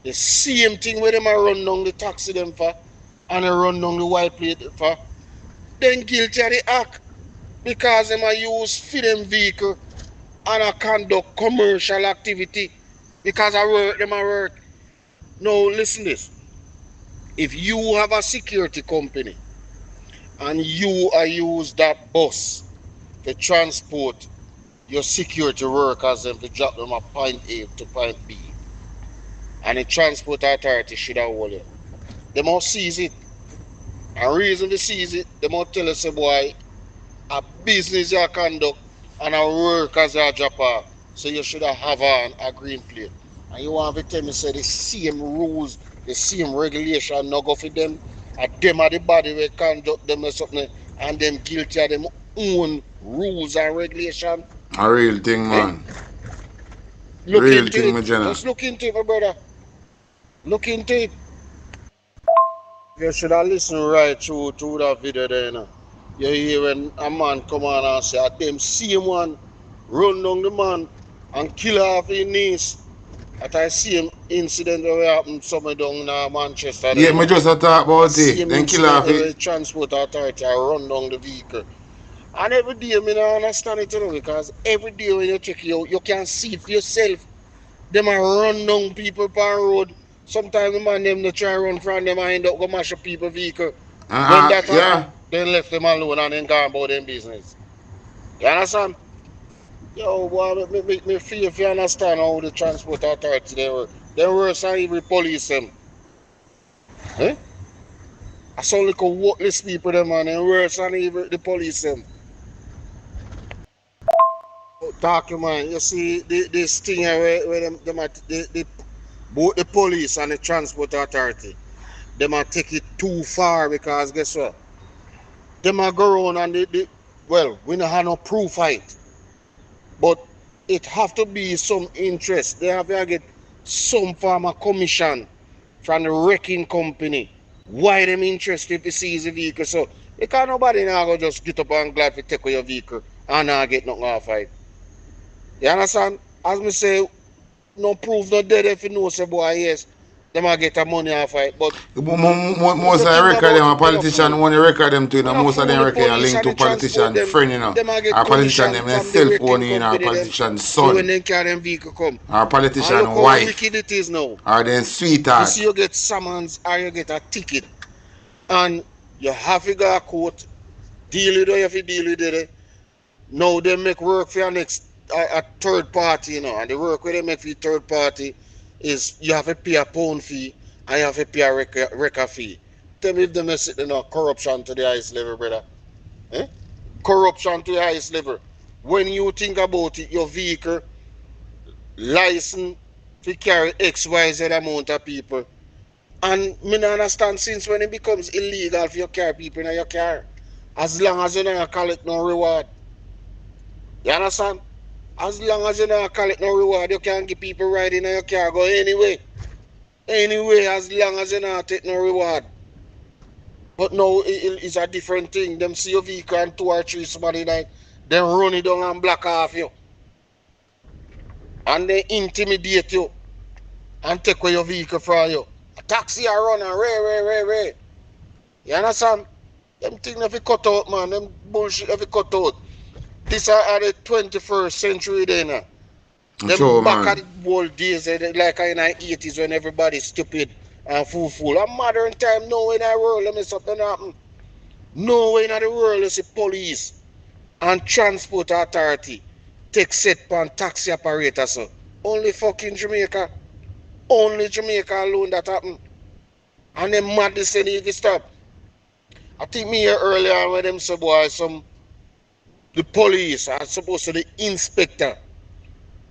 the same thing where them I run down the taxi them for and I run down the white plate for, then guilty of the act because them I use for them vehicle and I conduct commercial activity because I work. Now listen this. If you have a security company and you use that bus to transport your security workers and to drop them at point A to point B, and the transport authority should have hold you, they must seize it. And reason they seize it, they must tell us, boy, a business you conduct and a workers you drop off, so you should have on a green plate. And you want to tell me say the same rules, the same regulation no go for them, and them are the body we conduct them or something, and them guilty of them own rules and regulation. A real thing, man. Look real into thing, it. Just look into it, my brother. Look into it. You should have listened right through that video there, you know. You hear when a man come on and say, them same one run down the man and kill off his niece. At I same incident that happened somewhere down in Manchester. Yeah, me just talk about it. Then kill off it. The transport authority run down the vehicle. And every day, I don't understand it, you know, because every day when you check it out, you can see it for yourself. Them are run down people on the road. Sometimes the man them they try run from them and end up go mash up people's vehicle. When that happen, then left them alone and then gone about them business. You understand? Yo, boy, make me feel if you understand how the transport authority they work. They worse than even police them. Eh? I saw like a worthless people them and they worse than even the police them. Talk to man, you see this thing where both the police and the transport authority, they might take it too far because guess what? They might go around and well, we don't have no proof of it. But it have to be some interest. They have to get some form of commission from the wrecking company. Why them interested to seize the vehicle? So because nobody now go just get up and glad to take away your vehicle and not get nothing off of it. You understand? As me say, no proof, no dead if you know say boy, yes. them a get a money off it. But most of the record them, a politician only record them too. Most of them record are linked to politician friend, you know. Them a get Our politician commission them from the self wrecking owning, our company them. politician So when son, they carry them vehicle come. our And politician look how wife, wicked it is now. or then You sweetheart. see you get summons or you get a ticket. And you have to go to court. Deal with it, you have to deal with it. Now they make work for your next a third party, you know, and the work where they make for the third party is you have to pay a pound fee and you have to pay a record fee. Tell me if them sit in corruption to the highest level, brother. Eh? Corruption to the highest level. When you think about it, your vehicle license to carry XYZ amount of people. And me not understand since when it becomes illegal for you to carry people in your car. As long as you don't collect no reward. You understand? As long as you don't collect no reward, you can give people ride in your car, go anyway. Anyway, as long as you don't take no reward. But now it's a different thing. Them see your vehicle and 2 or 3 somebody like, them run it down and block off you. And they intimidate you. And take away your vehicle from you. A taxi are run and ray. You understand? Them things have to cut out, man. Them bullshit have to cut out. This are the 21st century then. Them Sure, back man. at the old days, like in the 80s when everybody's stupid and fool. A modern time, no way in the world, let me something happen. No way in the world, you see police and transport authority take set on taxi operator, so. Only fucking Jamaica. Only Jamaica alone that happen. And them madness say need to stop. I think me here earlier when them say boy the police are supposed to, the inspector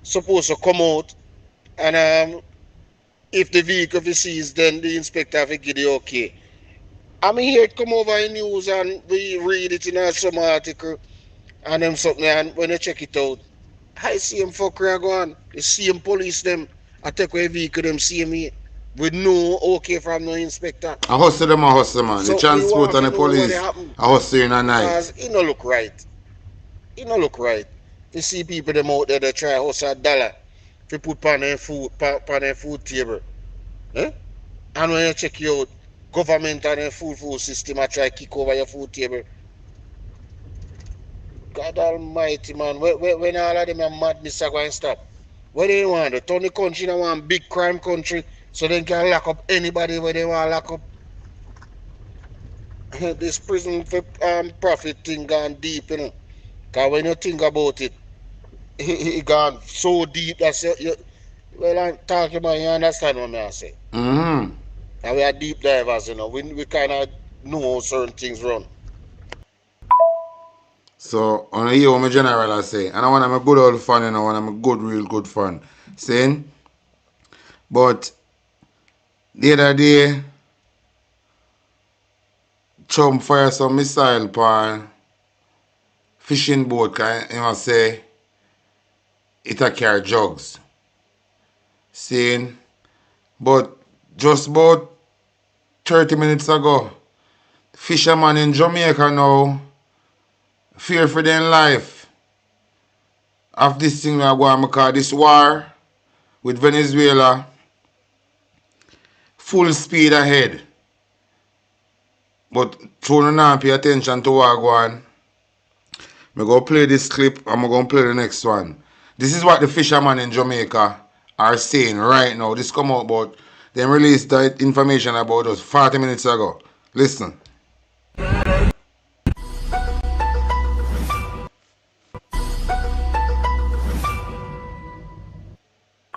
supposed to come out and if the vehicle is seized, then the inspector have to give the okay. I mean here it come over in news and we read it in some article and them something, and when they check it out, I see them fucker go on. The same police them I take away vehicle them see me with no okay from no inspector. I hustle them, man. So The transport and the police, I hustle in a night. Because it no look right. It no look right. You see people them out there that try hustle $1 to put on their food table. Eh? And when you check you out, government and their food system I try kick over your food table. God almighty, man. When all of them are madness are going to stop. What do they want? They turn the country into one big crime country so they can lock up anybody where they want to lock up. This prison for profit thing gone deep, you know. Because when you think about it, it gone so deep that well, I'm talking about, you understand what I say. Mm-hmm. And we are deep divers, you know. We kind of know how certain things run. So, on a year, my general I say, and I want I'm a good old fan, you know, and I'm a good, real good fan. Saying, but the other day, Trump fire some missile upon fishing boat, can you say it a carry drugs. Saying, but just about 30 minutes ago, fishermen in Jamaica now fear for their life of this thing we are going because this war with Venezuela full speed ahead. But through not pay attention to what going on, I'm going to play this clip and I'm going to play the next one. This is what the fishermen in Jamaica are saying right now. This come out about, they released that information about us 40 minutes ago. Listen.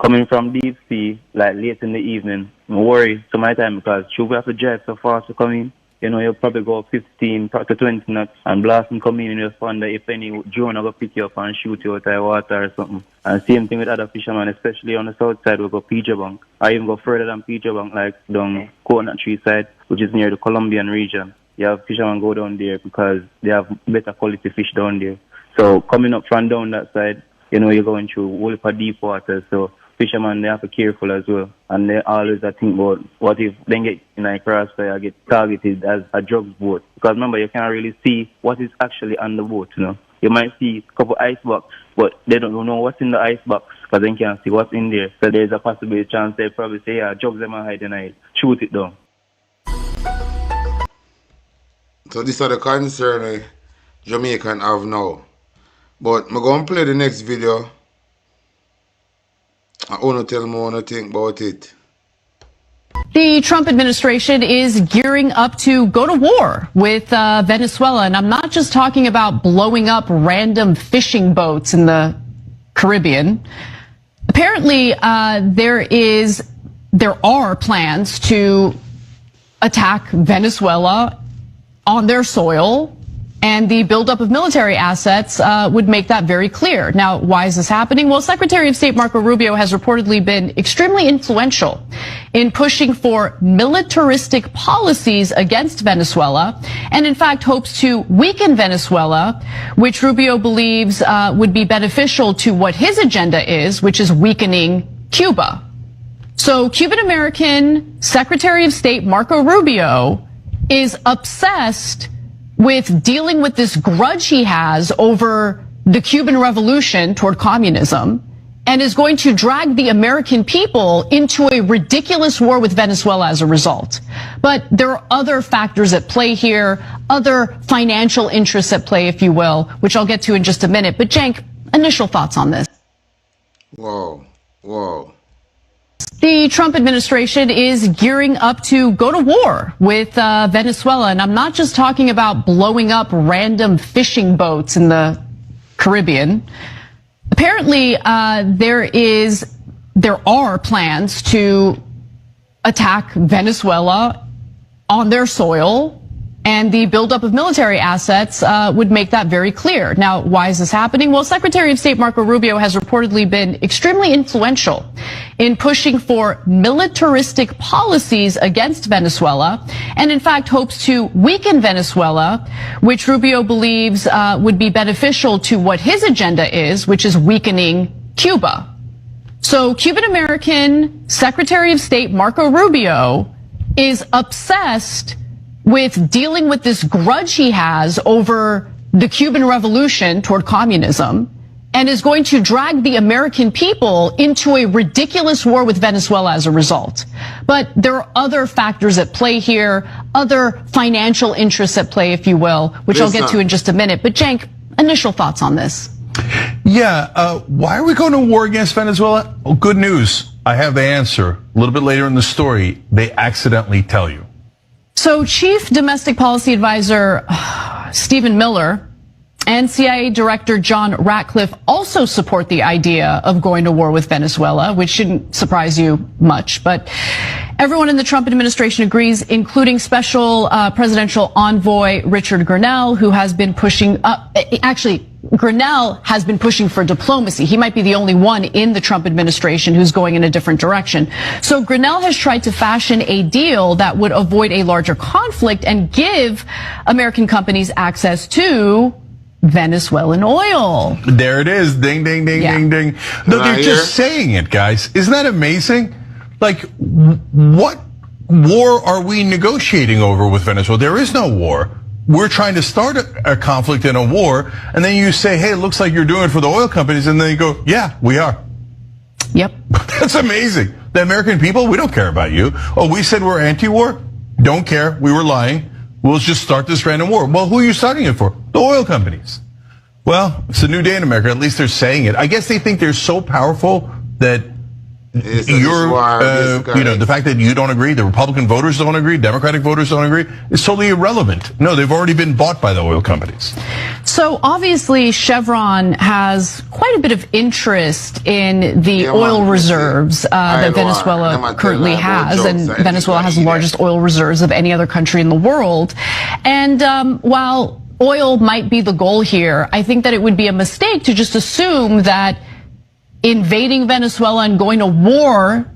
Coming from deep sea, like late in the evening, I'm worried to my time because should we have to drive so fast to come in? You know, you'll probably go 15 to 20 knots and blast and come in and you just wonder if any drone will pick you up and shoot you out of the water or something. And same thing with other fishermen, especially on the south side, we go PJ Bank. I even go further than PJ Bank, like down Coconut Tree side, which is near the Colombian region. You have fishermen go down there because they have better quality fish down there. So coming up from down that side, you know, you're going through a whole heap of deep water. So fishermen, they have to be careful as well. And they always think about what if they get in a crossfire, get targeted as a drugs boat. Because remember, you can't really see what is actually on the boat, you know. You might see a couple ice box, but they don't know what's in the ice box because they can't see what's in there. So there's a possible chance they probably say, yeah, drugs them and hide and I shoot it down. So this are the concern Jamaican have now. But I'm going to play the next video. I want to tell me what I think about it. The Trump administration is gearing up to go to war with Venezuela. And I'm not just talking about blowing up random fishing boats in the Caribbean. Apparently, there are plans to attack Venezuela on their soil, and the buildup of military assets would make that very clear. Now, why is this happening? Well, Secretary of State Marco Rubio has reportedly been extremely influential in pushing for militaristic policies against Venezuela, and in fact hopes to weaken Venezuela, which Rubio believes would be beneficial to what his agenda is, which is weakening Cuba. So Cuban-American Secretary of State Marco Rubio is obsessed with dealing with this grudge he has over the Cuban Revolution toward communism, and is going to drag the American people into a ridiculous war with Venezuela as a result. But there are other factors at play here, other financial interests at play, if you will, which I'll get to in just a minute. But Cenk, initial thoughts on this? Whoa, whoa. The Trump administration is gearing up to go to war with Venezuela. And I'm not just talking about blowing up random fishing boats in the Caribbean. Apparently, there are plans to attack Venezuela on their soil, and the buildup of military assets would make that very clear. Now, why is this happening? Well, Secretary of State Marco Rubio has reportedly been extremely influential in pushing for militaristic policies against Venezuela, and in fact hopes to weaken Venezuela, which Rubio believes would be beneficial to what his agenda is, which is weakening Cuba. So Cuban-American Secretary of State Marco Rubio is obsessed with dealing with this grudge he has over the Cuban Revolution toward communism, and is going to drag the American people into a ridiculous war with Venezuela as a result. But there are other factors at play here, other financial interests at play, if you will, which I'll get to in just a minute. But Cenk, initial thoughts on this? Yeah, why are we going to war against Venezuela? Well, good news. I have the answer. A little bit later in the story, they accidentally tell you. So Chief Domestic Policy Advisor Stephen Miller and CIA Director John Ratcliffe also support the idea of going to war with Venezuela, which shouldn't surprise you much. But everyone in the Trump administration agrees, including Special Presidential Envoy Richard Grenell, who has been pushing Grenell has been pushing for diplomacy. He might be the only one in the Trump administration who's going in a different direction. So Grenell has tried to fashion a deal that would avoid a larger conflict and give American companies access to Venezuelan oil. There it is. Ding, ding, ding, ding, ding. No, they're just saying it, guys. Isn't that amazing? Like, what war are we negotiating over with Venezuela? There is no war. We're trying to start a conflict and a war, and then you say, hey, it looks like you're doing it for the oil companies, and then you go, yeah, we are. Yep. That's amazing. The American people, we don't care about you. Oh, we said we're anti-war? Don't care. We were lying. We'll just start this random war. Well, who are you starting it for? The oil companies. Well, it's a new day in America. At least they're saying it. I guess they think they're so powerful that the fact that you don't agree, the Republican voters don't agree, Democratic voters don't agree, is totally irrelevant. No, they've already been bought by the oil companies. So obviously Chevron has quite a bit of interest in the oil reserves that Venezuela currently has, and Venezuela has the largest oil reserves of any other country in the world. And while oil might be the goal here, I think that it would be a mistake to just assume that invading Venezuela and going to war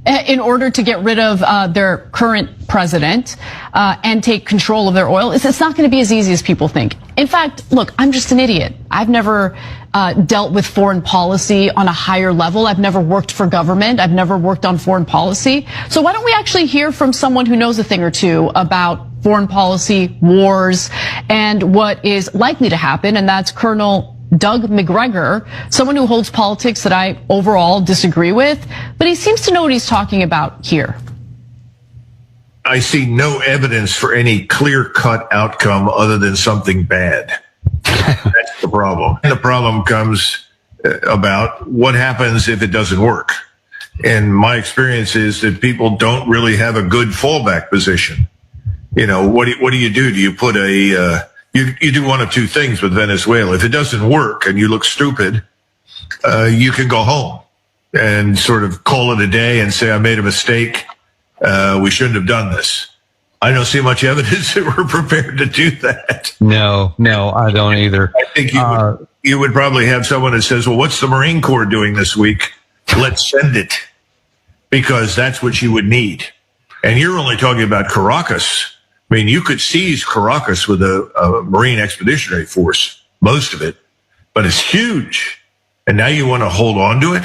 in order to get rid of their current president and take control of their oil, it's not going to be as easy as people think. In fact, look, I'm just an idiot. I've never dealt with foreign policy on a higher level. I've never worked for government. I've never worked on foreign policy. So why don't we actually hear from someone who knows a thing or two about foreign policy, wars, and what is likely to happen, and that's Colonel Doug McGregor, someone who holds politics that I overall disagree with, but he seems to know what he's talking about here. I see no evidence for any clear-cut outcome other than something bad. That's the problem. And the problem comes about what happens if it doesn't work. And my experience is that people don't really have a good fallback position. You know, what do you do? Do you put you do one of two things with Venezuela. If it doesn't work and you look stupid, you can go home and sort of call it a day and say, I made a mistake. We shouldn't have done this. I don't see much evidence that we're prepared to do that. No, I don't either. I think you would probably have someone that says, well, what's the Marine Corps doing this week? Let's send it, because that's what you would need. And you're only talking about Caracas. I mean, you could seize Caracas with a Marine Expeditionary Force, most of it, but it's huge. And now you want to hold on to it?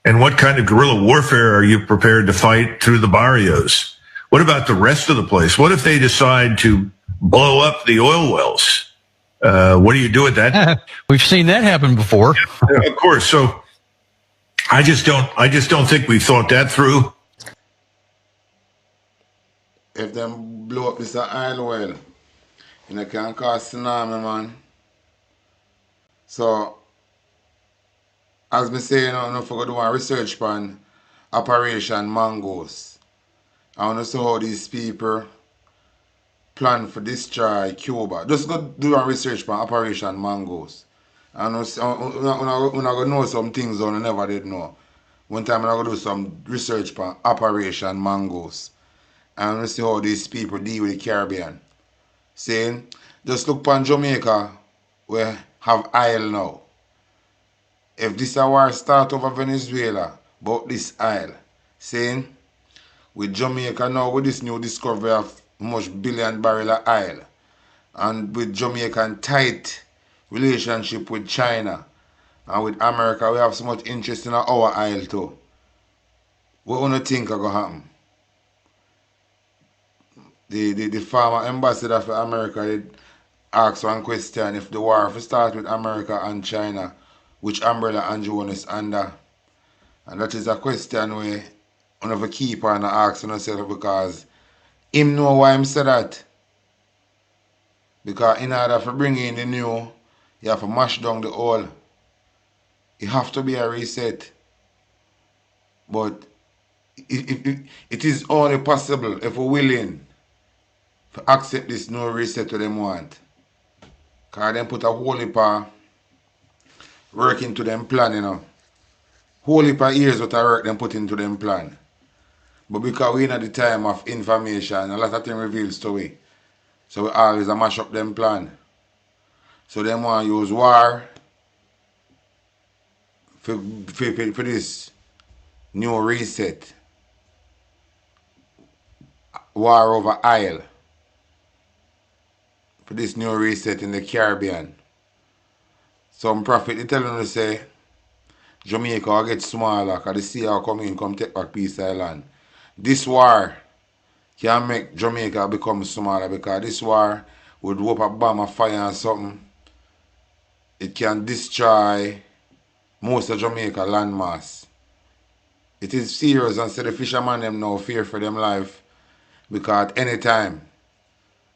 And what kind of guerrilla warfare are you prepared to fight through the barrios? What about the rest of the place? What if they decide to blow up the oil wells? What do you do with that? We've seen that happen before. Of course. So I just don't think we've thought that through. If them blow up this oil well, it can cause tsunami, man. So, as me say, I don't forget to do a research on Operation Mongoose. I want to see how these people plan for destroy Cuba. Just go do a research on Operation Mongoose. And when I go know some things I never did know. One time I go do some research on Operation Mongoose. And we see how these people deal with the Caribbean. Saying, just look upon Jamaica, we have oil now. If this a war start over Venezuela, about this oil, saying, with Jamaica now, with this new discovery of much billion barrel of oil, and with Jamaican tight relationship with China, and with America, we have so much interest in our oil too. What do you think is going to happen? The former ambassador for America did ask one question: if the war if start with America and China, which umbrella Andrew one is under? And that is a question where one of the keep on asking himself, because him know why him said that. Because in order to bring in the new, you have to mash down the old. It have to be a reset. But it is only possible if we're willing to accept this no reset to them want. Because them put a whole heap of work into them plan, you know. Whole heap of years what I work them put into them plan. But because we're in at the time of information, a lot of things reveals to we. So we always mash up them plan. So them want to use war for this new reset. War over oil. For this new reset in the Caribbean. Some prophet they tell them to say Jamaica will get smaller because the sea will come in, come take back Peace Island. This war can make Jamaica become smaller, because this war would whoop a bomb of fire and something. It can destroy most of Jamaica landmass. It is serious, and so the fishermen them now fear for them life, because at any time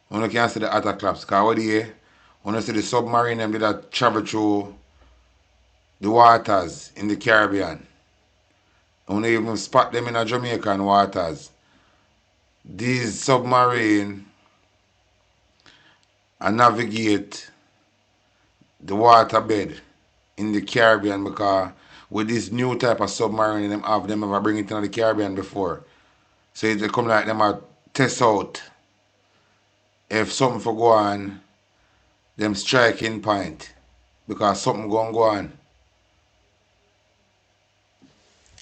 one can see the attack claps. Because what do you when you see the submarine them did that travel through the waters in the Caribbean, and when you even spot them in the Jamaican waters, these submarine and navigate the waterbed in the Caribbean, because with this new type of submarine them have, them ever bring it into the Caribbean before. So it come like them a test out if something for go on, them striking point, because something going to go on.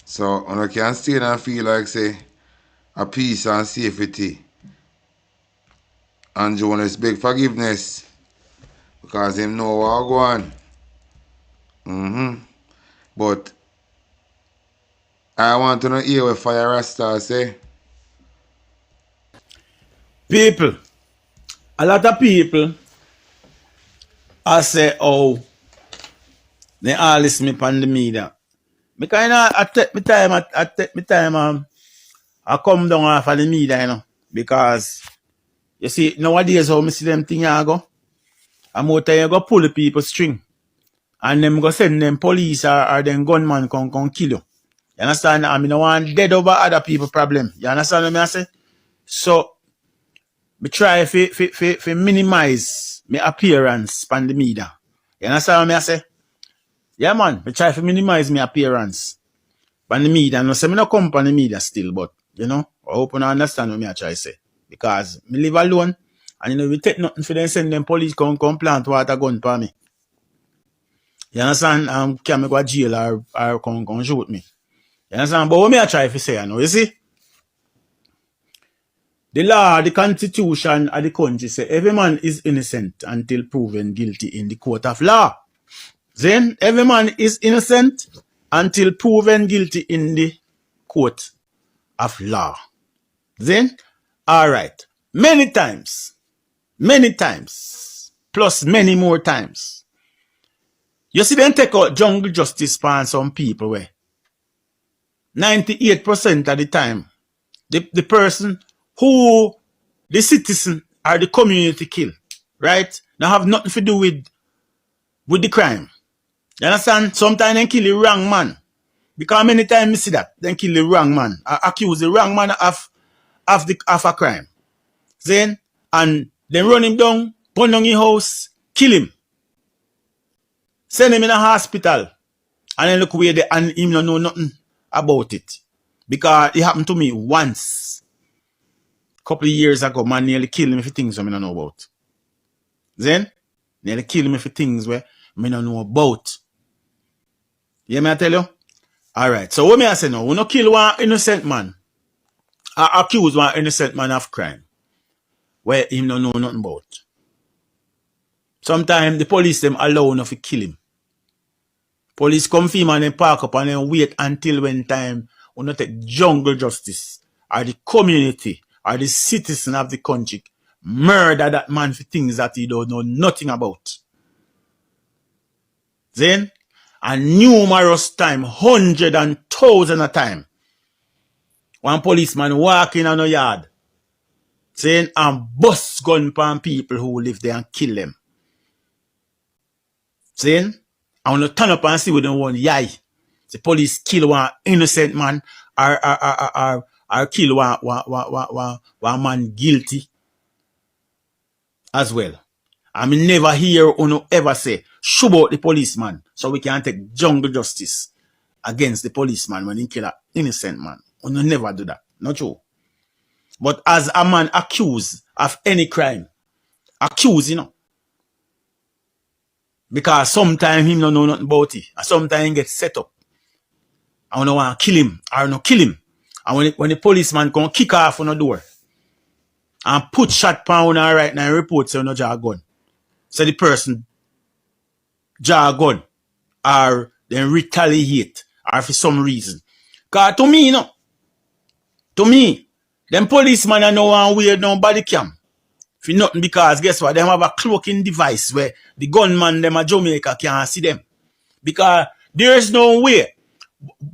So when I can stay and feel like say a peace and safety, and Jonas beg forgiveness because him know what go on. But I want to know hear what Fire Rasta say. People, A lot of people I say, oh, they all listen me on the media. Because I take my time, I come down off of the media, because you see, nowadays how I see them thing I go, I'm out there go pull the people string. And them go send them police or them gunman come kill you. You understand? I mean, no one dead over other people problem. You understand what I say? So, me try to minimize my appearance on the media. You understand what I say? Yeah, man. Me try to minimize my appearance on the media. No, say me no come on the media still, but, I hope you understand what I try to say. Because me live alone, and we take nothing for them send them police come plant water gun for me. You understand? Can me go to jail or come shoot me. You understand? But what I try to say, you see? The law, the constitution of the country say every man is innocent until proven guilty in the court of law. Then every man is innocent until proven guilty in the court of law. Then, alright. Many times, plus many more times. You see them take out jungle justice for some people where 98% of the time, the person who the citizen or the community kill, right? Now have nothing to do with the crime. You understand? Sometimes they kill the wrong man. Because many times you see that, they kill the wrong man. Accuse the wrong man of a crime. Then, and then run him down, burn down his house, kill him. Send him in a hospital. And then look where and him don't know nothing about it. Because it happened to me once. Couple of years ago, man nearly killed me for things I don't know about. Then, nearly killed me for things where I don't know about. You hear me I tell you? Alright, so what me I say now? We no kill one innocent man. I accuse one innocent man of crime. Where him don't know nothing about. Sometimes the police them allow enough to kill him. Police come for him and then park up and then wait until when time we not take jungle justice or the community or the citizen of the country murder that man for things that he don't know nothing about. Then, and numerous time, 100 and 1,000 a time, one policeman walk in on a yard, saying and bust gun pan people who live there and kill them. Saying, I want to turn up and see with them one yai. The police kill one innocent man or kill one man guilty as well. I mean, never hear or ever say, shove out the policeman so we can take jungle justice against the policeman when he kill an innocent man. We never do that. Not true. But as a man accused of any crime, accused, because sometimes he don't know nothing about it. And sometimes he gets set up. I don't want to kill him or not kill him. And when the policeman come kick off on the door and put shot pound and right now and report say no draw gun. So the person draw a gun or then retaliate or for some reason. Because to me, them policemen are no one wear no body cam. For nothing because guess what? They have a cloaking device where the gunman them at Jamaica can't see them. Because there is no way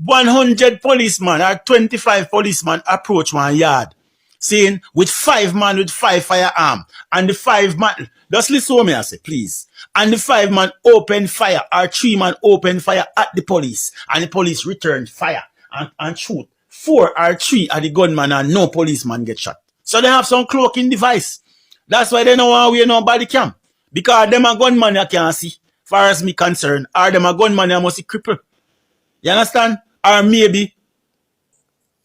100 policemen or 25 policemen approach one yard saying with 5 man with 5 firearm and the 5 man, just listen to me I say please, and the 5 man open fire or 3 man open fire at the police and the police return fire and shoot 4 or 3 at the gunman and no policeman get shot. So they have some cloaking device. That's why they don't want to wear no body cam. Because them a gunman you can't see, far as me concerned, or them a gunman you must see cripple. You understand? Or maybe,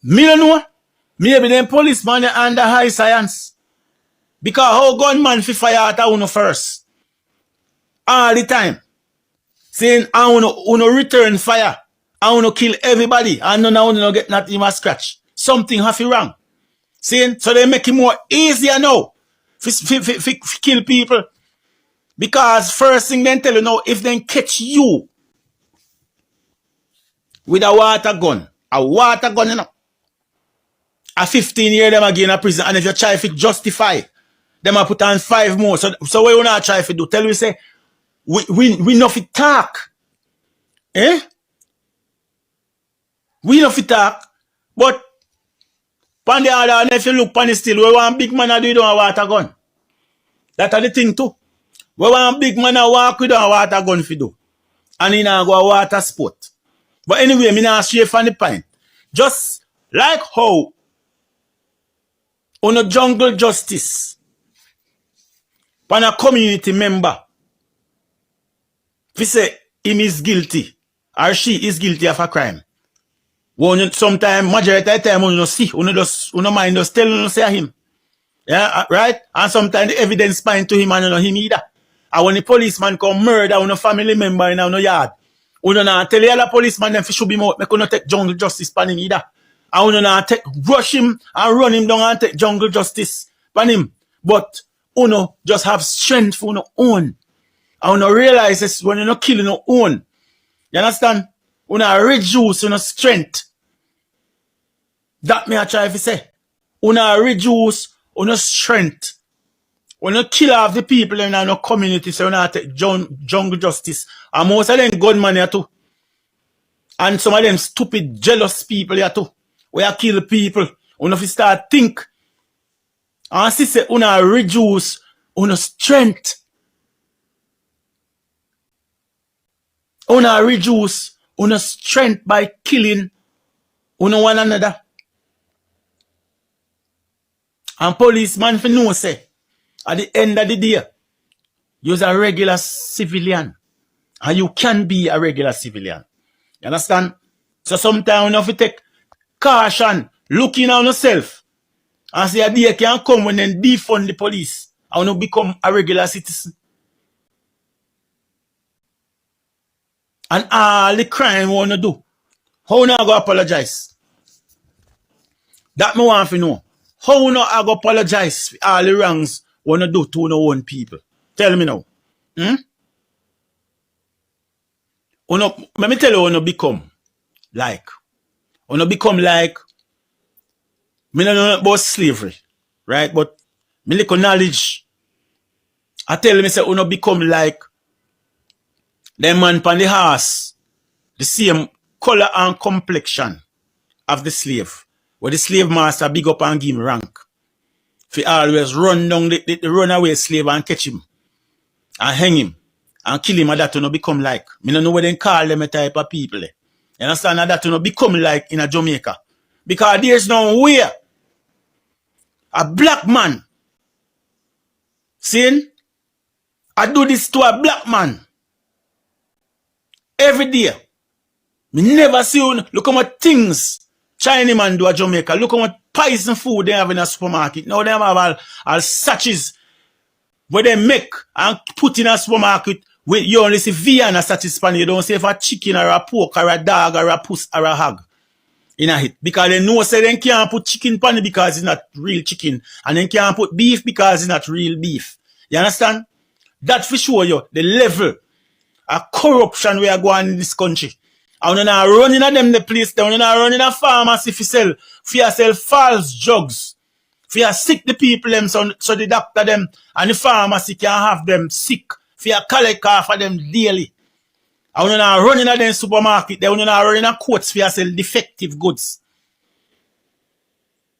me don't know, maybe them policeman are under high science. Because how gunman fi fire at uno first? All the time. Saying, I uno return fire. I uno kill everybody. And none of uno get not even a scratch. Something have to wrong. Saying, so they make it more easier now. Fi kill people. Because first thing they tell you now, if they catch you with a water gun, a 15 year them again in prison, and if you try to justify Them a put on 5 more. So what you not try to do? Tell we say, we know fit talk. Eh? We know fit talk. But, pan the other hand, if you look pan the still, we want big man to do it on a water gun. That's the thing too. We want big man to walk with a water gun for do. And he now go a water sport. But anyway, me not stray from the point. Just like how on a jungle justice, when a community member, if we say him is guilty or she is guilty of a crime, sometimes, majority of the time, you see, you mind just tell you say him. Yeah, right? And sometimes the evidence point to him and you know him either. And when the policeman come murder a family member in our yard, you not tell the other policeman them should be more, make you not take jungle justice pan him either. And you not take rush him and run him down and take jungle justice pan him. But you just have strength for your own. And you realize this when you're not killing your own. You understand? You not reduce your strength. That me I try to say. You not reduce your strength. When you kill off the people in our community, so you not take jungle justice. And most of them gunmen here too. And some of them stupid, jealous people here too. Where kill people. You know if you start think. And see say you not reduce your strength. You not reduce your strength by killing one another. And policeman for know say, at the end of the day, you're a regular civilian. And you can be a regular civilian. You understand? So sometimes you have to take caution, looking on yourself, and say a day can come when then defund the police, and you become a regular citizen. And all the crime you want to do, how you not go apologize? That me want to know. How you not go apologize for all the wrongs you want to do to your own people? Tell me now. Let me tell you how you become like. You become like, me don't know about slavery, right? But me little knowledge, I tell me say you become like them man pan the horse, the same color and complexion of the slave. Where the slave master big up and give him rank. If he always run down the runaway slave and catch him. And hang him. And kill him and that will become like. Me don't know what they call them a type of people. You understand? And that will become like in a Jamaica. Because there's no way a black man, seeing, I do this to a black man every day. Me never see you. Look how much things Chinese man do a Jamaica. Look how much poison food they have in a supermarket. Now they have all sachets where they make and put in a supermarket where you only see Vienna satisfying. You don't see if a chicken or a pork or a dog or a puss or a hog in a hit. Because they know say they can't put chicken pan because it's not real chicken. And they can't put beef because it's not real beef. You understand? That for sure you the level of corruption we are going in this country. And when I running at them the place, when I running a pharmacy for sell false drugs. For you sick the people them so the doctor them and the pharmacy can have them sick. For you collect off of them daily. And when I running at them supermarket, when I running a courts for you sell defective goods.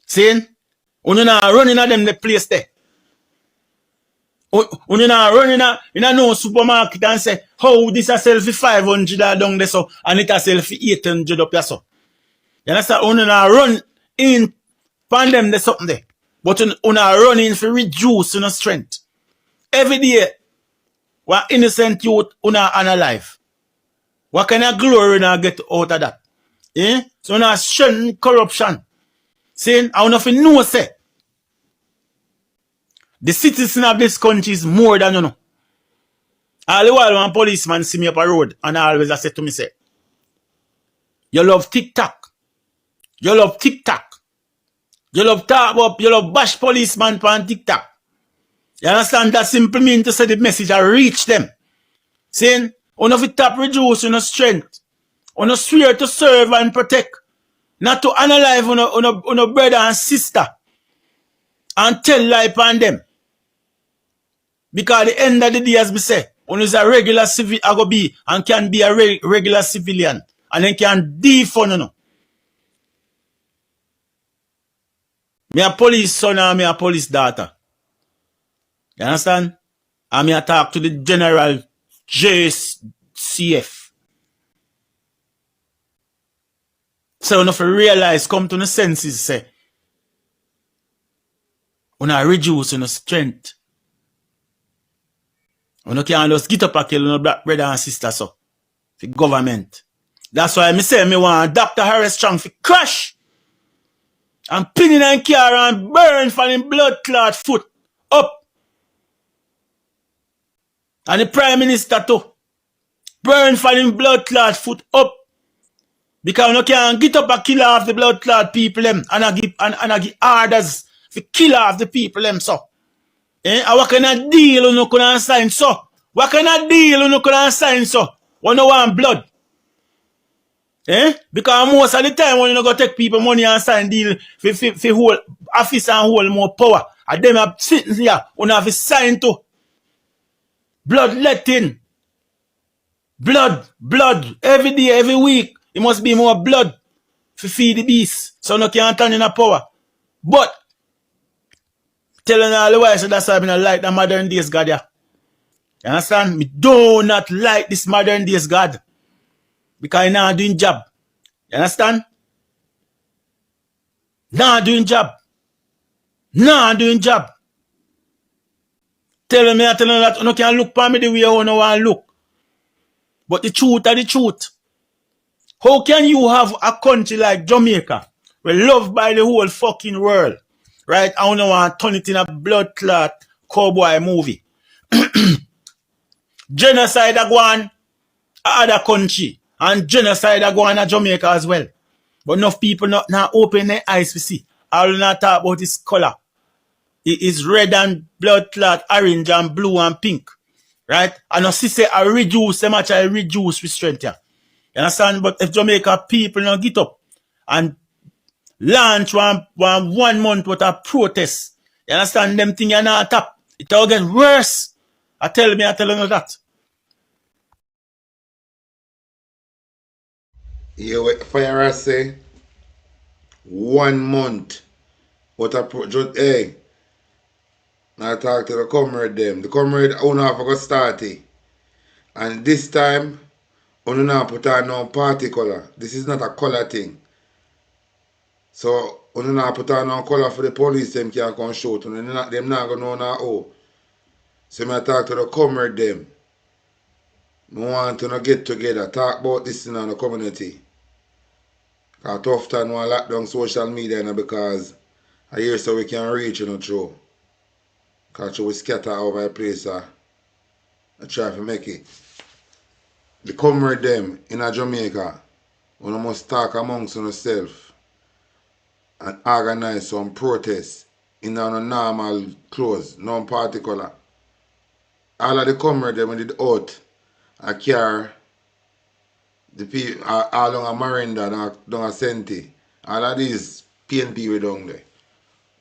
See? When I running at them the place there. When you not running in a no supermarket and say, how this a sell for 500 down there so, and it a sell for 800 up there so. You understand? When you not run in, pan them there's something there. But when you not running for reduce your strength. Every day, what innocent youth you not alive. What kind of glory you get out of that? Eh? So you not strength corruption. Saying, I don't know say. The citizen of this country is more than you know. All the while when policeman see me up a road and I always say to me say, you love TikTok. You love TikTok. You love talk up, you love bash policeman on TikTok. You understand that simply mean to say the message and reach them. Saying, on of it top reduce your strength. On a swear to serve and protect. Not to analyze on a brother and sister. And tell lie upon them. Because at the end of the day, as me say, when is a regular civil, I go be and can be a regular civilian. And then can defund, you know. Me a police son and me a police daughter. You understand? And me a talk to the general JCF. So enough to realize, come to the senses, say, when I reduce in the strength. When you can't just get up and kill no black brother and sister, so. The government. That's why me say me want Dr. Harris Strong to crash. And pin in and car and burn for him blood clot foot up. And the Prime Minister too. Burn for him blood clot foot up. Because you can't get up and kill off the blood clot people them. And I give orders to kill off the people them so. And what kind of deal you can sign so? What kind of deal you can sign so? When you want blood? Because most of the time when you go take people money and sign deal for hold office and hold more power. And them are sitting here, you have to sign to blood letting. Blood. Every day, every week. It must be more blood to feed the beast. So no can't turn in a power. But telling all the while, so that's why I don't like the modern days God. Yeah. You understand? Me do not like this modern days God. Because I'm not doing job. You understand? Not doing job. Telling me that you can look for me the way you want to look. But the truth are the truth. How can you have a country like Jamaica, loved by the whole fucking world, right? I don't want to turn it in a blood clot cowboy movie. Genocide are going other country, and genocide are going to Jamaica as well. But enough people not open their eyes to see. I will not talk about this color. It is red and blood clot, orange and blue and pink. Right? And I see say I reduce so much I reduce with strength here. You understand? But if Jamaica people not get up and launch one month with a protest, you understand them thing you not tap. It will get worse. I tell you that. Yeah, what Fire say 1 month. What a hey. Now talk to the comrade them. The comrade owner have to start it. And this time, you not put on no party color. This is not a color thing. So, you not put on no color for the police, them can come shoot. Them not going to know now how. So, I talk to the comrade them. I want to get together, talk about this in the community. Because Tufton want to lock down social media because I hear so we can reach through. Because we scatter over a place. I try to make it. The comrade them in Jamaica, we must talk amongst yourselves and organize some protests in a normal clothes, non-particular. All of the comrade them did out a car, the people all along a Marinda, down a Senti. All of these PNP we down there.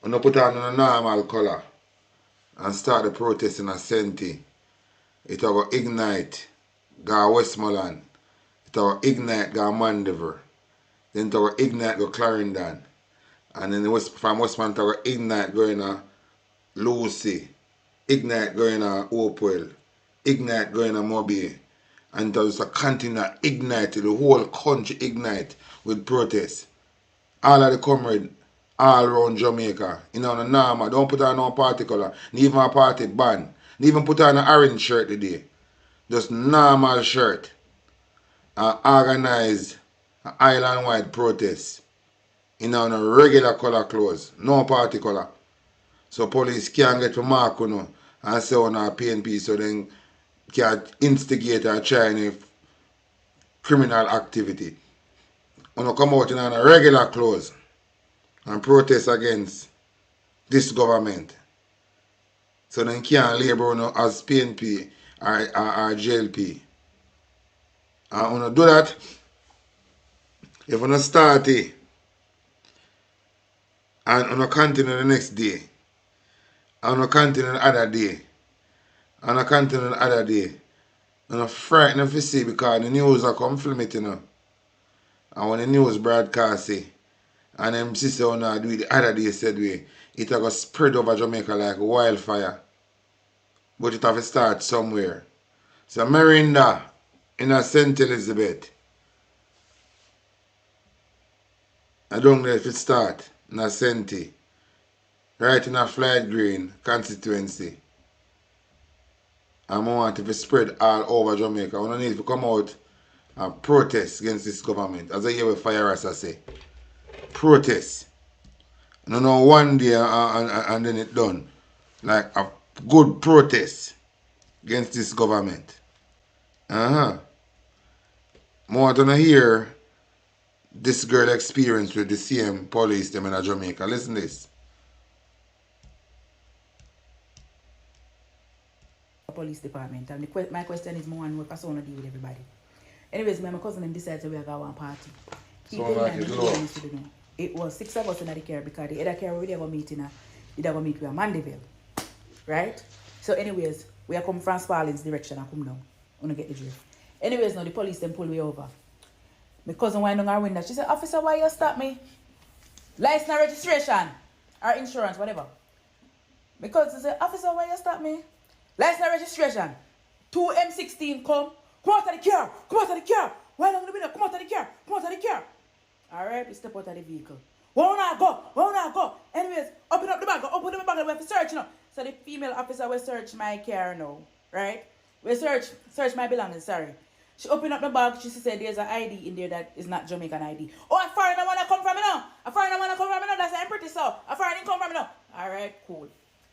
We put on a normal color and start the protest in a Senti. It will ignite, go Westmoreland. It will ignite, go Mandeville. Then it will ignite, go Clarendon. And then from Westmoreland, it will ignite, going to Lucy. Ignite, going to Hopewell. Ignite, going to Mobile. And there's a continue ignite, the whole country ignite with protests. All of the comrades all around Jamaica. You know, the normal, don't put on no party color, even a party band. Even put on an orange shirt today. Just normal shirt. And organize an island-wide protest. In a regular color clothes. No party color. So police can't get to mark and say on our PNP so then can instigate or try any criminal activity. Come out in a regular clothes and protest against this government. So then can't labor as PNP or JLP. And when you do that, if you start it and you continue the next day, and you continue the other day, And I continue the other day. And I'm frightened if you see because the news are come film it, you know. And when the news broadcast it, and them sister on do it the other day said it will spread over Jamaica like wildfire. But it have to start somewhere. So Merinda in a St. Elizabeth. I don't know if it start in a St. Right in a Flight Green constituency. And I want it to spread all over Jamaica. We don't need to come out and protest against this government. As I hear what Fire Rasta say. Protest. No, no, one day and then it done. Like a good protest against this government. I want to hear this girl experience with the same police them in Jamaica. Listen to this. Police department, and my question is more and more because I want to deal with everybody. Anyways, my cousin and decided we are going to one party. It was 6 of us in the car because the other car we did go meet with Mandeville. Right? So anyways, we are coming from Sparlin's direction and come down. I want to get the drift. Anyways, now the police then pull me over. My cousin went on our window. She said, "Officer, why you stop me? License, registration, or insurance, whatever." My cousin said, "Officer, why you stop me? License, registration. 2 M16 come out of the car. Come out of the car. Why don't you come out of the car? Come out of the car." Alright, we step out of the vehicle. Where not go? Where not go? Anyways, open up the bag. Open up the bag. We have to search now. So the female officer will search my car now. Right? We search my belongings, sorry. She opened up the bag. She said there's an ID in there that is not Jamaican ID. "Oh, a foreigner wanna come from me now. A foreigner wanna come from me now. That's I'm pretty so. A foreigner come from me now." Alright, cool.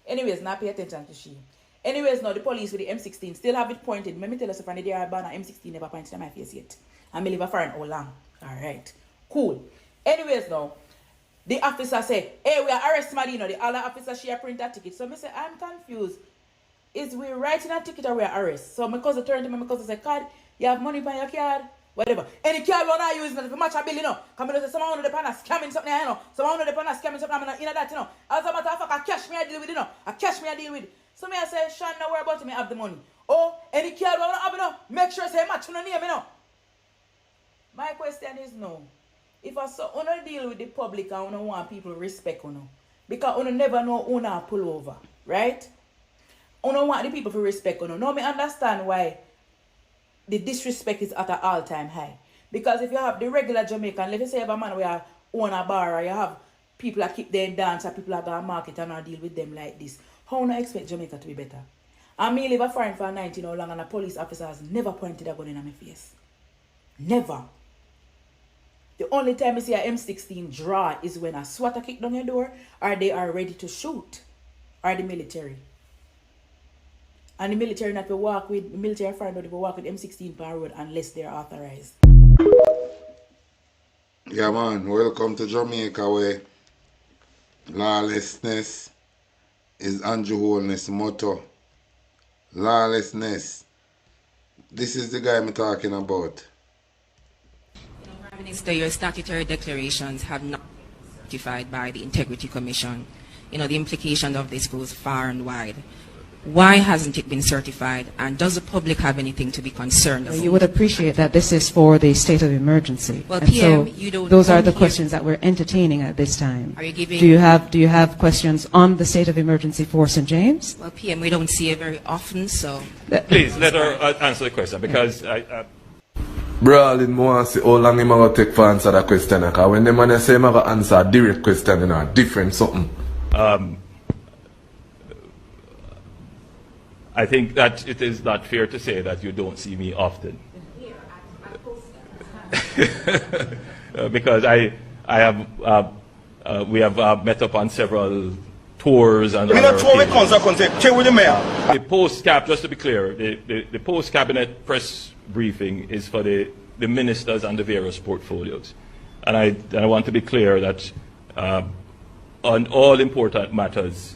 Anyways, now pay attention to she. Anyways, now the police with the M16 still have it pointed. Let me tell you something, the day I ban M16 never pointed to my face yet. And me leave a foreign how long. Alright. Cool. Anyways now, the officer say, "Hey, we are arresting Madino." The other officer she a print a ticket. So me say, "I'm confused. Is we writing a ticket or we are arrest?" So my cousin turned to me, my cousin said, "Card, you have money on your card? Whatever. Any card we not use to match a bill, you know. Come in, someone on the pan scamming something, you know. Someone on the pan scamming something, you know that, you know. As a matter of fact, I cash me I deal with, you know. I cash me I deal with. So me I say, "Sean, don't worry about me, I have the money." "Oh, any card we not have, you know. Make sure say match on the name, you know." My question is no. If I saw you deal with the public and you want people respect you, because you never know who to pull over, right? You don't want the people to respect you. Now me understand why the disrespect is at an all-time high. Because if you have the regular Jamaican, let's say you have a man where own a bar or you have people that keep their dance or people that go to market and not deal with them like this, how do you expect Jamaica to be better? And me live a foreign for 19 how long and a police officer has never pointed a gun in my face. Never. The only time I see a M16 draw is when a SWAT kick down your door or they are ready to shoot. Or the military. And the military not to walk with, the military foreign not to walk with M16 per road unless they're authorized. Yeah man, welcome to Jamaica where lawlessness is Andrew Holness' motto. Lawlessness. This is the guy I'm talking about. Prime Minister, your statutory declarations have not been certified by the Integrity Commission. You know, the implication of this goes far and wide. Why hasn't it been certified, and does the public have anything to be concerned about? You would appreciate that this is for the state of emergency. Well, and PM, so you don't those are the here. questions that we're entertaining at this time. Are you giving? Do you have questions on the state of emergency for St. James? Well, PM, we don't see it very often, so. Please let her answer the question because Brawling more see how long him going to take for answer that question. Because when the man say him going to answer a direct question, you know, different something. I think that it is not fair to say that you don't see me often. Because we have met up on several tours and other the post-cap, just to be clear, the post-cabinet press briefing is for the ministers and the various portfolios. And I want to be clear that on all important matters,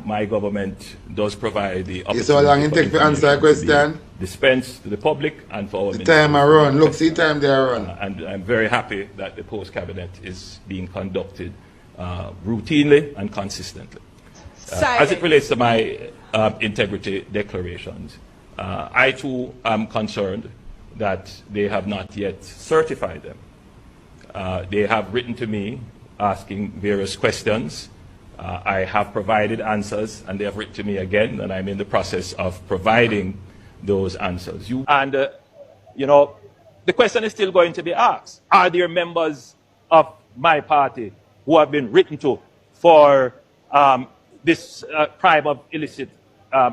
my government does provide the opportunity so long it take to answer a question? Dispensed to the public and for our the time I run. Look, see time they run. And I'm very happy that the post-cabinet is being conducted routinely and consistently. As it relates to my integrity declarations, I too am concerned that they have not yet certified them. They have written to me asking various questions. I have provided answers, and they have written to me again, and I'm in the process of providing those answers. You know, the question is still going to be asked. Are there members of my party who have been written to for this crime of illicit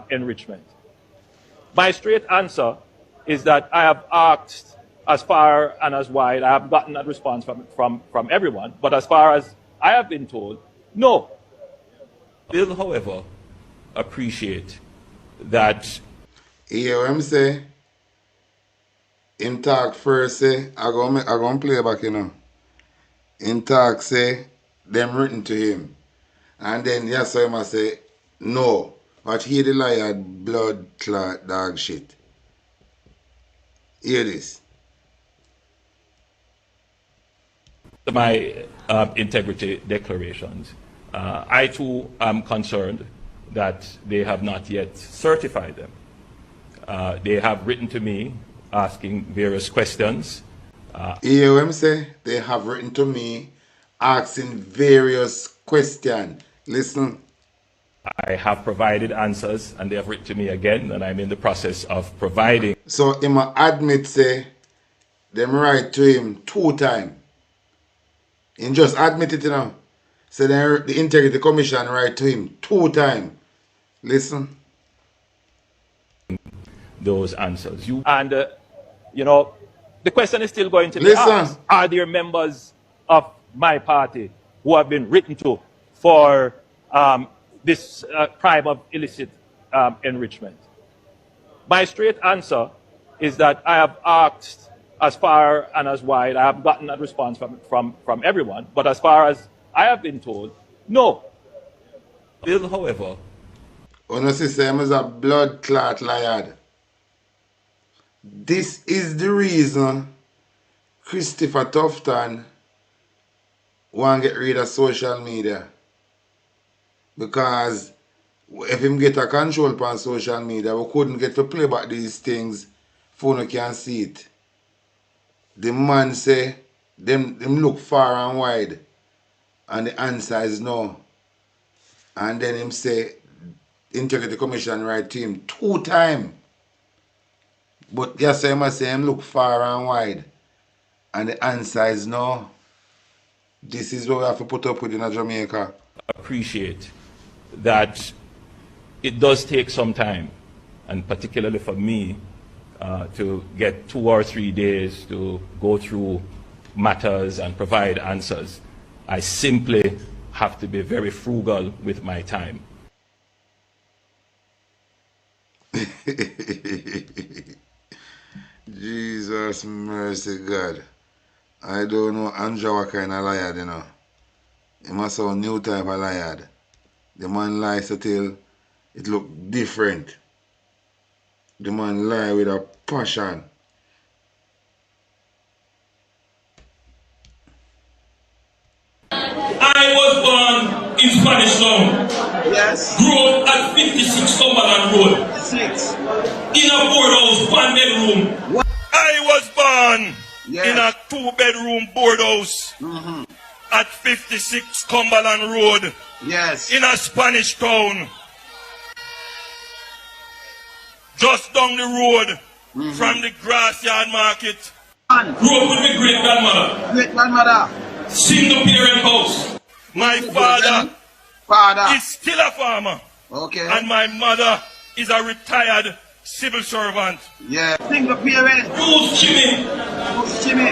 enrichment? My straight answer is that I have asked as far and as wide. I have gotten that response from everyone, but as far as I have been told, no. Will, however, appreciate that. You hear what I'm saying? Him talk first, say, I go play back, you know. Him talk, say, them written to him. And then, yes, so him say, no. But hear the liar, blood clot, dog shit. Hear this. My integrity declarations, I too am concerned that they have not yet certified them. They have written to me asking various questions. You hear what I'm saying? They have written to me asking various questions. Listen. I have provided answers, and they have written to me again, and I'm in the process of providing. So him admit, say, them write to him 2 times. He just admit it, you know. So then the Integrity Commission write to him 2 times. Listen. Those answers. You know, the question is still going to be asked. Are there members of my party who have been written to for this crime of illicit enrichment? My straight answer is that I have asked as far and as wide. I have gotten that response from everyone, but as far as I have been told, no. Bill, however, Ono system is a blood clot liar. This is the reason Christopher Tufton want to get rid of social media. Because if him get a control upon social media, we couldn't get to play back these things for no can see it. The man say, them look far and wide. And the answer is no. And then him say, Integrity Commission write to him 2 times. But yes, I must say him look far and wide. And the answer is no. This is what we have to put up with in Jamaica. Appreciate that it does take some time, and particularly for me, to get 2 or 3 days to go through matters and provide answers. I simply have to be very frugal with my time. Jesus mercy God. I don't know Andrew what kind of liar, you know. He must have a new type of liar. The man lies till it look different. The man lie with a passion. I was born in Spanish Town. Yes. Grew up at 56 Cumberland Road. 6. In a boardhouse, 1 bedroom. What? I was born in a 2-bedroom boardhouse at 56 Cumberland Road. Yes. In a Spanish Town. Just down the road from the Grassyard Market. Grew up with my great-grandmother. Great-grandmother. Single parent house. My father is still a farmer. Okay. And my mother is a retired civil servant. Yeah. Single parent. Who's Jimmy? Who's Jimmy?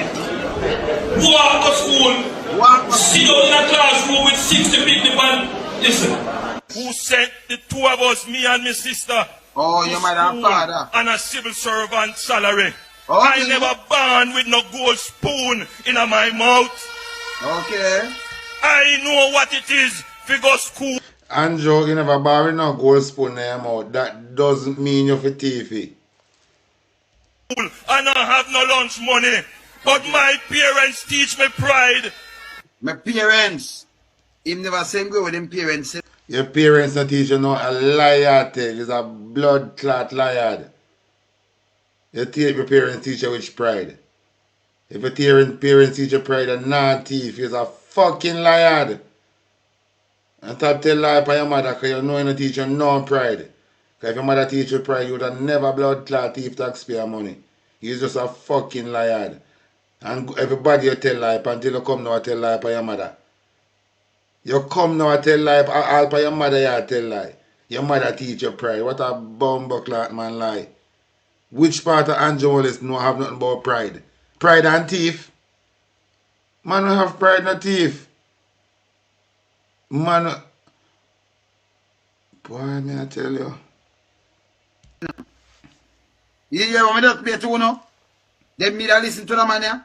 Walk to school. Sit down in a classroom with 60 people and listen. Who sent the 2 of us, me and my sister? Oh, your mother and father. And a civil servant salary. Okay. I never born with no gold spoon in my mouth. Okay. I know what it is to go school. Andrew, you never borrow no gold spoon in your mouth. That doesn't mean you're for TV. I don't have no lunch money. But my parents teach me pride. My parents, him never same go with them parents. Your parents not teach you no a liar thing. It's a blood clot liar. Your parents teach you which pride. If your parents teach you pride and non-thief, you're a fucking liar. And stop tell lie by your mother because you know you don't teach you no pride. Because if your mother teach you pride, you would have never blood clot thief taxpayer money. You're just a fucking liar. And everybody you tell lie until you come now and tell lie by your mother. You come now and tell lie all by your mother you tell lie. Your mother teach you pride. What a bumbuckler man lie. Which part of Andrew Wallace no have nothing about pride? Pride and thief. Man don't have pride no thief. Man, boy, me I tell you. You hear what me just play to no? Them me that listen to the man yeah?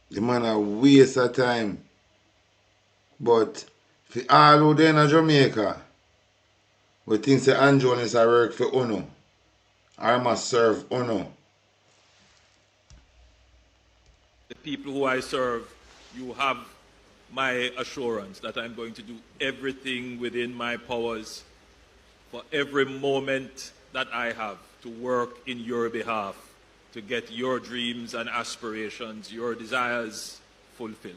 The man a waste of time. But for all who there in Jamaica, we think say Andrew Wallace a work for Uno. I must serve Uno. The people who I serve, you have my assurance that I'm going to do everything within my powers for every moment that I have to work in your behalf to get your dreams and aspirations, your desires fulfilled.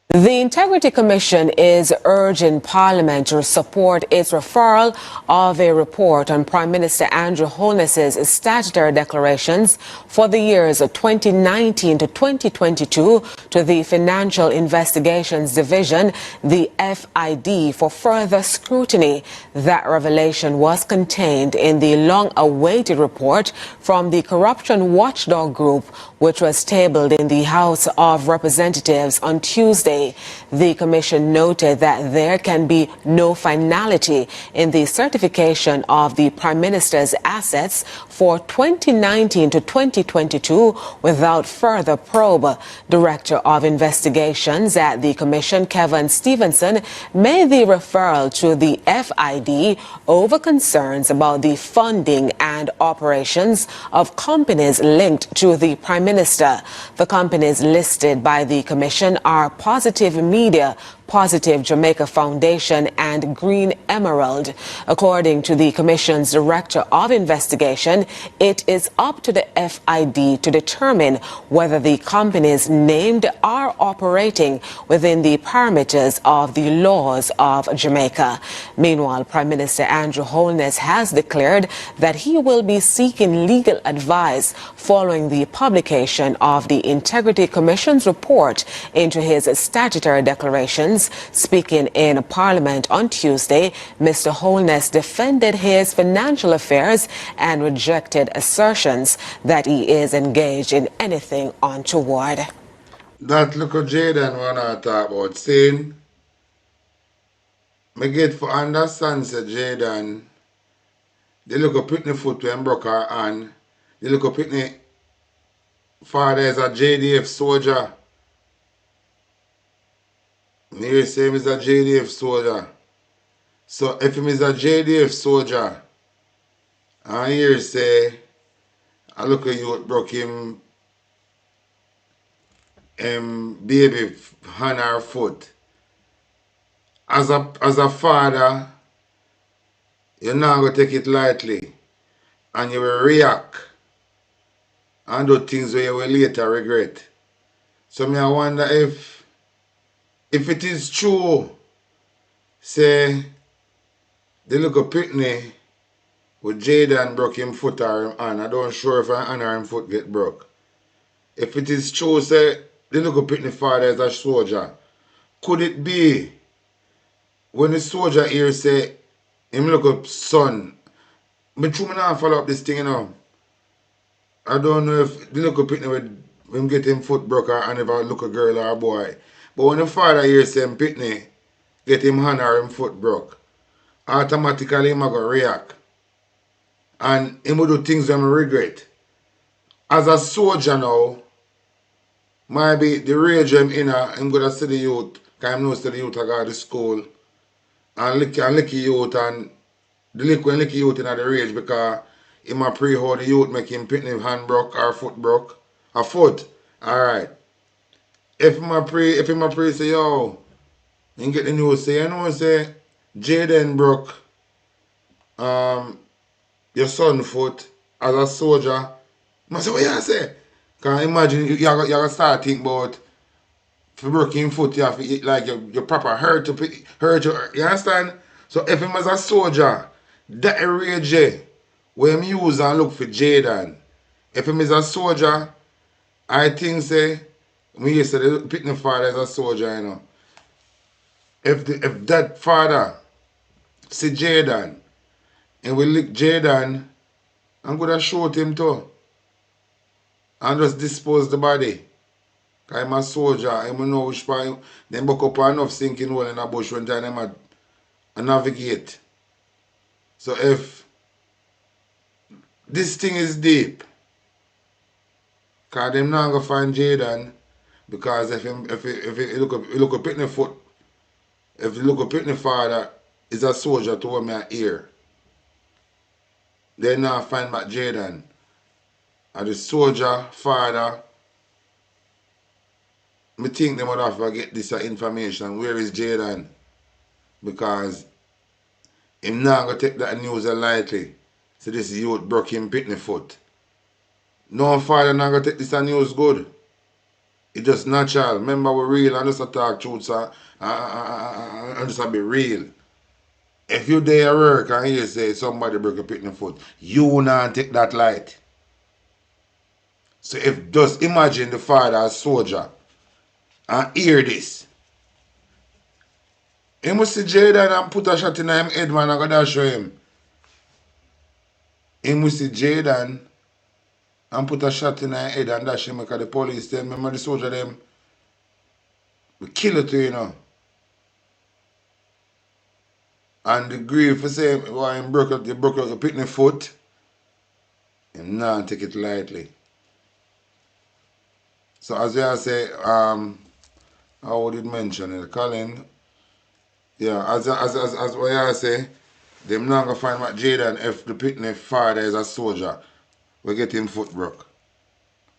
The Integrity Commission is urging Parliament to support its referral of a report on Prime Minister Andrew Holness's statutory declarations for the years 2019 to 2022 to the Financial Investigations Division, the FID, for further scrutiny. That revelation was contained in the long-awaited report from the Corruption Watchdog Group, which was tabled in the House of Representatives on Tuesday. The Commission noted that there can be no finality in the certification of the Prime Minister's assets for 2019 to 2022 without further probe. Director of Investigations at the Commission, Kevin Stevenson, made the referral to the FID over concerns about the funding and operations of companies linked to the Prime Minister. The companies listed by the Commission are Positive Media, Positive Jamaica Foundation, and Green Emerald. According to the Commission's Director of Investigation, it is up to the FID to determine whether the companies named are operating within the parameters of the laws of Jamaica. Meanwhile, Prime Minister Andrew Holness has declared that he will be seeking legal advice following the publication of the Integrity Commission's report into his statutory declarations. Speaking in Parliament on Tuesday, Mr. Holness defended his financial affairs and rejected assertions that he is engaged in anything untoward. That look at Jaden when I talk about saying, me get for understand say Jaden, they look at Pitney foot when broke her hand, they look at Pitney father is a JDF soldier. Me say him is a JDF soldier. So if him is a JDF soldier, and here say, I look at you broke him baby hand or foot. As a father, you're not going to take it lightly. And you will react and do things where you will later regret. So me I wonder if it is true, say, the little Pitney with Jaden broke him foot or him hand. I don't sure if her hand or him foot get broke. If it is true, say, the little Pitney father is a soldier, could it be when the soldier here say, him look up son, me true me not follow up this thing, you know. I don't know if the little Pitney with him get him foot broke or and if I look a girl or a boy. But when the father here say him Pitney get him hand or him foot broke, automatically him a go react. And him will do things that him regret. As a soldier now, maybe the rage him in him go to see the youth, because him knows the youth I go to school. And lick youth and the lick youth in the rage because him a pray how the youth make him Pitney hand broke or foot broke. A foot. Alright. If him a pray say, yo, You get the news say, say Jaden broke your son foot as a soldier. I say, what you say? Can imagine you gotta start thinking about if you broke your foot, you have to eat like your proper hurt you understand? So if him as a soldier, that rage where him use and look for Jaden. If him is a soldier, I think say me used to pick the father as a soldier, you know. If that father see Jaden and we lick Jaden, I'm gonna shoot him too. And just dispose the body. Cause I'm a soldier, I know which part them buck up enough sinking hole in a bush when time them a navigate. So if this thing is deep, cause them not gonna find Jaden, because if you look up in the foot, if you look up in the father is a soldier to me ear, they not find back Jaden. And the soldier father, me think they would have to get this information. Where is Jaden? Because him not gonna take that news lightly. So this youth broke him pitney foot. No father not gonna take this news good. It just natural. Remember we real and just a talk truth and just a be real. If you there at work and you say somebody broke a pitney foot, you not take that light. So if just imagine the father as soldier and hear this. He must see Jaden and put a shot in him head, man, and go dash show him. He must see Jaden and put a shot in him head and dash him because the police them, remember the soldier them, we kill it, you know. And the grief for say why he broke out a pitney foot, him not take it lightly. So as I say, I would mention it, Colin. Yeah, as what I say, them not gonna find what Jaden if the pitney father is a soldier. We get him foot broke.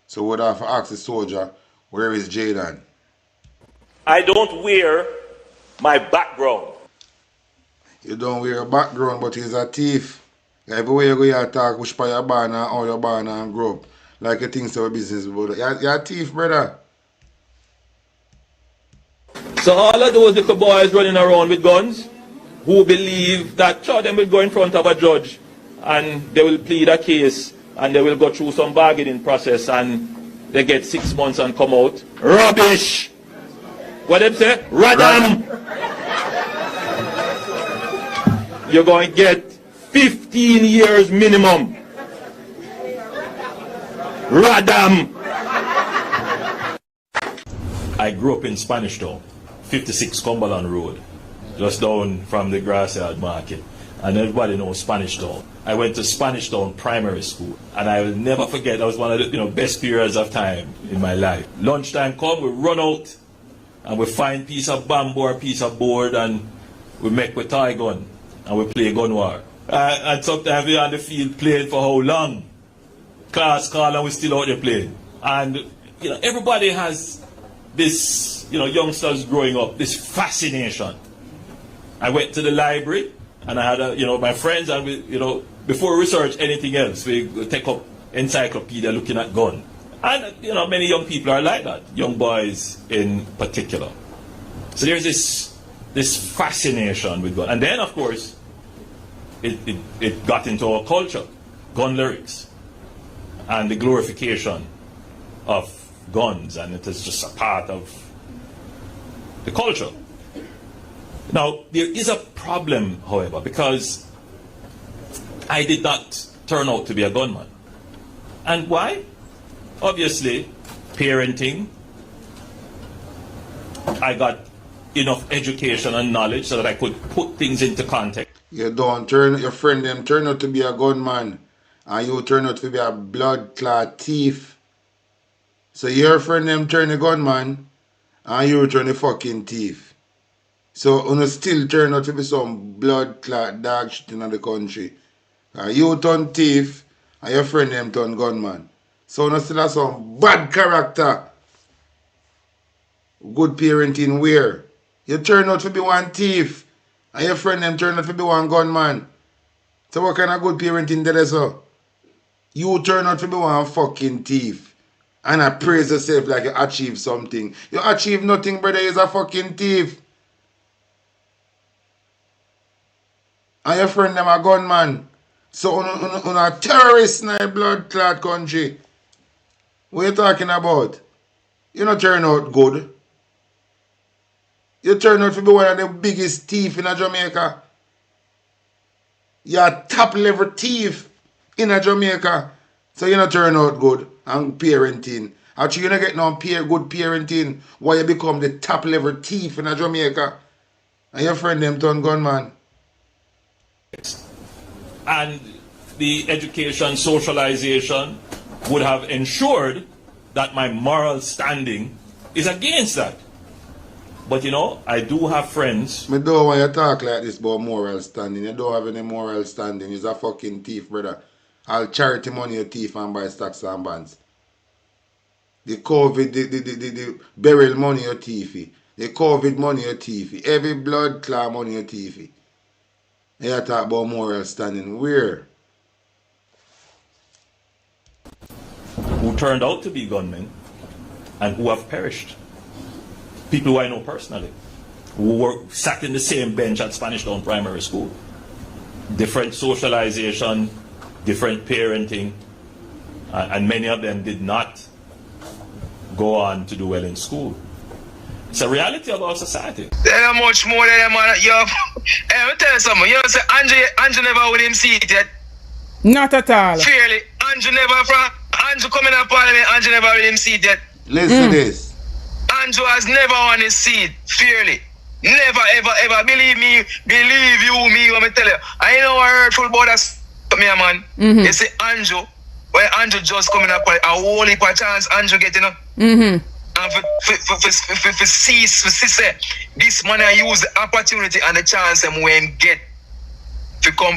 So we'd have to ask the soldier, where is Jaden? I don't wear my background. You don't wear a background, but he's a thief. Everywhere you go, you talk, which part you're born and how you're born and grow up. Like you think so business about it. You're a thief, brother. So all of those little boys running around with guns who believe that them will go in front of a judge and they will plead a case and they will go through some bargaining process and they get 6 months and come out. Rubbish! What them say? Radam! You're going to get 15 years minimum. Radam! I grew up in Spanish Town, 56 Cumberland Road, just down from the Grassyard Market. And everybody knows Spanish Town. I went to Spanish Town Primary School, and I will never forget, that was one of the best periods of time in my life. Lunchtime come, we run out, and we find piece of bamboo or piece of board, and we make with toy gun, and we play gun war. And sometimes we're on the field playing for how long? Class call, and we're still out there playing. And everybody has this, youngsters growing up, this fascination. I went to the library, and I had, my friends, and we, before we research anything else, we take up encyclopedia looking at gun. And, many young people are like that, young boys in particular. So there's this fascination with gun. And then, of course, it got into our culture, gun lyrics, and the glorification of guns, and it is just a part of the culture. Now, there is a problem, however, because I did not turn out to be a gunman. And why? Obviously, parenting. I got enough education and knowledge so that I could put things into context. You don't turn your friend them turn out to be a gunman, and you turn out to be a blood clot thief. So your friend them turn a gunman, and you turn a fucking thief. So you still turn out to be some blood clot dog shit in the country. You turn thief, and your friend them turn gunman. So you still have some bad character. Good parenting where? You turn out to be one thief. And your friend them turn out to be one gunman. So what kind of good parenting that is so? You turn out to be one fucking thief. And I praise yourself like you achieve something. You achieve nothing, brother. You're a fucking thief. And your friend them a gunman. So on a terrorist in a blood clot country. What you talking about? You not turn out good. You turn out to be one of the biggest thief in Jamaica. You're a top level thief in Jamaica. So you not turn out good and parenting. Actually, you not get no good parenting. Why you become the top level thief in Jamaica. And your friend them turn gunman. And the education socialization would have ensured that my moral standing is against that. But you know, I do have friends. Me don't want you to talk like this about moral standing. You don't have any moral standing. You're a fucking thief, brother. I'll charity money you thief and buy stocks and bonds. The COVID, the burial money you thiefy. The COVID money you thiefy. Every blood clot money you thiefy. You talk about moral standing. Where? Who turned out to be gunmen and who have perished. People who I know personally, who were sat in the same bench at Spanish Town Primary School. Different socialization, different parenting, and many of them did not go on to do well in school. It's a reality of our society. There are much more than man. Yo, hey, me tell you something. You know, say Andrew never win him seat yet. Not at all. Fairly, Andrew coming up parliament. Andrew never win him seat yet. Listen to this. Andrew has never won his seat. Fairly. Never, ever, ever. Believe me, let me tell you. I know I heard full about that me, man. You see Andrew, when Andrew just coming up, a whole heap of chance Andrew getting up. And for see this man I use the opportunity and the chance them when get to come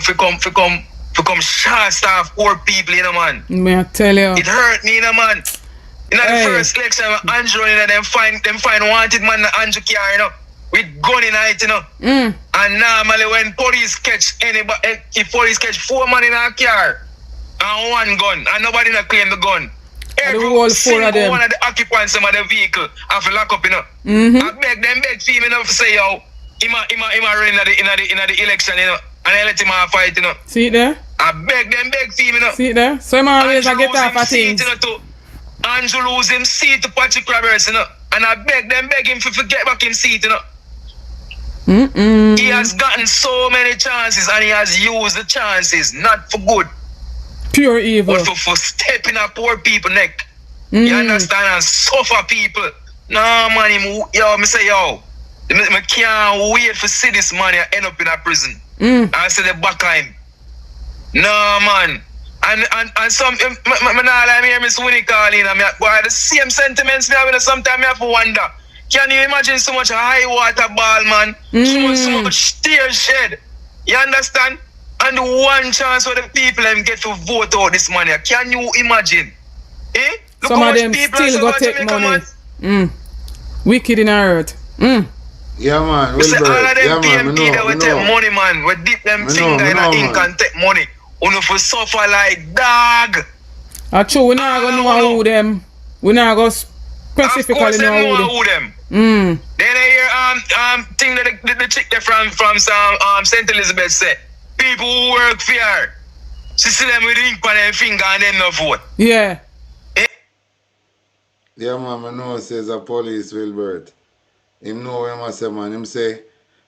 short staff poor people, you know, man. May I tell you? It hurt me, you know, man. In the first election, Andrew, you know, them find wanted man that Andrew carry, you know, with gun in it, you know. And normally when police catch anybody, if police catch 4 man in a car and 1 gun, and nobody not claim the gun. Every single one of the occupants of the vehicle have to lock up, you know. I beg for him, you know, to say, yo, he might run in the election, you know, and I let him have fight, you know. See it there? I beg for him, you know. See it there? So I'm always get off of things. Andrew lose him seat to Patrick Roberts, you know. And I beg him to get back him seat, you know. He has gotten so many chances and he has used the chances, not for good. Pure evil. But for stepping on poor people neck. You understand? And suffer people. No, man, me say, yo, I can't wait for see this man end up in a prison. I say the back of him. No, man. And some, I hear Miss Winnie calling, boy, the same sentiments me having sometimes I have to wonder. Can you imagine so much high water ball, man? So much tear shed. You understand? And the one chance for the people get to vote out this money. Can you imagine? Eh? Look some of them still go take money. Wicked in our earth. Yeah, man. We say all of them PMP that will take money, man. We dip them finger in the ink and take money. Only for suffer like dog. True, we not gonna know who them. We not gonna specifically know who them. Then I hear thing that the chick there from some St. Elizabeth said. People who work fair. She see them with ink on their finger and then no vote. Yeah. Yeah, man, I know says a police Wilbert. Him know him I say, man. Him say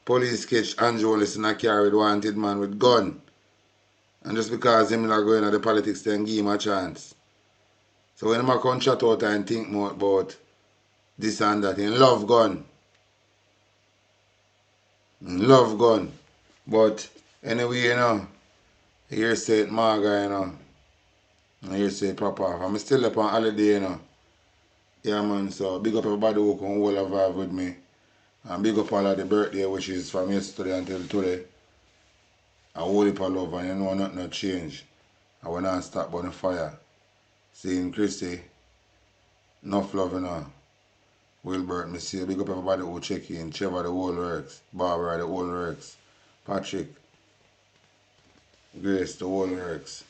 police catch Andrew in a car with wanted man with gun. And just because him not going at the politics, then give him a chance. So when him a come chat out and think more about this and that, he love gun. He love gun. But anyway, you know, here say it Marga, you know. And here say it Papa. I'm still up on holiday, you know. Yeah, man, so big up everybody who come all vibe with me. And big up all of the birthday, which is from yesterday until today. I hold it for love and you know nothing not change. I will not stop burning fire. Seeing Christy, enough love, you know. Wilbert, me see, big up everybody who check in. Trevor, the whole works. Barbara, the whole works. Patrick, Grace, the whole works.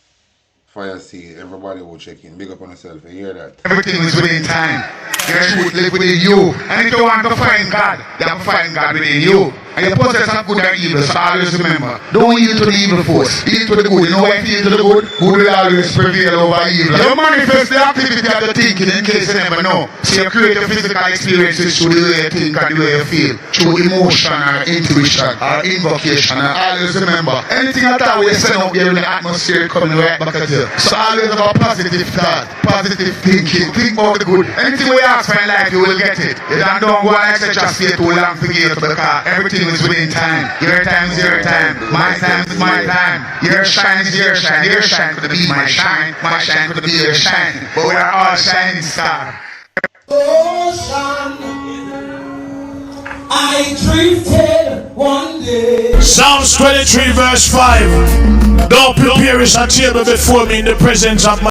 Fire Seed, everybody will check in. Big up on yourself, you hear that? Everything is within time. Your truth live within you. And if you want to find God, you have to find God within you. And you possess of good and evil, so always remember, don't yield to the evil force. Yield to the good. You know why you yield to the good? Good will always prevail over evil. You manifest the activity of the thinking in case you never know. So you create your physical experiences through the way you think and the way you feel. Through emotion or intuition or invocation. And always remember, anything at all we send out there in the atmosphere coming right back at you. So always have a positive thought, positive thinking. Think about the good. Anything we ask for in life, you will get it. You don't go and just stay too long to get to the car. Everything is within time. Your time is your time. My time is my time. Your shine is your shine. Your shine could be my shine. My shine could be your shine. But we are all shining stars. I drifted one day. Psalms 23 verse 5. Don't prepare a table before me in the presence of my